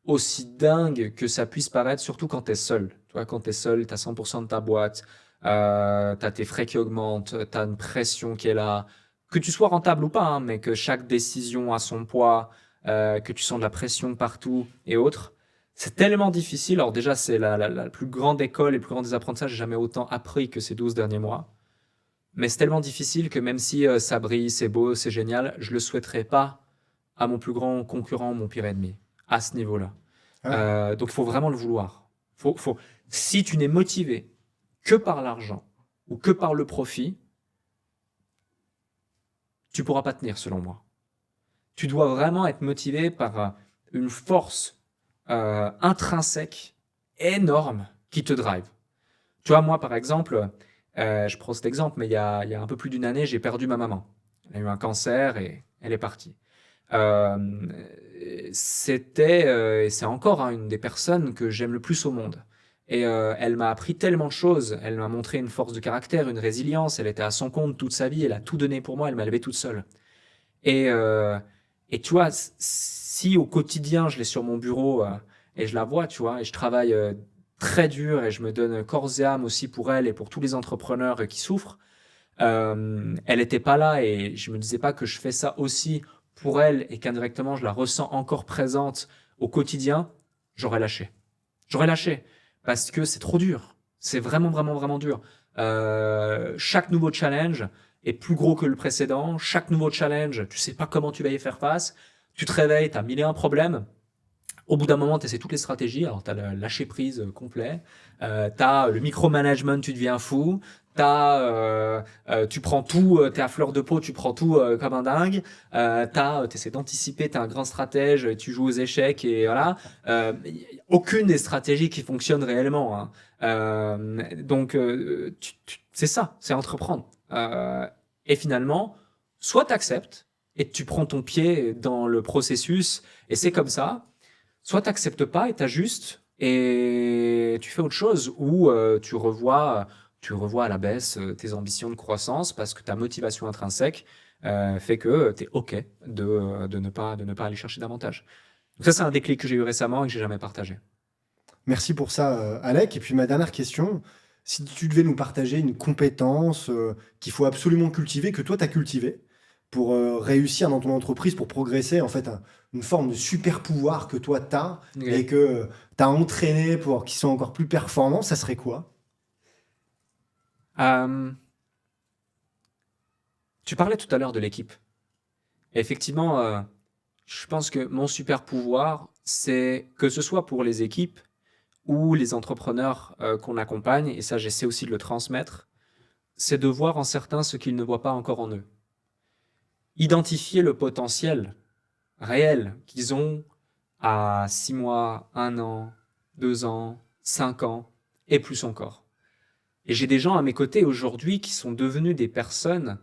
aussi dingue que ça puisse paraître, surtout quand tu es seul. Tu vois, quand tu es seul, tu as 100% de ta boîte, tu as tes frais qui augmentent, tu as une pression qui est là. Que tu sois rentable ou pas, hein, mais que chaque décision a son poids, que tu sens de la pression partout et autres. C'est tellement difficile. Alors déjà, c'est la plus grande école et le plus grand des apprentissages. J'ai jamais autant appris que ces 12 derniers mois. Mais c'est tellement difficile que même si ça brille, c'est beau, c'est génial, je le souhaiterais pas à mon plus grand concurrent, mon pire ennemi, à ce niveau-là.
Ah,
Donc il faut vraiment le vouloir. Si tu n'es motivé que par l'argent ou que par le profit, tu pourras pas tenir selon moi. Tu dois vraiment être motivé par une force intrinsèque énorme qui te drive. Tu vois, moi par exemple, je prends cet exemple, mais il y a un peu plus d'une année, j'ai perdu ma maman. Elle a eu un cancer et elle est partie. Euh, C'était, et c'est encore hein, une des personnes que j'aime le plus au monde. Et elle m'a appris tellement de choses. Elle m'a montré une force de caractère, une résilience. Elle était à son compte toute sa vie. Elle a tout donné pour moi. Elle m'a élevé toute seule. Et, euh, et tu vois, si au quotidien je l'ai sur mon bureau et je la vois, tu vois, et je travaille très dur et je me donne corps et âme aussi pour elle et pour tous les entrepreneurs qui souffrent, elle n'était pas là et je me disais pas que je fais ça aussi pour elle et qu'indirectement je la ressens encore présente au quotidien, j'aurais lâché. J'aurais lâché. parce que c'est trop dur. C'est vraiment, vraiment, vraiment dur. Chaque nouveau challenge est plus gros que le précédent. Chaque nouveau challenge, tu sais pas comment tu vas y faire face. Tu te réveilles, tu as mille et un problèmes. Au bout d'un moment, tu essaies toutes les stratégies. Alors, tu as le lâcher prise complet. Tu as le micromanagement, tu deviens fou. Tu prends tout, tu es à fleur de peau, tu prends tout comme un dingue. Tu essaies d'anticiper, tu es un grand stratège, tu joues aux échecs et voilà. Aucune des stratégies qui fonctionnent réellement, hein. Donc, c'est ça, c'est entreprendre. Et finalement, soit tu acceptes et tu prends ton pied dans le processus et c'est comme ça, soit tu n'acceptes pas et tu ajustes et tu fais autre chose ou tu revois à la baisse tes ambitions de croissance parce que ta motivation intrinsèque fait que tu es OK de ne pas aller chercher davantage. Donc ça, c'est un déclic que j'ai eu récemment et que j'ai jamais partagé.
Merci pour ça, Alec. Et puis ma dernière question, si tu devais nous partager une compétence qu'il faut absolument cultiver, que toi tu as cultivée, pour réussir dans ton entreprise, pour progresser, en fait, une forme de super pouvoir que toi tu as
Ok.
et que tu as entraîné pour qu'ils soient encore plus performants, ça serait quoi?
Euh, Tu parlais tout à l'heure de l'équipe. Et effectivement, je pense que mon super pouvoir, c'est que ce soit pour les équipes ou les entrepreneurs qu'on accompagne, et ça j'essaie aussi de le transmettre, c'est de voir en certains ce qu'ils ne voient pas encore en eux. Identifier le potentiel réel qu'ils ont à 6 mois, 1 an, 2 ans, 5 ans, et plus encore. Et j'ai des gens à mes côtés aujourd'hui qui sont devenus des personnes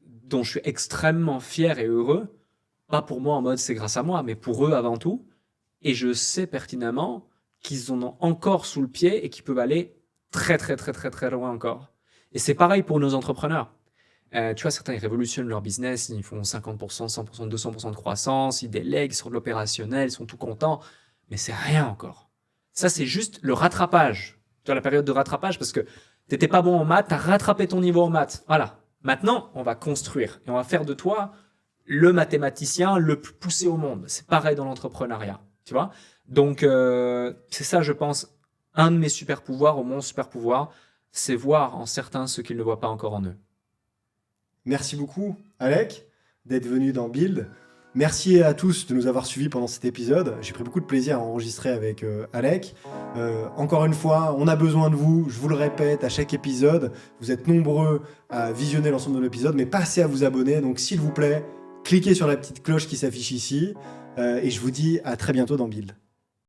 dont je suis extrêmement fier et heureux, pas pour moi en mode c'est grâce à moi, mais pour eux avant tout. Et je sais pertinemment qu'ils en ont encore sous le pied et qu'ils peuvent aller très très très très très loin encore. Et c'est pareil pour nos entrepreneurs. Tu vois, certains ils révolutionnent leur business, ils font 50%, 100%, 200% de croissance, ils délèguent sur de l'opérationnel, ils sont tout contents, mais c'est rien encore. Ça, c'est juste le rattrapage. Tu vois, la période de rattrapage, parce que t'étais pas bon en maths, t'as rattrapé ton niveau en maths. Voilà. Maintenant, on va construire et on va faire de toi le mathématicien le plus poussé au monde. C'est pareil dans l'entrepreneuriat, tu vois. Donc, c'est ça, je pense, un de mes super pouvoirs, ou mon super pouvoir, c'est voir en certains ce qu'ils ne voient pas encore en eux.
Merci beaucoup, Alec, d'être venu dans Build. Merci à tous de nous avoir suivis pendant cet épisode. J'ai pris beaucoup de plaisir à enregistrer avec Alec. Encore une fois, on a besoin de vous. Je vous le répète à chaque épisode. Vous êtes nombreux à visionner l'ensemble de l'épisode, mais pas assez à vous abonner. Donc, s'il vous plaît, cliquez sur la petite cloche qui s'affiche ici. Et je vous dis à très bientôt dans Build.